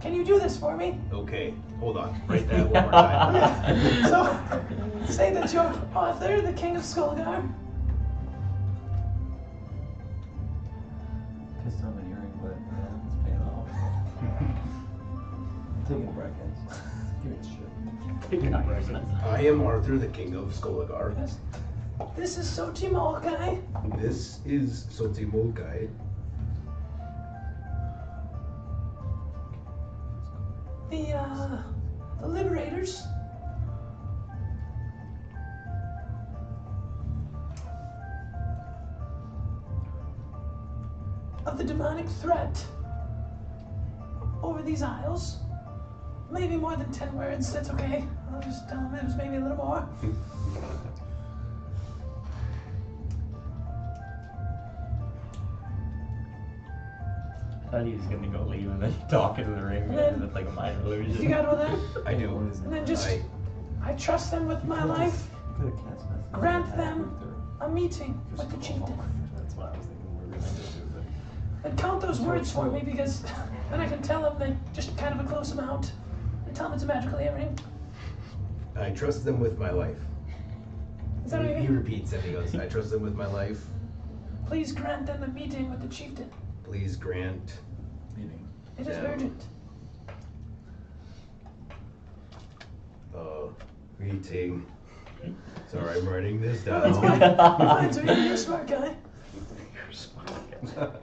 Can you do this for me? Okay, hold on. Write that one more time. So, say that you're Arthur, the king of Skulligard. Pissed on my earring, but it's paying off. Taking a break, guys. Give me shit. I am Arthur, the king of Skulligard. Yes. This is Salty Malkai. This is Soti Mulgai. The Liberators. Of the demonic threat over these isles. Maybe more than 10 words, that's okay. I'll just tell them it was maybe a little more. I thought he was gonna go leave and then talk into the ring then- with like a minor illusion. You got all that? I do. And then just, I trust them with my life. Grant them a meeting with the chieftain. That's what I was thinking we were gonna do. And count those words for me because then I can tell them they just kind of a close amount. And tell them it's a magical earring. I trust them with my life. Is that He okay? repeats and he goes, I trust them with my life. Please grant them a meeting with the chieftain. Please grant. It is Yeah. urgent. Meeting. Sorry, I'm writing this That's fine. down. Fine, so you're a smart guy.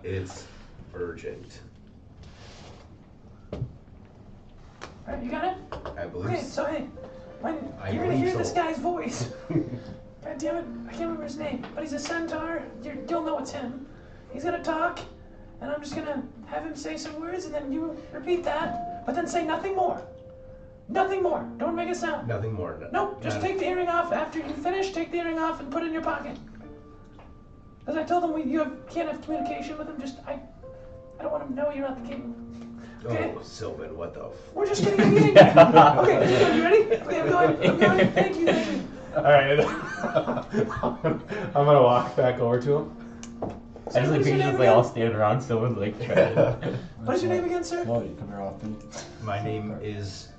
It's urgent. Alright, you got it? I believe Okay, so. so hey, when I you're gonna believe hear this so. guy's voice. God damn it, I can't remember his name, but he's a centaur. You'll know it's him. He's gonna talk, and I'm just gonna have him say some words, and then you repeat that, but then say nothing more. Nothing more. Don't make a sound. Nothing more. Nope, just take the earring off. After you finish, take the earring off and put it in your pocket. Because I told him can't have communication with him. I don't want him to know you're not the king. Okay? Oh, Sylvan, what the We're just getting a meeting. Okay, you ready? Okay, I'm going. Thank you. All right. I'm gonna walk back over to him. I just like picture just like all standing around, someone's like trying to... What's your name again, sir? Oh, you come here often. My name is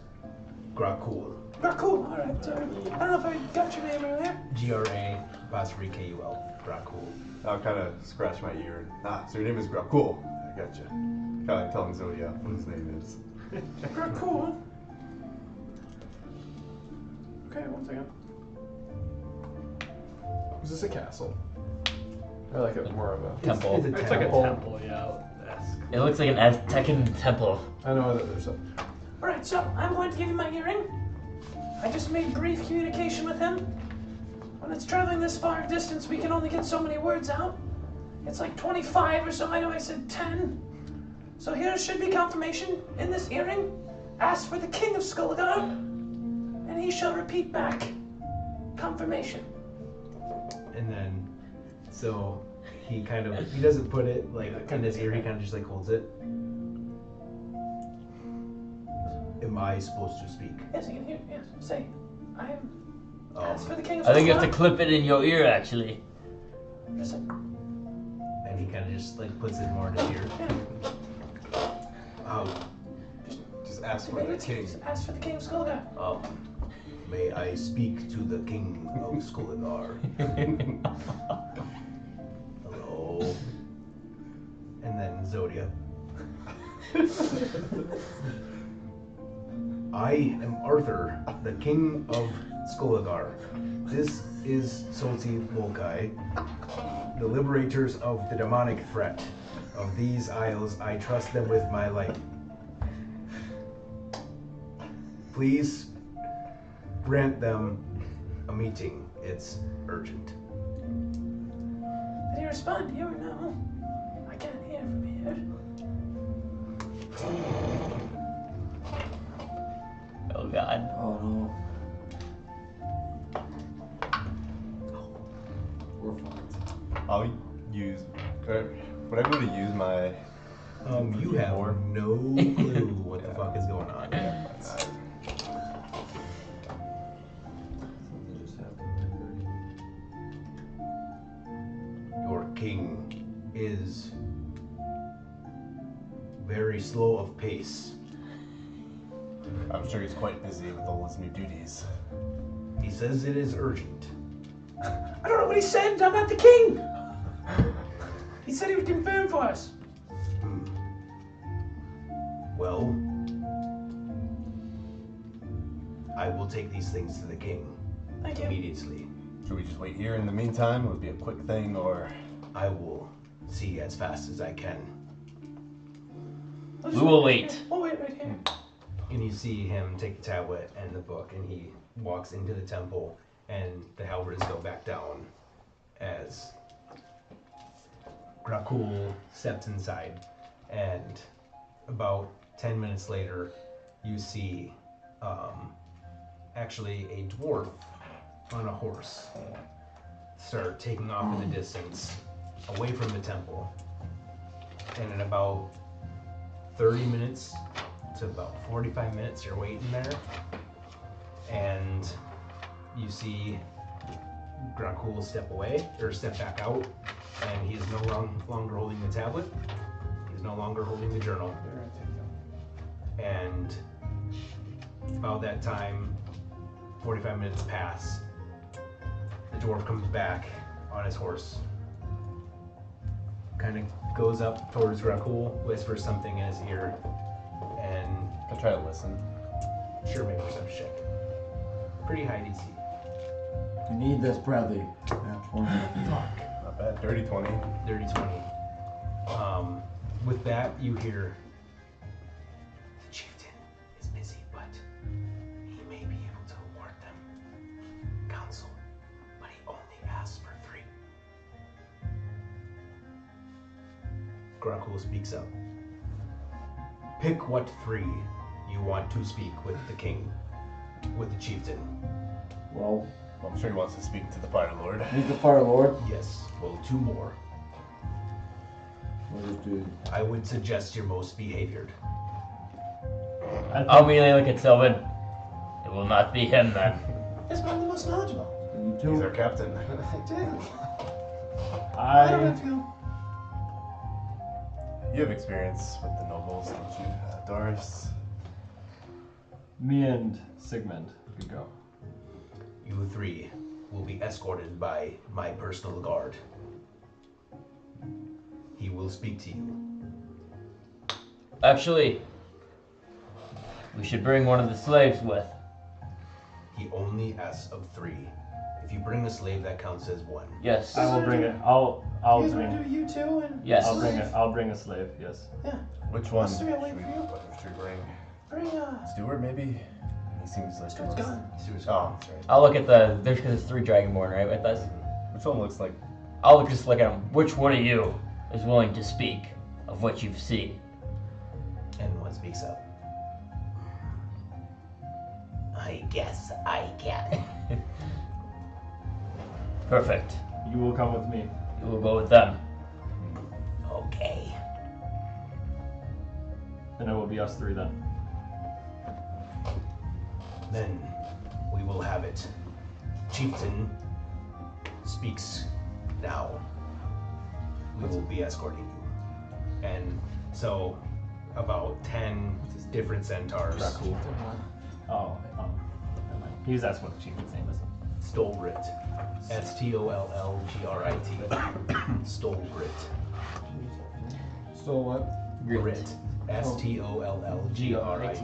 Grakul. Cool. All right. I don't know if I got your name earlier. G-R-A-K-U-L. Grakul. I'll kind of scratch my ear. So your name is Grakul. I gotcha. Kind of like telling Zodia what his name is. Cool. Okay, 1 second. Is this a castle? Or like a more of a Temple. It's a It's like a temple. temple, yeah. Esque. It looks like an Aztecan temple. I know that there's a. Alright, so I'm going to give you my earring. I just made brief communication with him. When it's traveling this far distance, we can only get so many words out. It's like 25 or so. I know I said 10. So here should be confirmation in this earring. Ask for the King of Skulladar, and he shall repeat back confirmation. And then, so he doesn't put it like in his ear. He kind of just like holds it. Am I supposed to speak? Yes, you can hear. Yes, say, I am. Ask for the Um, King of Skulladar. I think you have to clip it in your ear, actually. Listen. and he kind of just like puts it more in his ear. Just ask for the king. Ask for the King of Skulladar. May I speak to the King of Skulladar? Hello. And then Zodia. I am Arthur, the King of Skulladar. This is Solti Volkai, the liberators of the demonic threat of these isles. I trust them with my life. Please grant them a meeting. It's urgent. Did he respond to you or no? I can't hear from here. Oh god. Oh no. We're fucked. I'll use. Would I be able to use my? You have no clue what the fuck is going on. Something just happened. Your king is very slow of pace. I'm sure he's quite busy with all his new duties. He says it is urgent. I don't know what he said. I'm not the king. He said he would confirm for us. Well, I will take these things to the king Thank you. immediately. Should we just wait here in the meantime? Would it be a quick thing, or? I will see as fast as I can. We'll We just will wait wait. here. We'll wait right here. And you see him take the tablet and the book, and he walks into the temple, and the halberds go back down as Grakul steps inside. And about 10 minutes later, you see actually a dwarf on a horse start taking off in the distance away from the temple. And in about 30 minutes to about 45 minutes, you're waiting there, and you see Grakul step away, or step back out, and he is no longer holding the tablet. He's no longer holding the journal. And about that time, 45 minutes pass. The dwarf comes back on his horse, kind of goes up towards Grakul, whispers something in his ear, and I'll try to listen. sure, make a perception check. Pretty high DC. You need this, Bradley. That's one. Not bad. Dirty 20. Dirty 20. With that, you hear, the chieftain is busy, but he may be able to award them counsel, but he only asks for 3. Grakul speaks up. Pick what 3 you want to speak with the king, with the chieftain. Well, I'm sure he wants to speak to the Fire Lord. meet the Fire Lord. Yes, well, 2 more. What is dude? I would suggest your most behaviored. I'll immediately look at Sylvan. It will not be him then. Yes, but I'm the most knowledgeable. You He's too. our captain. Exactly. I don't I have to. You have experience with the nobles, don't you, Doris? me and Sigmund could go. You 3 will be escorted by my personal guard. He will speak to you. Actually, we should bring one of the slaves with. He only asks of 3. If you bring a slave, that counts as one. Yes. I will bring it. I'll You guys bring. want to do you two and Yes. I'll bring it. I'll bring a slave. Yes. Yeah. Which one What's the should real we, name for you? should we bring? Bring Stewart, maybe? He seems like Stuart's gone. Stewart's gone. That's right. I'll look at there's 3 Dragonborn right with us. Which one looks like? I'll just look at them. Which one of you is willing to speak of what you've seen? And one speaks up. I guess I can. Perfect. You will come with me. You will go with them. Okay. And it will be us 3 then. Then we will have it. Chieftain speaks now. We will be escorting you. And so, about 10 different centaurs. Cool. Oh, never mind. He's that's what the chieftain's name is. Stolgrit. Stollgrit. Stolgrit. Stole what? Grit. Stollgrit.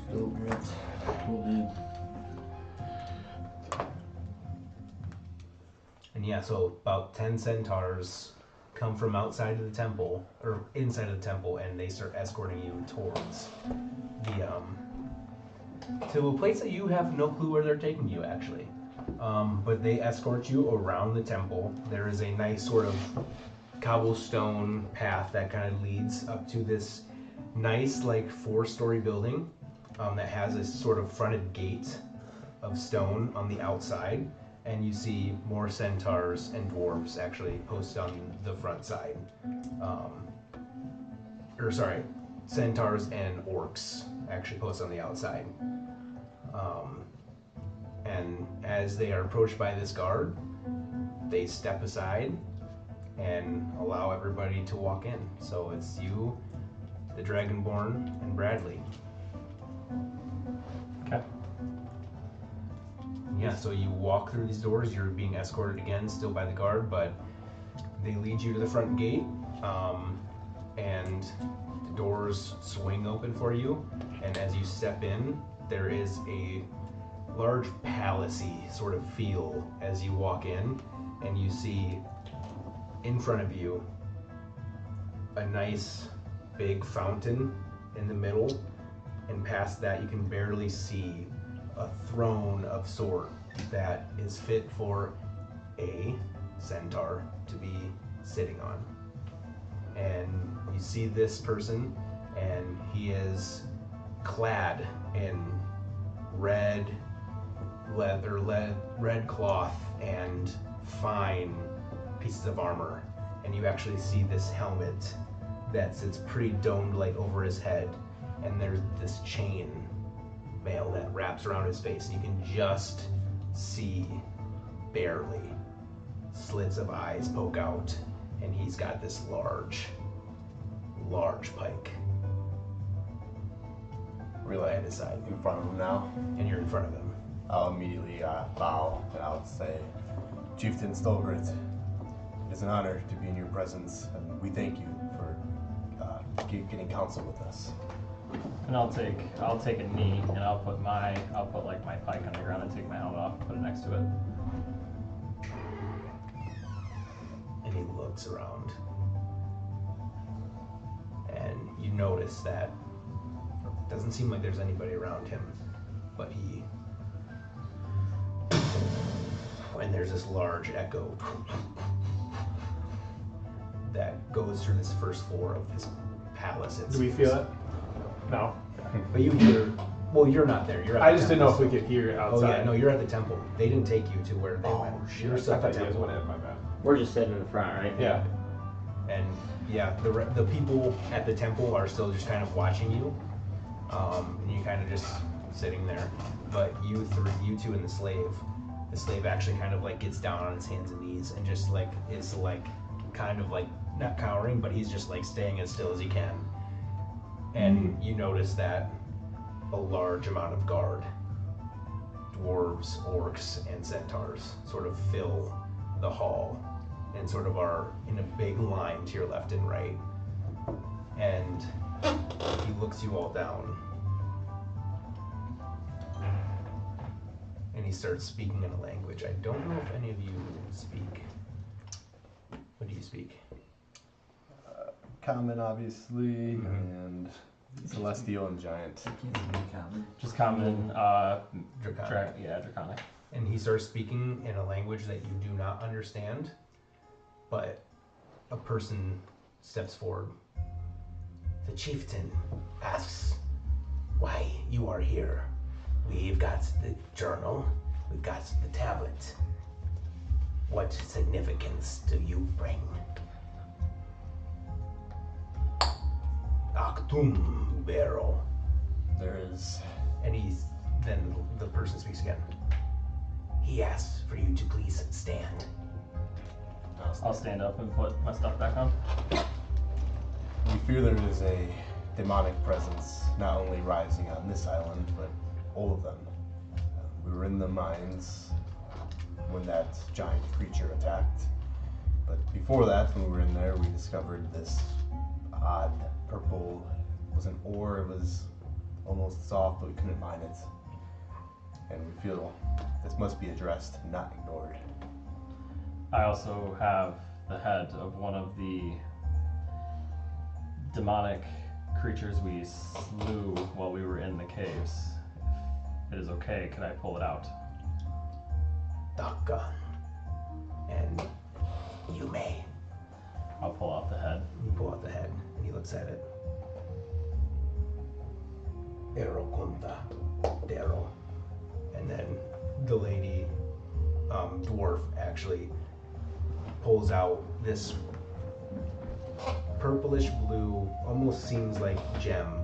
Stole grit. Cool name. And yeah, so about 10 centaurs come from outside of the temple, or inside of the temple, and they start escorting you towards the, to a place that you have no clue where they're taking you, actually. But they escort you around the temple. There is a nice sort of cobblestone path that kind of leads up to this nice, like, 4-story building that has a sort of fronted gate of stone on the outside. And you see more centaurs and dwarves actually posted on the front side. Centaurs and orcs actually posted on the outside. And as they are approached by this guard, they step aside and allow everybody to walk in. So it's you, the Dragonborn, and Bradley. Okay. Yeah, so you walk through these doors, you're being escorted again, still by the guard, but they lead you to the front gate, and the doors swing open for you, and as you step in, there is a large palace-y sort of feel as you walk in, and you see in front of you a nice big fountain in the middle, and past that you can barely see a throne of sort that is fit for a centaur to be sitting on. And you see this person, and he is clad in red leather, red cloth, and fine pieces of armor. And you actually see this helmet that sits pretty domed like over his head, and there's this chain mail that wraps around his face, and you can just see barely slits of eyes poke out, and he's got this large pike Really? at his side, In front of him now? and you're in front of him. I'll immediately bow and I'll say, Chieftain Stolgrit, it is an honor to be in your presence, and we thank you for getting counsel with us. And I'll take a knee and I'll put like my pike on the ground and take my helmet off and put it next to it. And he looks around, and you notice that it doesn't seem like there's anybody around him, but and there's this large echo that goes through this first floor of this palace. Do we feel it? No. But you hear, well, you're not there. You're at I the just didn't know if temple. we could hear it Oh outside. yeah, no, you're at the temple. They didn't take you to where they went. You're I still at thought the you guys temple. would have, my bad. We're just sitting in the front, right? Yeah. And yeah, the people at the temple are still just kind of watching you, and you kind of just sitting there. But you two and the slave actually kind of like gets down on his hands and knees and just like is like kind of like not cowering, but he's just like staying as still as he can. And you notice that a large amount of guard, dwarves, orcs, and centaurs, sort of fill the hall and sort of are in a big line to your left and right. And he looks you all down. And he starts speaking in a language. I don't know if any of you speak. What do you speak? Common, obviously, and celestial and giant. Just common, Draconic. Draconic. And he starts speaking in a language that you do not understand, but a person steps forward. The chieftain asks why you are here. We've got the journal, we've got the tablet. What significance do you bring? Actum Bero. There is. And then the person speaks again. He asks for you to please stand. I'll stand up and put my stuff back on. We fear there is a demonic presence not only rising on this island, but all of them. We were in the mines when that giant creature attacked. But before that, when we were in there, we discovered this odd purple, it was an ore, it was almost soft, but we couldn't mine it. And we feel this must be addressed, not ignored. I also have the head of one of the demonic creatures we slew while we were in the caves. If it is okay, could I pull it out? Dakkan. And you may. I'll pull out the head. You pull out the head, and he looks at it. Erokunta, Dero. And then the lady, dwarf, actually pulls out this purplish blue, almost seems like gem,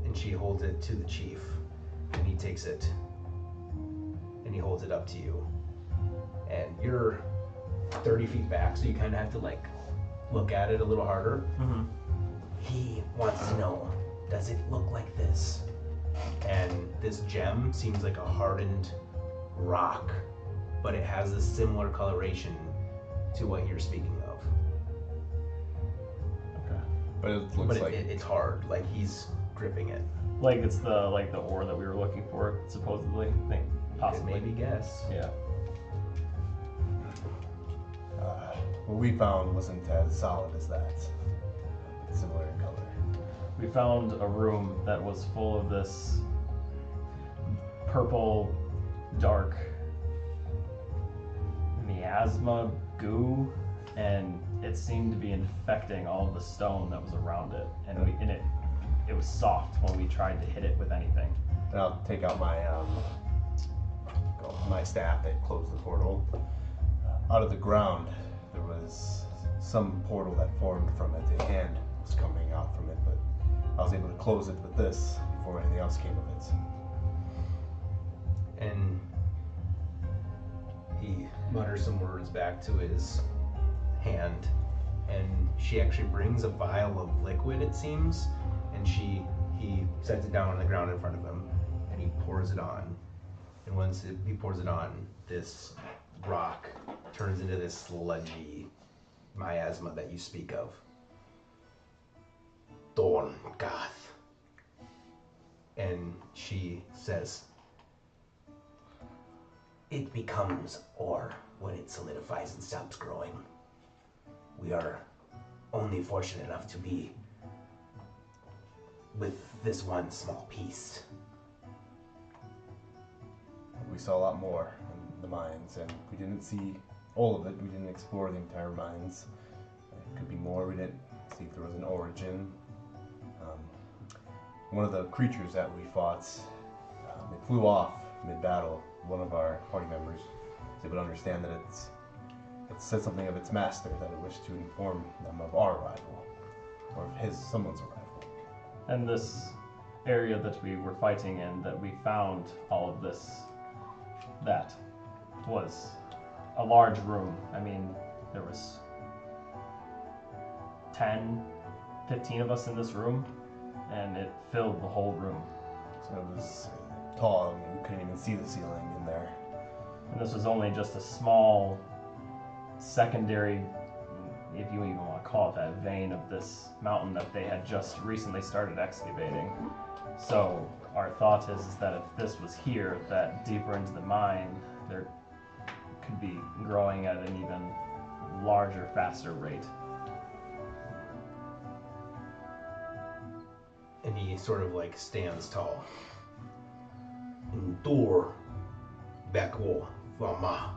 and she holds it to the chief, and he takes it, and he holds it up to you. And you're 30 feet back, so you kind of have to like look at it a little harder. Mm-hmm. He wants to know, does it look like this? And this gem seems like a hardened rock, but it has a similar coloration to what you're speaking of. Okay. But it looks like it's hard, like he's gripping it. Like it's the ore that we were looking for, supposedly. I think possibly. Could maybe guess. Yeah. what we found wasn't as solid as that. Similar in color. We found a room that was full of this purple, dark miasma goo, and it seemed to be infecting all of the stone that was around it. And it was soft when we tried to hit it with anything. And I'll take out my staff that closed the portal. Out of the ground, there was some portal that formed from it. A hand was coming out from it, but I was able to close it with this before anything else came of it. And he mutters some words back to his hand, and she actually brings a vial of liquid, it seems, and he sets it down on the ground in front of him, and he pours it on. And once he pours it on, this rock turns into this sludgy miasma that you speak of. Thorn Goth. And she says, it becomes ore when it solidifies and stops growing. We are only fortunate enough to be with this one small piece. We saw a lot more in the mines, and we didn't see all of it. We didn't explore the entire mines. It could be more. We didn't see if there was an origin. One of the creatures that we fought, it flew off mid-battle. One of our party members was able to understand that it said something of its master, that it wished to inform them of our arrival, or of someone's arrival. And this area that we were fighting in, that we found all of this, that was a large room. I mean, there was 10, 15 of us in this room, and it filled the whole room. So it was tall, I mean, we couldn't even see the ceiling in there. And this was only just a small secondary if you even want to call it that, vein of this mountain that they had just recently started excavating. So our thought is that if this was here, that deeper into the mine, there could be growing at an even larger, faster rate. And he sort of like stands tall. Endure, Bekwo, Vama.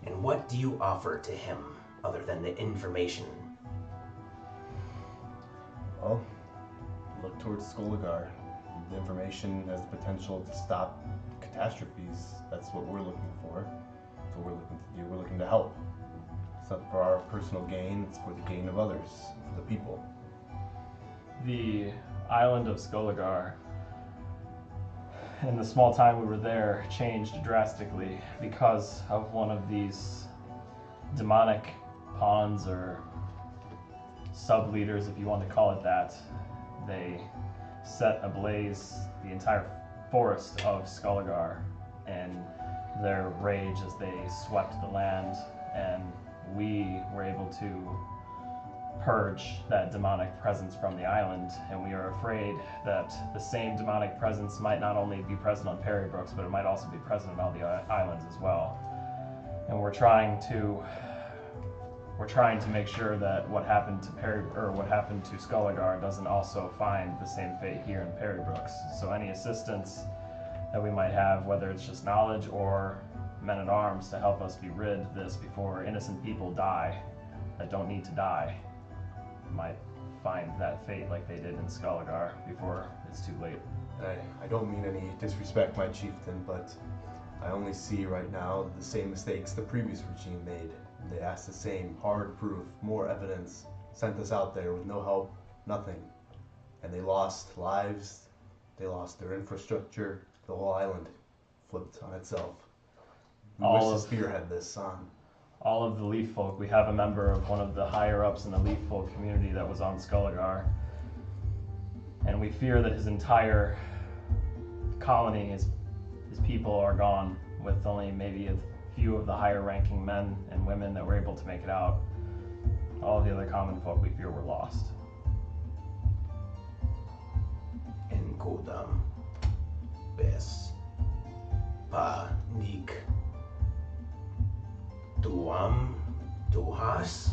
And what do you offer to him other than the information? Well, look towards Skolagar. The information has the potential to stop catastrophes. That's what we're looking for. That's what we're looking to do. We're looking to help. It's not for our personal gain, it's for the gain of others, for the people. The island of Skolagar, in the small time we were there, changed drastically because of one of these demonic pawns or sub-leaders, if you want to call it that. They set ablaze the entire forest of Skolagar in their rage as they swept the land, and we were able to purge that demonic presence from the island, and we are afraid that the same demonic presence might not only be present on Perry Brooks, but it might also be present on all the islands as well. And we're trying to make sure that what happened to Skolagar doesn't also find the same fate here in Perry Brooks. So any assistance that we might have, whether it's just knowledge or men at arms to help us be rid of this before innocent people die that don't need to die, might find that fate like they did in Skolagar before it's too late. I don't mean any disrespect, my chieftain, but I only see right now the same mistakes the previous regime made. They asked the same hard proof, more evidence, sent us out there with no help, nothing. And they lost lives, they lost their infrastructure, the whole island flipped on itself. We wish to spearhead this on. All of the Leaf Folk, we have a member of one of the higher ups in the Leaf Folk community that was on Skolagar. And we fear that his entire colony, his people are gone, with only maybe a few of the higher ranking men and women that were able to make it out. All of the other common folk we fear were lost. En Kodam, Bes, Pa, Nik, Duam, Duhas.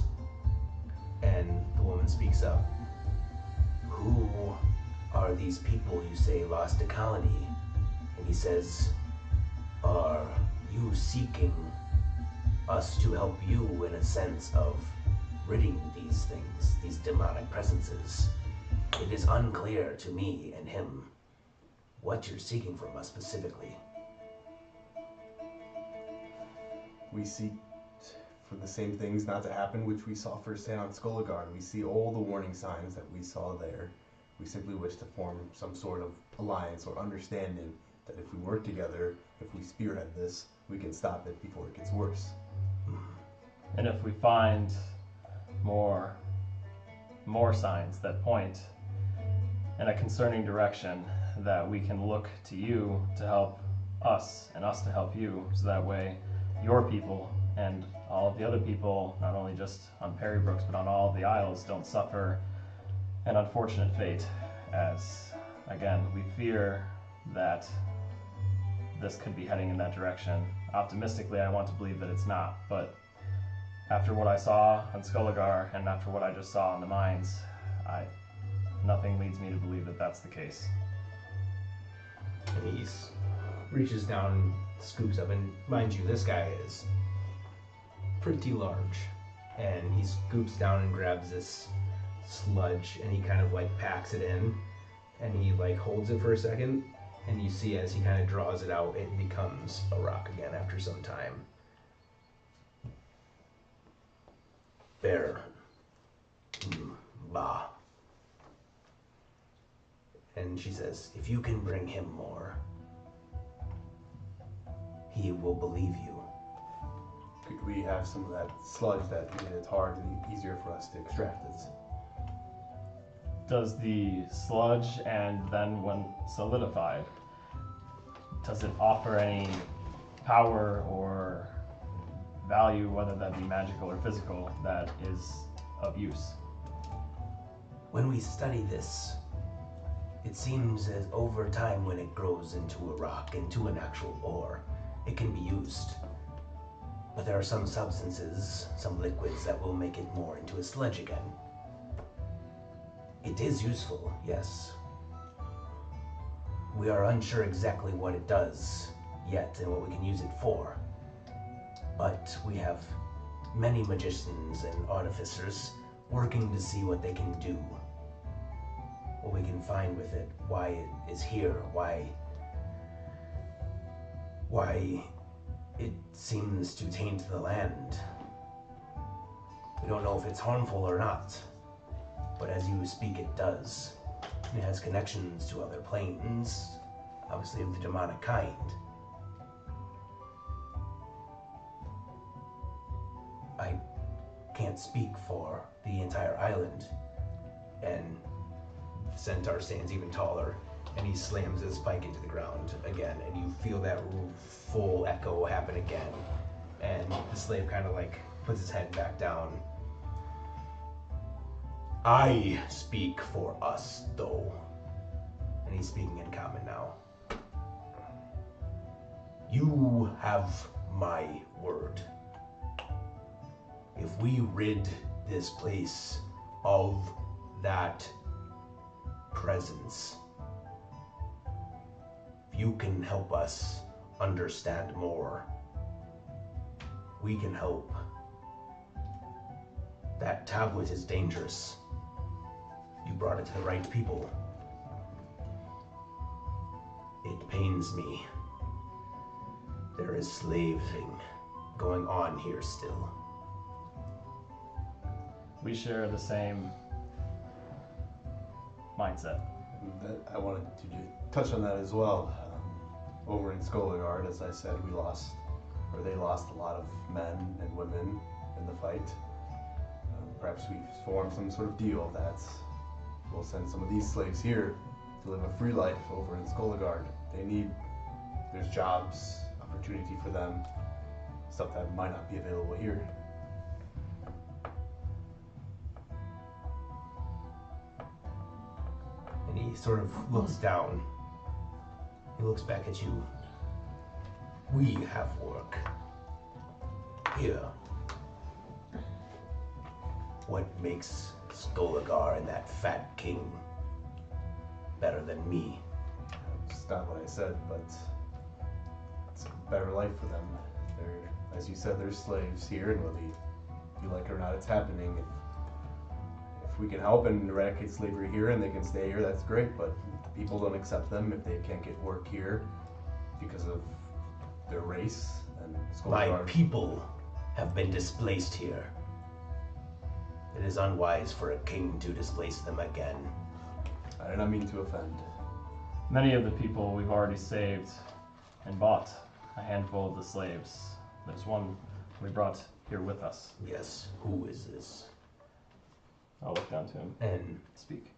And the woman speaks up. Who are these people you say lost a colony? And he says, are you seeking us to help you in a sense of ridding these things, these demonic presences? It is unclear to me and him what you're seeking from us specifically. We seek for the same things not to happen which we saw firsthand on Skolagar. We see all the warning signs that we saw there. We simply wish to form some sort of alliance or understanding that if we work together, if we spearhead this, we can stop it before it gets worse. And if we find more signs that point in a concerning direction, that we can look to you to help us and us to help you, so that way your people and all of the other people, not only just on Perry Brooks but on all of the Isles, don't suffer an unfortunate fate, as again we fear that this could be heading in that direction. Optimistically, I want to believe that it's not, but after what I saw on Skolagar and after what I just saw in the mines, nothing leads me to believe that that's the case. And he reaches down and scoops up, and mind you, this guy is pretty large. And he scoops down and grabs this sludge, and he kind of like packs it in, and he like holds it for a second, and you see as he kind of draws it out, it becomes a rock again after some time. Bear. Bah. And she says, if you can bring him more, he will believe you. Could we have some of that sludge that made it hard and easier for us to extract it? Does the sludge, and then when solidified, does it offer any power or value, whether that be magical or physical, that is of use. When we study this, it seems as over time when it grows into a rock, into an actual ore, it can be used. But there are some substances, some liquids that will make it more into a sludge again. It is useful, yes. We are unsure exactly what it does yet and what we can use it for. But we have many magicians and artificers working to see what they can do. What we can find with it, why it is here, why it seems to taint the land. We don't know if it's harmful or not, but as you speak, it does. It has connections to other planes, obviously of the demonic kind. I can't speak for the entire island, and Centaur stands even taller, and he slams his spike into the ground again, and you feel that full echo happen again, and the slave kind of like puts his head back down. I speak for us, though. And he's speaking in common now. You have my word. If we rid this place of that presence, if you can help us understand more, we can help. That tablet is dangerous. You brought it to the right people. It pains me. There is slaving going on here still. We share the same mindset. I wanted to touch on that as well. Over in Skolegard, as I said, they lost a lot of men and women in the fight. Perhaps we form some sort of deal that we'll send some of these slaves here to live a free life over in Skolegard. There's jobs, opportunity for them, stuff that might not be available here. And he sort of looks down. He looks back at you. We have work here. What makes Skolagar and that fat king better than me? It's not what I said, but it's a better life for them. As you said, there's slaves here, and whether you like it or not, it's happening. If we can help and eradicate slavery here and they can stay here, that's great, but if people don't accept them if they can't get work here because of their race, and My people have been displaced here. It is unwise for a king to displace them again. I did not mean to offend. Many of the people we've already saved and bought, a handful of the slaves. There's one we brought here with us. Yes, who is this? I'll look down to him and speak.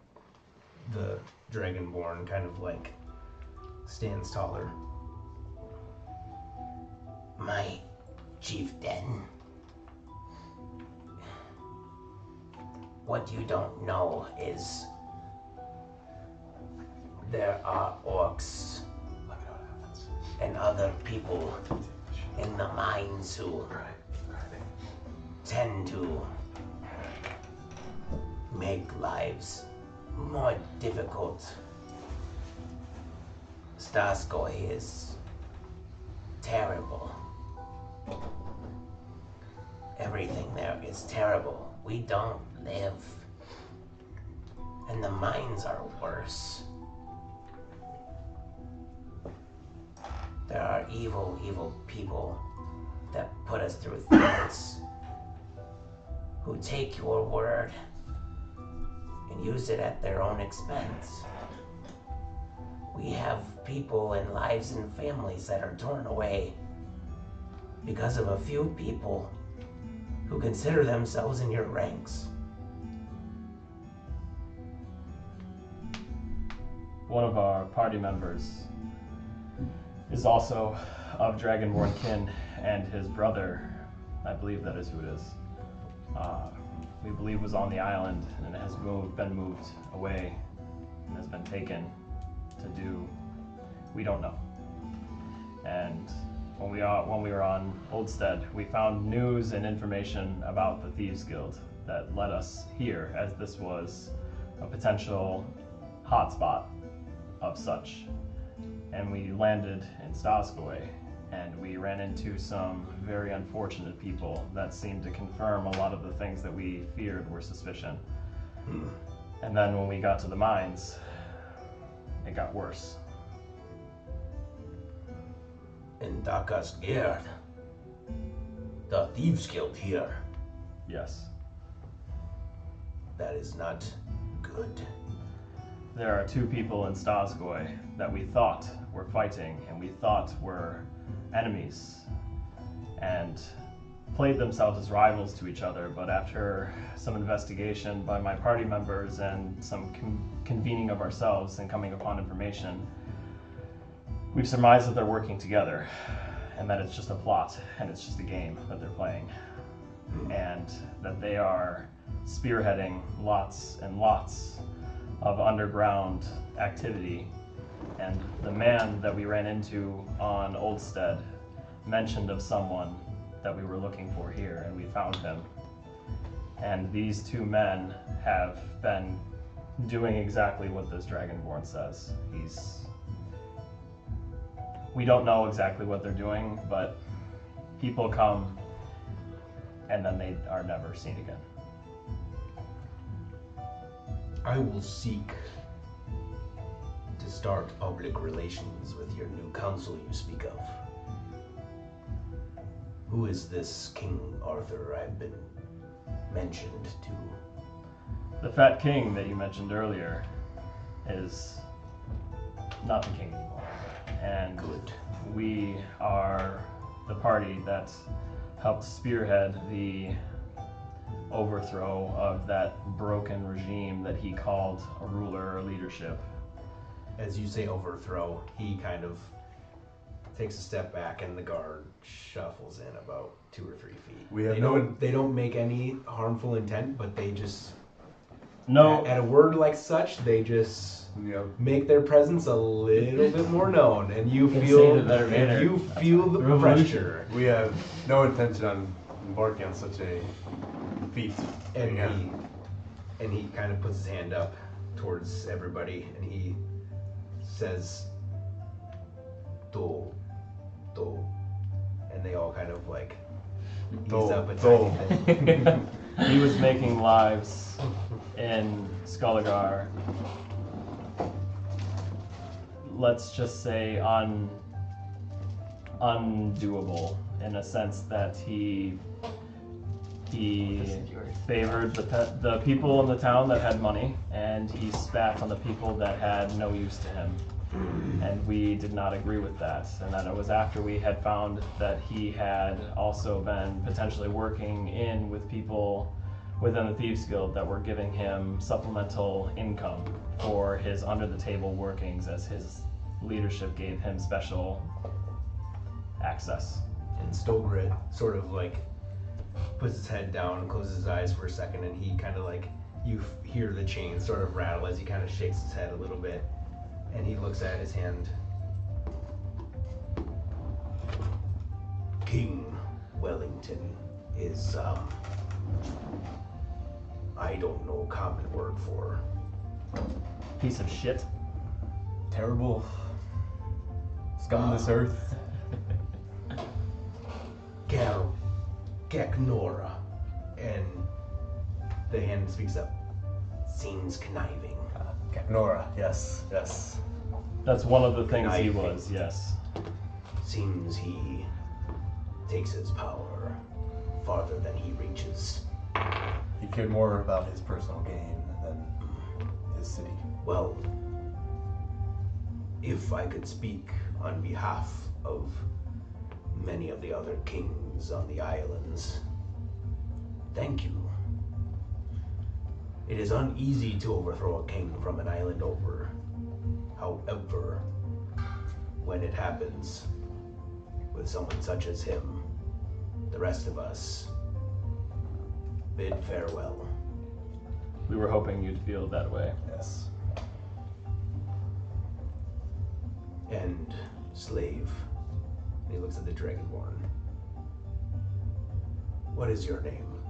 The Dragonborn kind of like stands taller. My chieftain. What you don't know is there are orcs and other people in the mines who tend to make lives more difficult. Starscoy is terrible. Everything there is terrible. We don't live. And the mines are worse. There are evil, evil people that put us through things, who take your word and use it at their own expense. We have people and lives and families that are torn away because of a few people who consider themselves in your ranks. One of our party members is also of Dragonborn kin, and his brother I believe that is who it is. We believe was on the island and has been moved away and has been taken to do, we don't know. And when we were on Oldstead, we found news and information about the Thieves Guild that led us here, as this was a potential hotspot of such. And we landed in Staskaway, and we ran into some very unfortunate people that seemed to confirm a lot of the things that we feared were suspicion. And then when we got to the mines, it got worse. In Dakasgerd, the Thieves Guild here. Yes. That is not good. There are two people in Staskaway that we thought were fighting and we thought were enemies and played themselves as rivals to each other, but after some investigation by my party members and some convening of ourselves and coming upon information, we've surmised that they're working together and that it's just a plot and it's just a game that they're playing, and that they are spearheading lots and lots of underground activity. And the man that we ran into on Oldstead mentioned of someone that we were looking for here, and we found him. And these two men have been doing exactly what this Dragonborn says. We don't know exactly what they're doing, but people come and then they are never seen again. I will seek to start public relations with your new council you speak of. Who is this King Arthur I've been mentioned to? The Fat King that you mentioned earlier is not the king anymore. And Good. we are the party that helped spearhead the overthrow of that broken regime that he called a ruler or leadership. As you say overthrow, he kind of takes a step back and the guard shuffles in about 2 or 3 feet. We have They don't make any harmful intent, but they just No, at a word like such, they just make their presence a little bit more known, and you Can feel say the better manner. the Revolution. pressure. We have no intention on embarking on such a feat. And again. he kind of puts his hand up towards everybody, and he says, "Do, do," and they all kind of like ease Do, up a do. tiny bit. he was making lives in Skulligar, let's just say undoable, in a sense that he favored the people in the town that had money, and he spat on the people that had no use to him. And we did not agree with that. And that it was after we had found that he had also been potentially working in with people within the Thieves Guild that were giving him supplemental income for his under-the-table workings, as his leadership gave him special access. And Stogrid sort of like puts his head down and closes his eyes for a second, and he kind of like, you hear the chain sort of rattle as he kind of shakes his head a little bit, and he looks at his hand. King Wellington is, I don't know common word for. Piece of shit. Terrible scum of this earth. Geknora, and the hand speaks up. Seems conniving. Nora, yes, yes. That's one of the things he Conniving. was, yes. Seems he takes his power farther than he reaches. He cared more about his personal gain than his city. Well, if I could speak on behalf of many of the other kings on the islands, thank you. It is uneasy to overthrow a king from an island over. However, when it happens with someone such as him, the the rest of us bid farewell. We were hoping you'd feel that way. Yes. And slave. And he looks at the Dragonborn. What is your name?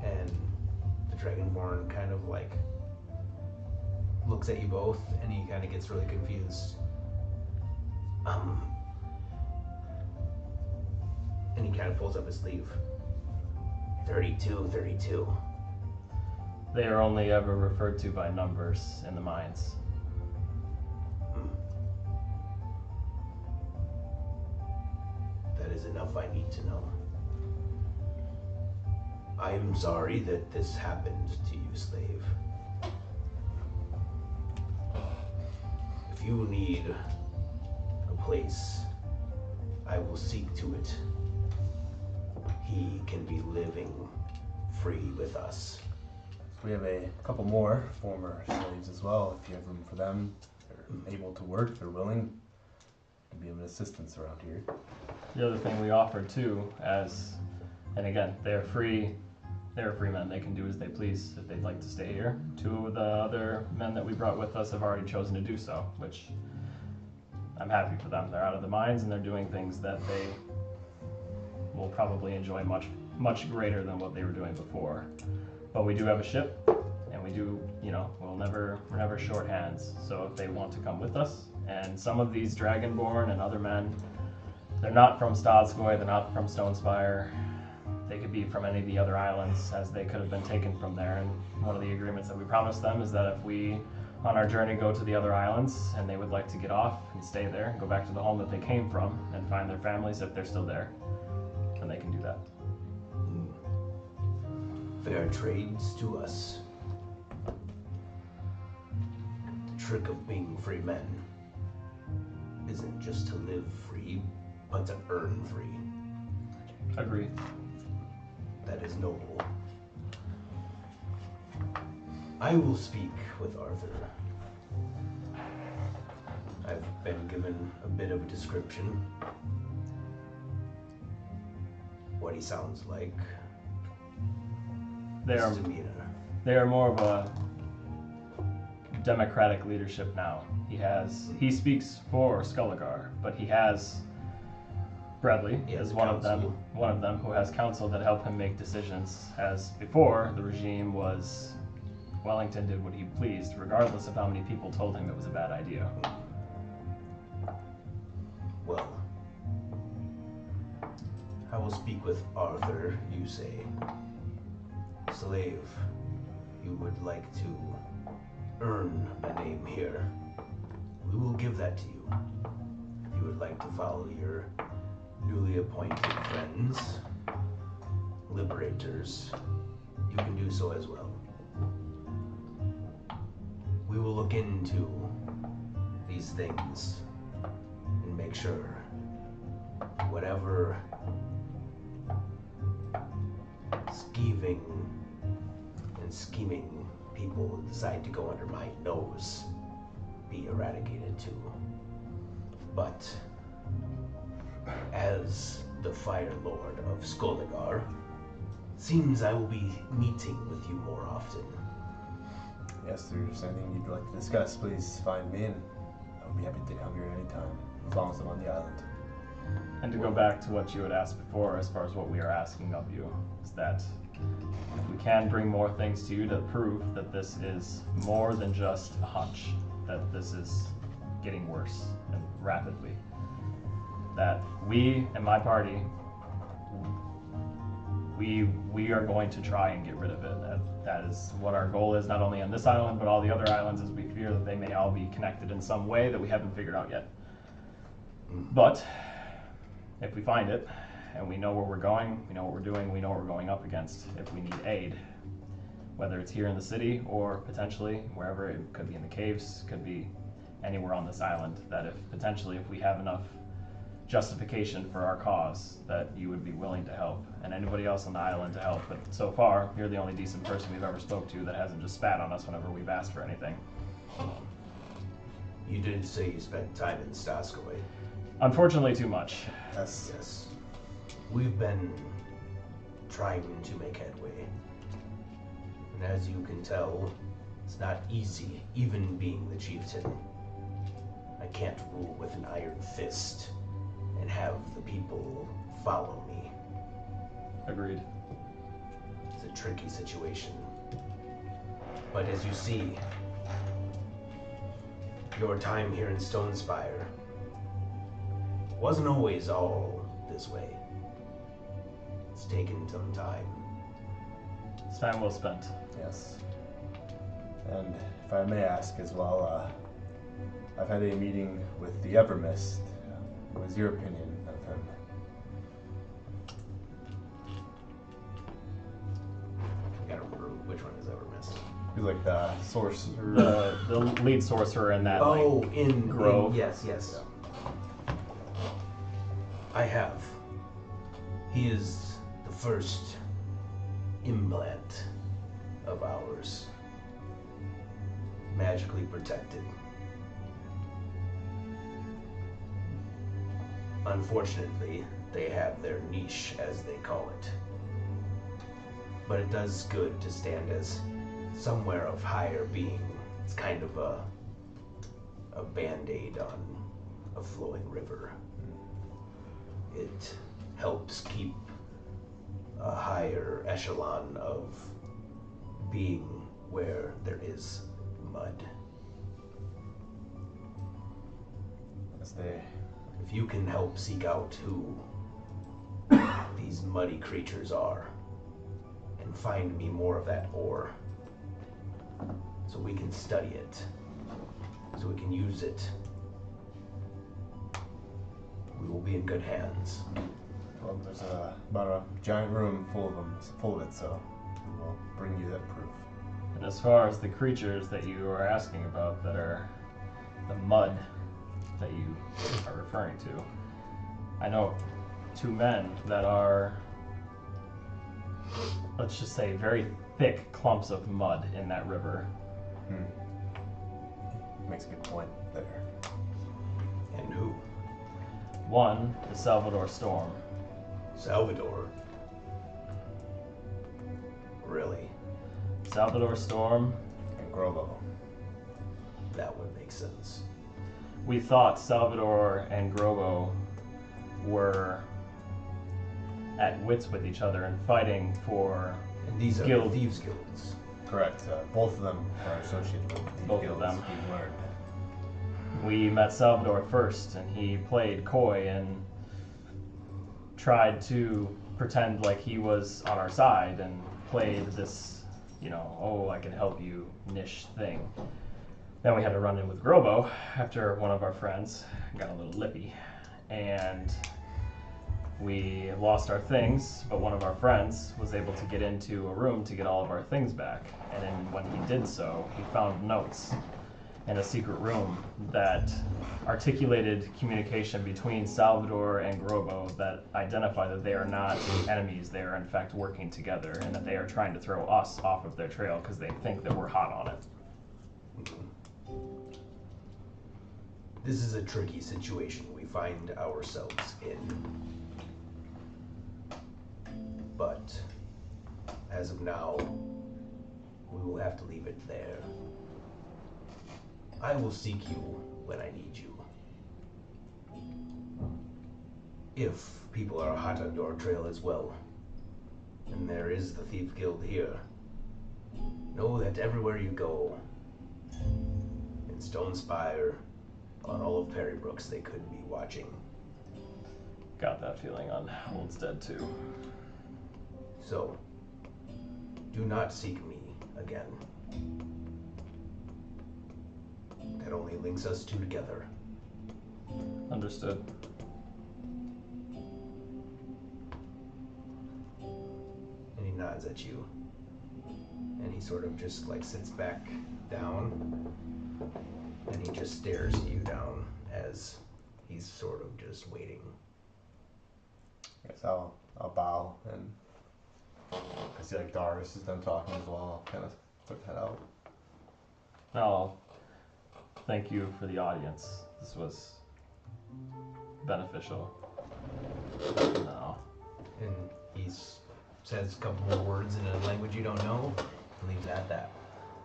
And the Dragonborn kind of like looks at you both, and he kind of gets really confused. And he kind of pulls up his sleeve. 32. They are only ever referred to by numbers in the mines. That is enough I need to know. I am sorry that this happened to you, slave. If you need a place, I will seek to it. He can be living free with us. We have a couple more former slaves as well. If you have room for them, they're able to work, they're willing to be of assistance around here. The other thing we offer too, and again, they're free men. They can do as they please if they'd like to stay here. 2 of the other men that we brought with us have already chosen to do so, which I'm happy for them. They're out of the mines and they're doing things that they will probably enjoy much greater than what they were doing before. But we do have a ship, and we do, we're never short hands. So if they want to come with us, and some of these Dragonborn and other men, they're not from Stadskoy, they're not from Stonespire. They could be from any of the other islands, as they could have been taken from there. And one of the agreements that we promised them is that if we, on our journey, go to the other islands, and they would like to get off and stay there, and go back to the home that they came from, and find their families if they're still there, then they can do that. Fair trades to us. The trick of being free men isn't just to live free, but to earn free. Agree. That is noble. I will speak with Arthur. I've been given a bit of a description. What he sounds like. They are more of a democratic leadership now. He speaks for Skulligar, but he has Bradley as one of them who has counsel that help him make decisions, as before the regime was Wellington did what he pleased, regardless of how many people told him it was a bad idea. Well, I will speak with Arthur, you say. Slave, you would like to earn a name here. We will give that to you. If you would like to follow your newly appointed friends, liberators, you can do so as well. We will look into these things and make sure whatever scheming people decide to go under my nose be eradicated too. But as the Fire Lord of Skolligar, seems I will be meeting with you more often. Yes, if there's anything you'd like to discuss, please find me, and I would be happy to come here anytime, as long as I'm on the island. And to go back to what you had asked before, as far as what we are asking of you, is that if we can bring more things to you to prove that this is more than just a hunch, that this is getting worse and rapidly, that we and my party, we are going to try and get rid of it. That is what our goal is, not only on this island, but all the other islands, as we fear that they may all be connected in some way that we haven't figured out yet. But if we find it, and we know where we're going, we know what we're doing, we know what we're going up against, if we need aid, whether it's here in the city or potentially wherever, it could be in the caves, could be anywhere on this island, that if we have enough justification for our cause, that you would be willing to help, and anybody else on the island to help. But so far, you're the only decent person we've ever spoke to that hasn't just spat on us whenever we've asked for anything. You did say you spent time in Stadskoy. Unfortunately, too much. Yes. Yes. we've been trying to make headway. And as you can tell, it's not easy, even being the chieftain. I can't rule with an iron fist and have the people follow me. Agreed. It's a tricky situation. But as you see, your time here in Stonespire wasn't always all this way. It's taken some time. It's time well spent. Yes. And if I may ask as well, I've had a meeting with the Evermist. What is your opinion of him? I gotta remember which one is Evermist. He's like the sorcerer. The lead sorcerer in that in grove. Yes. I have. He is the first implant of ours. Magically protected. Unfortunately, they have their niche, as they call it. But it does good to stand as somewhere of higher being. It's kind of a band-aid on a flowing river. It helps keep a higher echelon of being where there is mud. If you can help seek out who these muddy creatures are and find me more of that ore so we can study it, so we can use it, we will be in good hands. Well, there's about a giant room full of it, so we will bring you that proof. And as far as the creatures that you are asking about that are the mud that you are referring to, I know two men that are, let's just say, very thick clumps of mud in that river. Makes a good point there. And who? One is Salvador Storm. Salvador? Really? Salvador Storm and Grobo. That would make sense. We thought Salvador and Grobo were at wits with each other and fighting for And these are guild. thieves' guilds. Correct. Both of them are associated with these Both guilds, of them. we've learned. We met Salvador first, and he played coy and tried to pretend like he was on our side and played this, oh, I can help you niche thing. Then we had to run in with Grobo after one of our friends got a little lippy, and we lost our things, but one of our friends was able to get into a room to get all of our things back. And then when he did so, he found notes in a secret room that articulated communication between Salvador and Grobo that identify that they are not enemies, they are in fact working together, and that they are trying to throw us off of their trail because they think that we're hot on it. This is a tricky situation we find ourselves in. But as of now, we will have to leave it there. I will seek you when I need you. If people are hot on your trail as well, and there is the Thief Guild here, know that everywhere you go, in Stonespire, on all of Perrybrooks, they could be watching. Got that feeling on Oldstead too. So, do not seek me again. That only links us two together. Understood. And he nods at you. And he sort of just sits back down. And he just stares you down as he's sort of just waiting. Guess I'll bow, and I see Darius is done talking as well. I'll kind of put that out. Well, thank you for the audience. This was beneficial. No. and he says a couple more words in a language you don't know, and leaves it at that.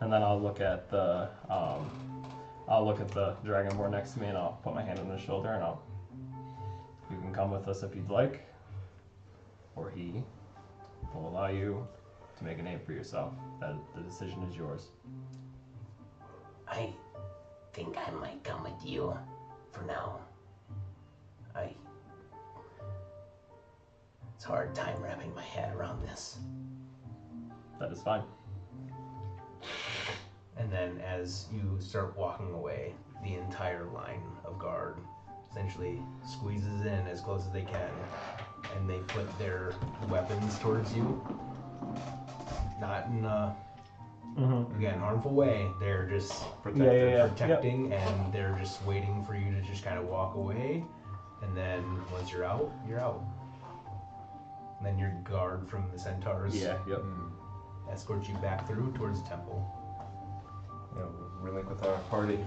And then I'll look at the dragonborn next to me, and I'll put my hand on his shoulder, and you can come with us if you'd like, or he will allow you to make a name for yourself. The decision is yours. I think I might come with you for now. It's a hard time wrapping my head around this. That is fine. And then as you start walking away, the entire line of guard essentially squeezes in as close as they can, and they put their weapons towards you. Not in a, again, harmful way. They're just protecting, and they're just waiting for you to just kind of walk away. And then once you're out, you're out. And then your guard from the centaurs escorts you back through towards the temple. We'll relink with our party.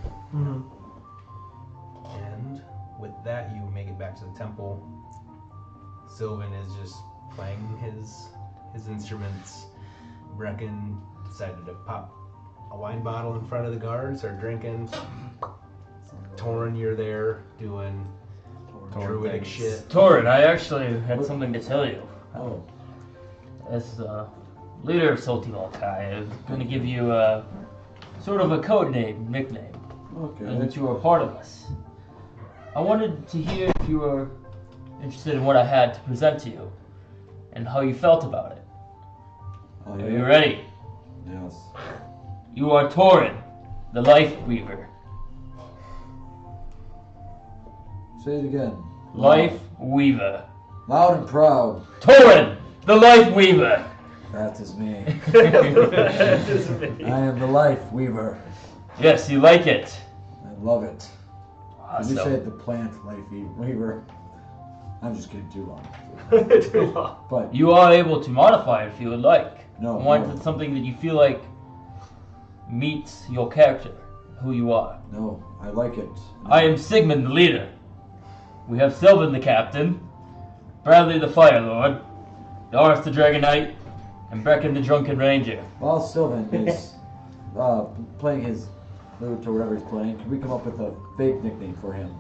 And with that, you make it back to the temple. Sylvan is just playing his instruments. Brecken decided to pop a wine bottle in front of the guard, start drinking. Torin, you're there doing druidic shit. Torin, I actually had something to tell you. Oh. As leader of Salty Malkai, I'm going to give you a sort of a code name, nickname. Okay. And that you are part of us. I wanted to hear if you were interested in what I had to present to you and how you felt about it. Oh, Are you ready? Yes. You are Torin, the Life Weaver. Say it again. Life Weaver. Loud and proud. Torin, the Life Weaver. That is me. That is me. I am the Life Weaver. Yes, you like it. I love it. Awesome. You said the plant Life Weaver. I'm just kidding, too long. Too long. But You are able to modify it if you would like. No, I want no. something that you feel like meets your character, who you are. no, I like it. I am Sigmund, the leader. We have Sylvan, the captain, Bradley, the Fire Lord, Doris, the Dragon Knight, and Brecken, the Drunken Ranger. While Sylvan is playing his flute or whatever he's playing, can we come up with a fake nickname for him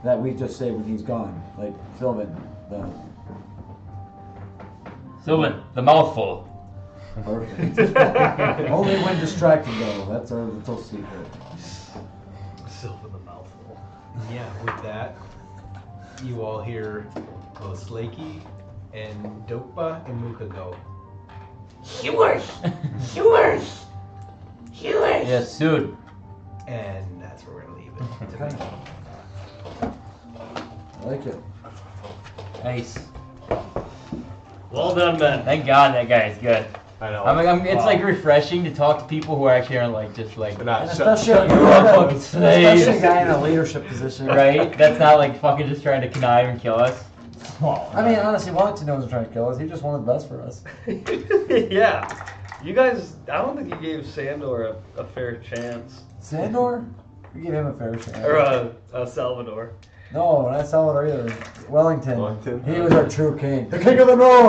that we just say when he's gone? Like Sylvan, the Sylvan, the mouthful. perfect. Only when distracted though. That's our little secret. Sylvan the mouthful. Yeah, with that, you all hear both Slakey and Dopa and Muka go. Hewers! Hewers! Hewers! Yes, soon. And that's where we're going to leave it. Okay. I like it. Nice. Well done, Ben. Thank God that guy is good. I know. It's like refreshing to talk to people who actually aren't like just like But not And shut. especially, You're all fucking especially a slaves. guy in a leadership position. right. That's not like fucking just trying to connive and kill us. I mean, honestly, Wellington wasn't trying to kill us. He just wanted the best for us. Yeah. You guys, I don't think you gave Sandor a fair chance. Sandor? We gave him a fair chance. Or Salvador. No, not Salvador either. Wellington. Wellington. He was our true king. The king of the north!